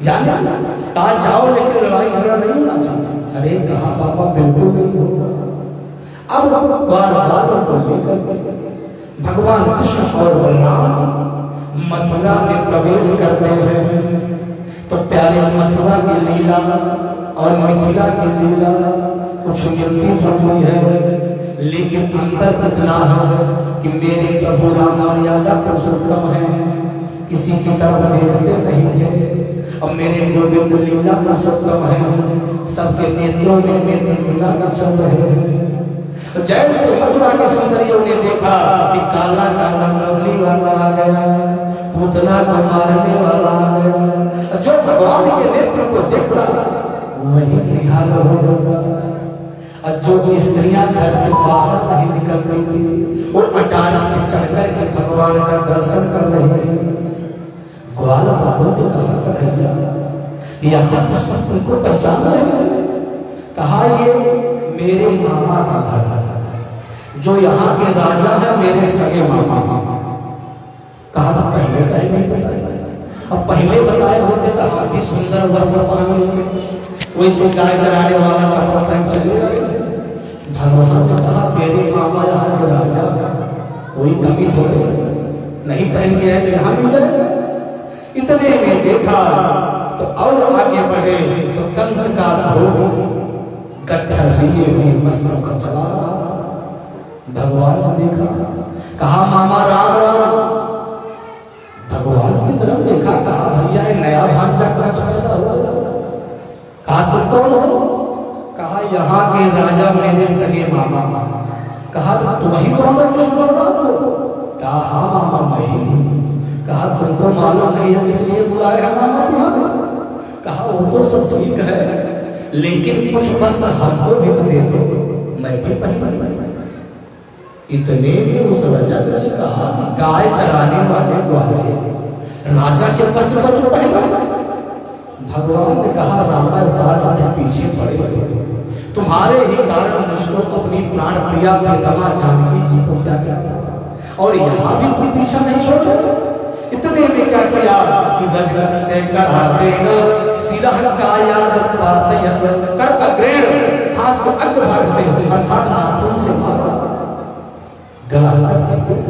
जाना कहा जाओ लेकिन लड़ाई झगड़ा नहीं होना चाहिए। अरे कहा बाबा बिल्कुल नहीं होगा। अब बार बार उनको लेकर भगवान कृष्ण और बलराम मथुरा में प्रवेश करते हैं। तो प्यारे मथुरा की लीला और मिथिला की लीला कुछ मिलती जुलती है, लेकिन अंतर इतना है कि मेरे प्रभु राम मर्यादा पुरुषोत्तम है, किसी की तरफ देखते नहीं थे। और मेरे गोविंद लीला पुरुषोत्तम है, सबके नेत्रों में नेत्र मिला कर चल रहे हैं। तो जैसे मथुरा के सुंदरियों ने देखा कि काला काला मुरली वाला आ गया, पूतना को मारने वाला आ गया, जो भगवान के नेत्र को देखता वही निहाल हो जाता। और जो स्त्रियां घर से बाहर नहीं निकल रही थी वो अटारी पे चढ़कर के भगवान का दर्शन कर रही थी। ग्वाल बाबू ने कहा कन्हैया यहाँ तो सब तुमको पहचान रहे हैं। कहा ये मेरे मामा का घर है, जो यहाँ के राजा है मेरे सगे मामा। कहा था पहले कहीं नहीं बताया, अब पहले बताए होते तो हम भी सुंदर वस्त्र पहने होते, वैसे गाय चराने वाला कपड़ा पहन चले गए। भगवान ने कहा मेरे मामा यहाँ के राजा कोई कमी थोड़े नहीं, पहन के आए तो यहाँ मिले। इतने में देखा तो और आगे बढ़े तो कंस का धोबी गट्ठर लिए हुए मस्तक पर चला रहा। भगवान ने देखा, कहा मामा राम राम। भगवान की तरफ देखा, कहा भैया ये नया भांजा कहां से पैदा हुआ? कहा तुम कौन हो? कहा यहाँ के राजा मेरे सगे मामा। कहा तुम ही तो हमें कुछ बोल रहा हो? कहा हाँ मामा मैं ही। कहा तुमको मालूम नहीं है इसलिए बुलाए हैं मामा तुम्हारे? कहा वो तो सब ठीक है, लेकिन कुछ वस्त्र हमको भी तो दे दो, मैं भी पहन। इतने में उस राजा ने कहा गाय चराने वाले ग्वाले राजा के वस्त्र पर क्यों पहना? भगवान ने कहा रामादास ने पीछे पड़े, तुम्हारे ही कारण मुझको अपनी प्राण प्रिया प्रियतमा जानकी जी को क्या किया और यहाँ भी कोई पीछा नहीं छोड़े। इतने में क्या किया कि वज्र से कराते सिरह का याद पाते कर अग्रेण हाथ को अग्रभाग से अर्थात नाखून से मारा, गला काट गया।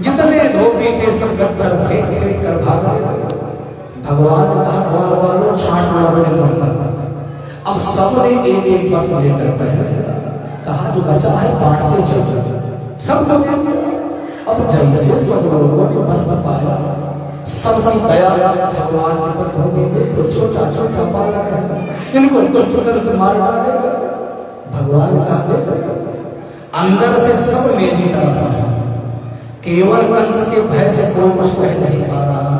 जितने धोबी थे सब गट्ठर फेंक फेंक कर भागे। भगवान ने कहा ग्वाल वालों छांट लो अपने मन का। अब सबने एक एक वस्त्र लेकर पहना। कहा जो बचा है बांटते चलो, सब लोग। अब जैसे सब लोगों ने वस्त्र पाया, सबकी दया भगवान के ऊपर हो गई। देखो छोटा छोटा बालक है, इनको दुष्ट से मार डालेगा। भगवान कहते अंदर से सब मेरी तरफ है, केवल कंस के भय से कोई कुछ कह नहीं पा रहा,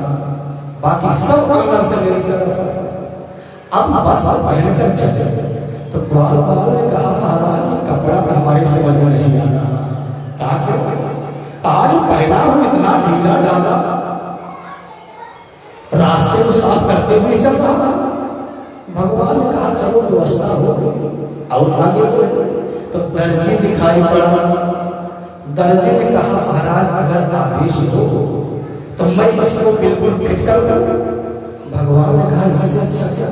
बाकी सब अंदर से मेरी तरफ है। अब वस्त्र पहनकर चले तो ग्वालपाल ने कहा महाराज कपड़ा तो हमारे समझ में नहीं आ रहा। आज पहना हूं इतना ढीला डाला, रास्ते को साफ करते हुए चल रहा। भगवान ने कहा चलो व्यवस्था हो गई और आगे बढ़े तो दर्जी दिखाई पड़ा। दर्जी ने कहा महाराज अगर आदेश हो तो मैं इसको बिल्कुल फिट कर दूं। भगवान ने कहा इससे अच्छा क्या?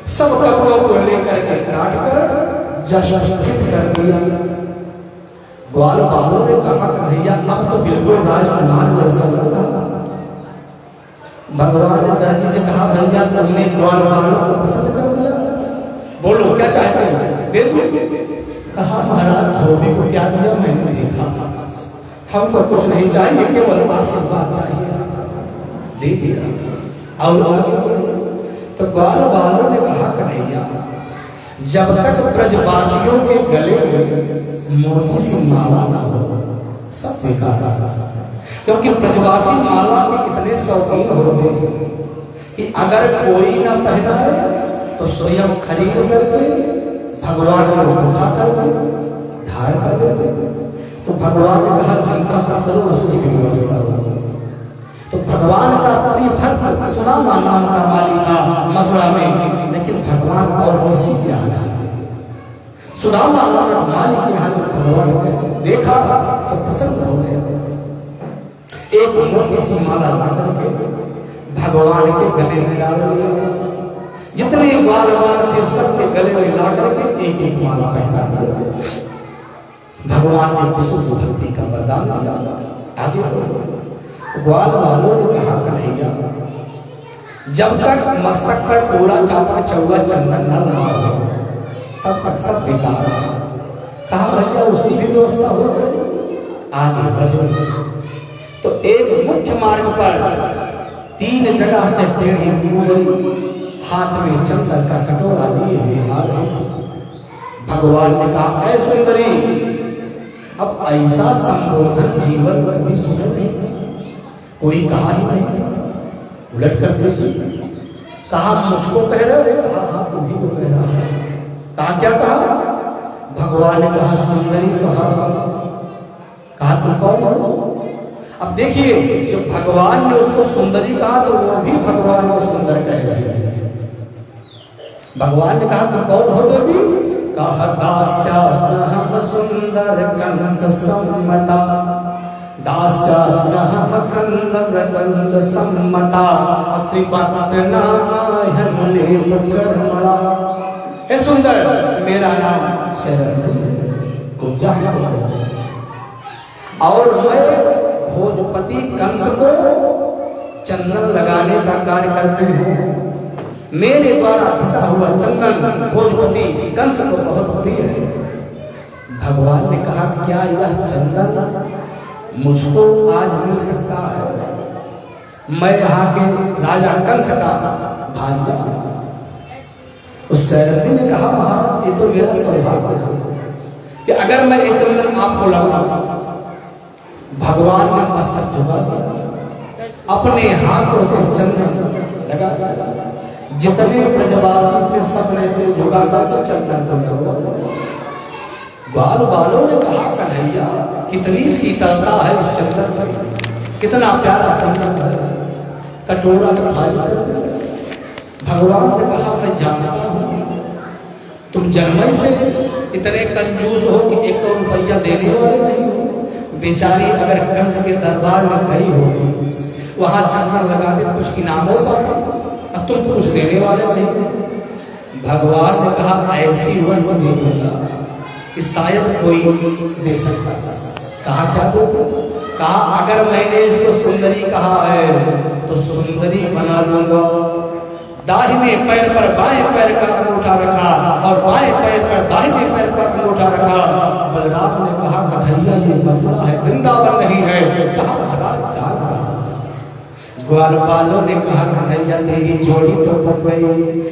सब कपड़ों को लेकर के काट कर जैसा फिट कर दिया। ग्वाल वालों ने कहा भैया अब तो बिल्कुल राजकुमार जैसा लगा। भगवान ने दर्जी से कहा भैया तुमने ग्वाल वालों को पसंद कर दिया, बोलो क्या चाहते हो? कहा महाराज धोबी को क्या दिया मैंने देखा, हमको कुछ नहीं चाहिए, केवल आशीर्वाद चाहिए, दे दिया। और तो ग्वाल वालों ने कहा कन्हैया जब तक ब्रजवासियों के गले में मोटी सी माला ना हो सब बेकार, क्योंकि ब्रजवासी माला के इतने शौकीन होते हैं कि अगर कोई ना पहनाए तो स्वयं खरीद करके भगवान को बुझा करके धारण कर देते। तो भगवान ने कहा चिंता मत करो उसकी व्यवस्था होगी। तो भगवान का प्रिय भक्त सुदामा नाम का माली था मथुरा में, लेकिन भगवान और किसी के यहाँ नहीं। सुदामा नाम का माली के यहाँ जब भगवान ने देखा तो प्रसन्न हो गया। एक मोटी सी माला ला करके भगवान के गले में डाल दिया। जितने ग्वाल थे सबके गले में ला करके एक एक माला पहना दिया। भगवान ने विशुद्ध भक्ति का वरदान दिया। आगे ग्वाल वालों ने कहा कन्हैया जब तक मस्तक पर पूरा कापड़ चौवा चंदन न लगा हो तब तक सब बेकार है। कहा भैया उसकी भी व्यवस्था हो गई। आगे बढ़े तो एक मुख्य मार्ग पर 3 जगह से टेढ़ी मुंगरी हाथ में चंदन का कटोरा लिए हुए आ रहे। भगवान ने कहा ऐ सुंदरी अब ऐसा संबोधन जीवन में भी सुने नहीं, कोई कहा ही नहीं। उलट कर देखिए, कहा मुझको कह रहे हो? कहा हाँ तुम्ही को कह रहा है। कहा क्या कहा? भगवान ने कहा सुंदरी कहा तुम कौन हो? अब देखिए जो भगवान ने उसको सुंदरी कहा तो वो भी भगवान को सुंदर कह रहे हैं। भगवान ने कहा तुम कौन हो देवी? कहा दास्यास्महं सुंदर कंस सम्मता, दास्यास्महं कंस सम्मता, अत्रिपत्नामहमुनिकर्मणा। हे सुंदर मेरा नाम कुब्जा और मैं भोजपति कंस को चंदन लगाने का कार्य करती हूँ। मेरे द्वारा घिसा हुआ चंदन भोजपति कंस को बहुत प्रिय है। भगवान ने कहा क्या यह चंदन मुझको आज मिल सकता है? मैं यहाँ के राजा कंस का भांजा। उस सैरथी ने कहा महाराज ये तो मेरा सौभाग्य है कि अगर मैं ये चंदन आपको लगाऊं। भगवान ने मस्तक झुका दिया, अपने हाथों से चंदन लगा दिया। जितने ब्रजवासी थे सबने से झुका कर चंदन को ग्वाल वालों ने कहा कन्हैया कितनी शीतलता है इस चंदन में, कितना प्यारा चंदन है। कटोरा खाली कर दिया। भगवान से कहा मैं जानता हूं तुम जन्म से इतने कंजूस हो कि 1 रुपया देने वाले नहीं हो। बेचारी अगर कंस के दरबार में गई होगी, वहां चंदन लगा दे कुछ इनाम होता और तुम कुछ देने वाले नहीं। भगवान ने कहा ऐसी वस्तु नहीं होता कि शायद कोई दे सकता। कहा क्या दो? कहा अगर मैंने इसको सुंदरी कहा है तो सुंदरी बना लूंगा। दाहिने पैर पर बाएं पैर का अंगूठा रखा और बाएं पैर पर दाहिने पैर का अंगूठा रखा। बलराम ने कहा कन्हैया ये मथुरा है, वृंदावन नहीं है। कहा महाराज जान रहा। ग्वाल वालों ने कहा कन्हैया तेरी जोड़ी तो फट गई,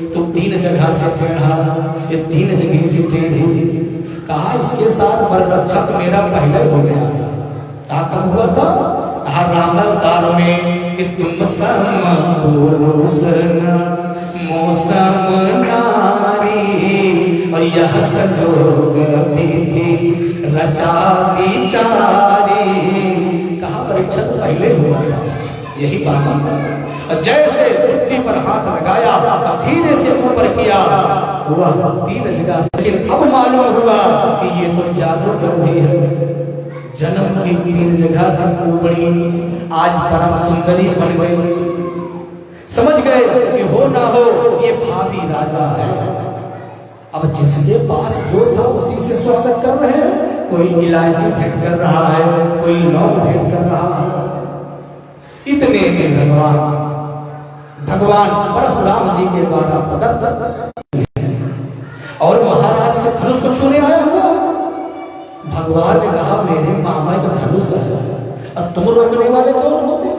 तू 3 जगह से टेढ़ा, ये 3 जगह से टेढ़ी। कहा इसके साथ बलरक्षक मेरा पहले हो गया था। कब हुआ था? राम अवतार में कि तुम सम पुरुष मौसम नारी और यह संजोग विधि रचा विचारी। कहा परीक्षण पहले हुआ था, यही बात है। जैसे मुट्ठी पर हाथ लगाया धीरे से ऊपर किया हुआ 3 जगह से, लेकिन अब मालूम हुआ कि ये तो जादू कर रही है। जन्म की 3 जगह से ऊपरी आज परम सुंदरी बन गई। समझ गए कि हो ना हो ये भावी राजा है। अब जिसके पास जो था उसी से स्वागत कर रहे हैं। कोई इलायची भेंट कर रहा है, कोई लौंग भेंट कर रहा है। इतने में भगवान परशुराम जी के द्वारा प्रदत्त और महाराज के धनुष को छूने आया हुआ। भगवान ने कहा मेरे मामा का धनुष है और तुम रोकने वाले कौन होते?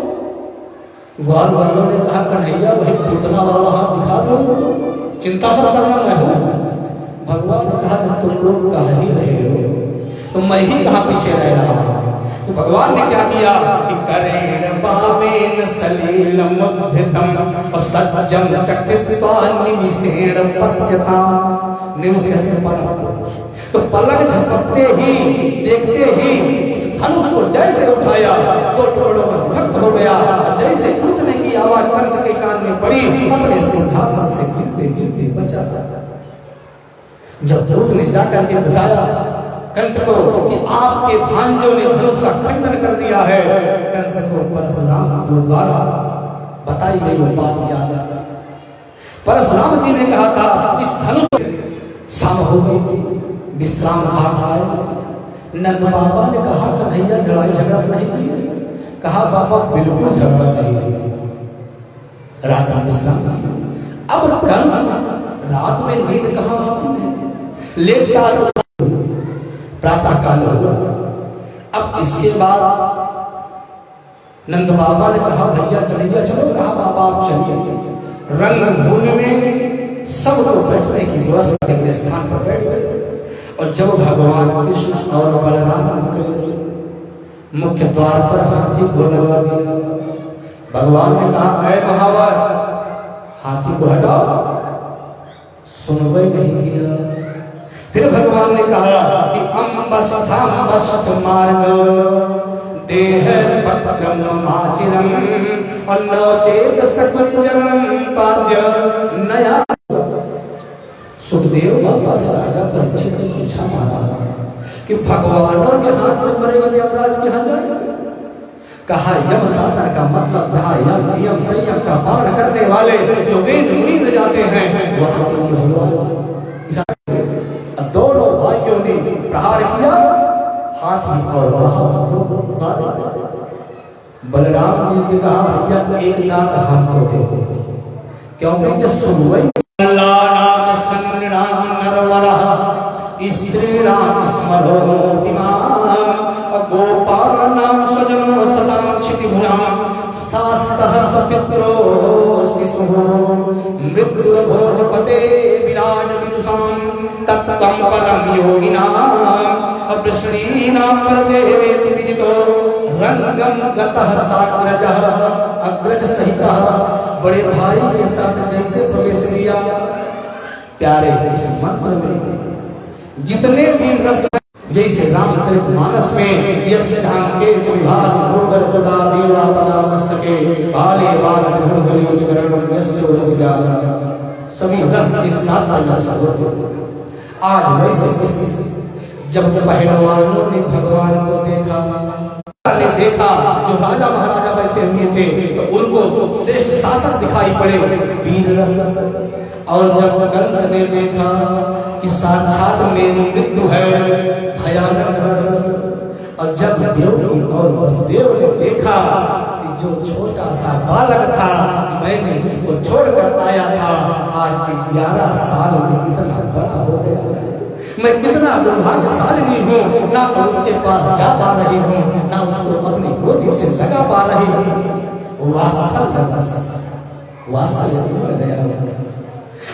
ग्वाल वालों ने कहा कन्हैया वही पूतना वाला हाथ दिखा दो, चिंता मत करना मैं हूं। भगवान ने कहा जब तुम लोग कह ही रहे हो तो मैं ही कहां पीछे रह रहा हूं। तो भगवान ने क्या किया कि करेण पावेन सलीलम मुद्धितम और सज्जम चक्रित्वा निमिषेण पश्यताम। निमिषेण के पलक, तो पलक झपकते ही देखते ही धनुष को जैसे उठाया तो टुकड़ों में विभक्त हो गया। जैसे टूटने की आवाज कंस के कान में पड़ी, अपने सिंहासन से गिरते गिरते बचा। जब दूत ने जाकर के बताया कंस को कि आपके भांजों ने धनुष का खंडन कर दिया है, कंस को परशुराम द्वारा बताई गई बात याद आ गई। परशुराम जी ने कहा था इस धनुष शाम हो गई थी, विश्राम भाग आए। नंद बाबा ने कहा कन्हैया लड़ाई झगड़ा नहीं किया? कहा बाबा बिल्कुल झगड़ा नहीं किया, रात में विश्राम। अब कंस रात में नींद कहाँ होती है, लेटा प्रातः काल हुआ। अब इसके बाद नंद बाबा ने कहा भैया कन्हैया चलो। कहा बाबा आप चलिए। रंगभूमि में सबको बैठने की व्यवस्था के स्थान पर बैठ गए। और जब भगवान कृष्ण और बलराम निकले मुख्य द्वार पर हाथी को लगा दिया। भगवान ने कहा ऐ महावर हाथी को हटाओ, सुनवाई नहीं किया। फिर भगवान ने कहा कि अम्बस्थ मार्ग देह पत्रम माचिरम अन्नोचेत सकुंजरम पाद्य नया। सुखदेव बाबा से राजा परीक्षित ने पूछा महाराज कि भगवानों के हाथ से मरे वाले यमराज के हाथ जाए? कहा यम शासन का मतलब जहाँ यम नियम संयम का पालन करने वाले जो वेद मुनि जाते हैं वहां दोनों भाइयों ने प्रहार किया। हाथी और बलराम जी से कहा भैया एक लाख हमको दो। क्योंकि जो सुनवई अल्लाह नाम संग राम नरवरा स्त्री राम स्मरो मूर्तिमान गोपाल नाम सजनो सदाम क्षिति भुजाम सास्तहस पित्रो शिशुः मृत्यु भोजपते विराज विदुषाम तत्त्वं परम योगिनाम अप्रश्रीणाम देवेति विदितो रंगम गतः साग्रजः अग्रज सहितः बड़े भाई के साथ जैसे प्रवेश किया। प्यारे इस मंत्र में जितने भी रस जैसे रामचरितमानस में यस्याम के विभाग भूगर सदा देवा पदा मस्तके बाले बाल धनुर्धनुष करणम यस्यो रसगा सभी रस एक साथ करना चाहते थे। आज वैसे किसी जब पहलवानों ने भगवान को देखा जो राजा महाराजा बैठे हुए थे तो उनको श्रेष्ठ शासक दिखाई पड़े वीर रस। और जब कंस ने देखा कि साक्षात मेरी मृत्यु है भयानक रस। और जब देवकी और वसुदेव ने देखा कि जो छोटा सा बालक था मैंने जिसको छोड़कर आया था आज के 11 साल में इतना बड़ा हो गया है, मैं कितना दुर्भाग्यशाली हूँ, ना तो उसके पास जा पा रही हूँ ना उसको अपनी गोदी से लगा पा रही हूँ। वात्सल्य बढ़ गया।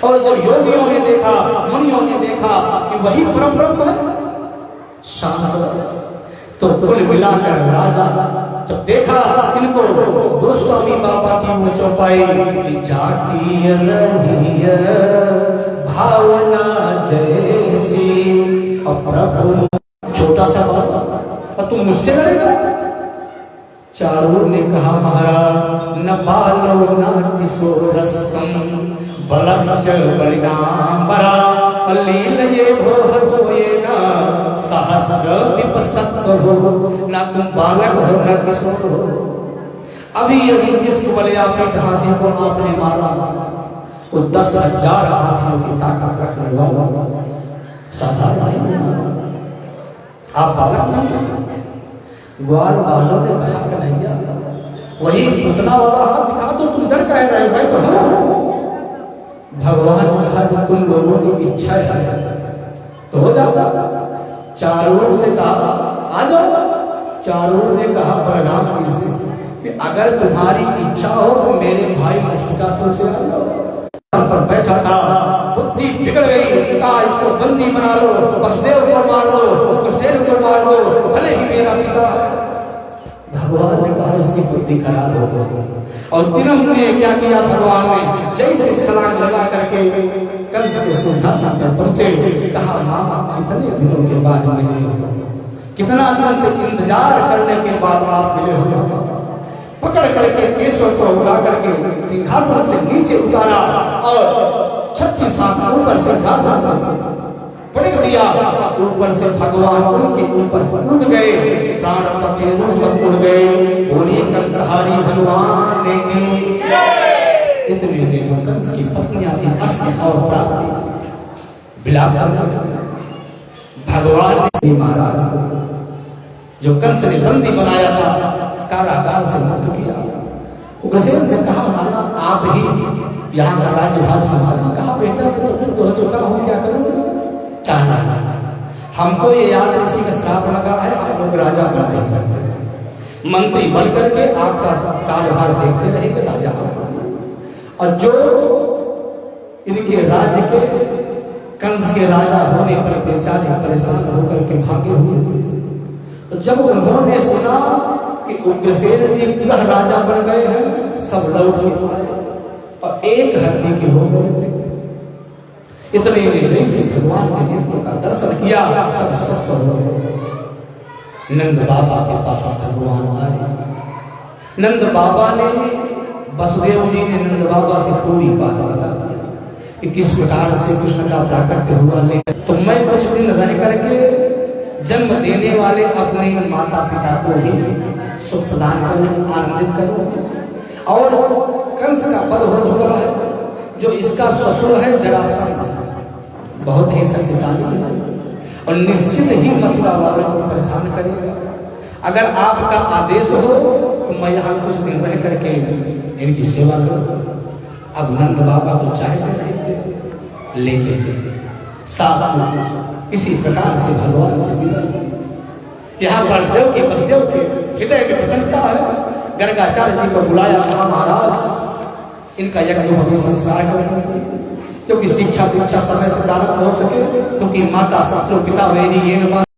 और जब योगियों ने देखा मुनियों ने देखा कि वही परम ब्रह्म है शांत रस, तो कुल मिलाकर राजा जब देखा इनको गोस्वामी बाबा की वो चौपाई जाकी रही भावना जैसी और प्रभु छोटा सा और तुम मुझसे लड़ेगा। चारों ने कहा महाराज न बालो न किशोरस्तम बलश्च परिणाम बरा लीलये भोहतोयेना सहस्र विपसत्व हो। ना तुम बालक हो न किशोर हो। अभी जिसको बोले आपके हाथी को आपने मारा वो 10,000 हाथियों की ताकत रखने वाला साधारण नहीं। आप बालक नहीं। ग्वाल वालों ने कहा कन्हैया वही पुतना वाला हाथ दिखा तो तुम डर कह रहे हो। तो हाँ भगवान ने कहा जब तुम लोगों की इच्छा है तो हो जाता। चारों से कहा आ जाओ। चारों ने कहा प्रणाम से कि अगर तुम्हारी इच्छा हो तो मेरे भाई मुश्किल से आ जाओ। पर बैठा था बुद्धि बिगड़ गई, कहा इसको बंदी बना लो, वसुदेव को मार लो, कुशेर को मार लो, भले ही मेरा पिता। भगवान ने कहा इसकी बुद्धि खराब हो गई। और तीनों ने क्या किया भगवान ने जैसे छलांग लगा करके कंस के सिंहासन पर पहुंचे। कहा मामा कितने दिनों के बाद मिले, कितना दिन से इंतजार करने के बाद आप मिले हो। पकड़ करके केशव को उड़ा करके सिंहासन से नीचे उतारा और 36 हाथ ऊपर सिंहासन से पटक दिया। ऊपर से भगवान उनके ऊपर कूद गए, प्राण पखेरु सब उड़ गए। बोली कंसहारी भगवान ने की। इतने में जो कंस की पत्नियां थी अस्त्र और प्राप्ति बिलाप भगवान ने महाराज को जो कंस ने बंदी बनाया था कारागार से मुक्त किया। उग्रसेन से कहा माना आप ही यहाँ का राज्यभार संभालिए। कहा बेटा मैं तो फिर हो चुका हूँ, क्या करूँ। कहना हमको ये याद ऋषि का श्राप लगा है, आप लोग राजा बन नहीं सकते। मंत्री बन करके आपका कार्यभार देखते रहेंगे राजा। और जो इनके राज्य के कंस के राजा होने पर बेचारे परेशान होकर के भागे हुए थे। तो जब उन्होंने सुना कि उग्रसेन जी पुनः राजा बन गए हैं, सब लौट के आए और एक हड्डी के हो गए थे। इतने में जैसे भगवान के नेत्रों का दर्शन किया सब स्वस्थ हो गए। नंद बाबा के पास भगवान आए। नंद बाबा ने वसुदेव जी ने नंद बाबा से पूरी बात बता दिया कि किस प्रकार से कृष्ण का प्राकट्य हुआ। तो मैं कुछ दिन रह करके जन्म देने वाले अपने माता पिता को ही सुख प्रदान करूं, आनंदित करूं। और कंस का पद हो चुका है, जो इसका ससुर है जरासंध बहुत ही शक्तिशाली है और निश्चित ही मथुरा वालों को परेशान करेगा। अगर आपका आदेश हो तो मैं यहाँ कुछ दिन रह करके इनकी सेवा करूं। अब नंद बाबा तो चाहते नहीं थे, लेकिन सास इसी प्रकार से भगवान से मिला। यहाँ पर देव के बसदेव के हृदय में प्रसन्नता है। गर्गाचार्य जी को बुलाया, कहा महाराज इनका यज्ञ भूमि संस्कार करना चाहिए, क्योंकि शिक्षा दीक्षा समय से दान हो सके, क्योंकि माता शत्रु पिता वेदी ये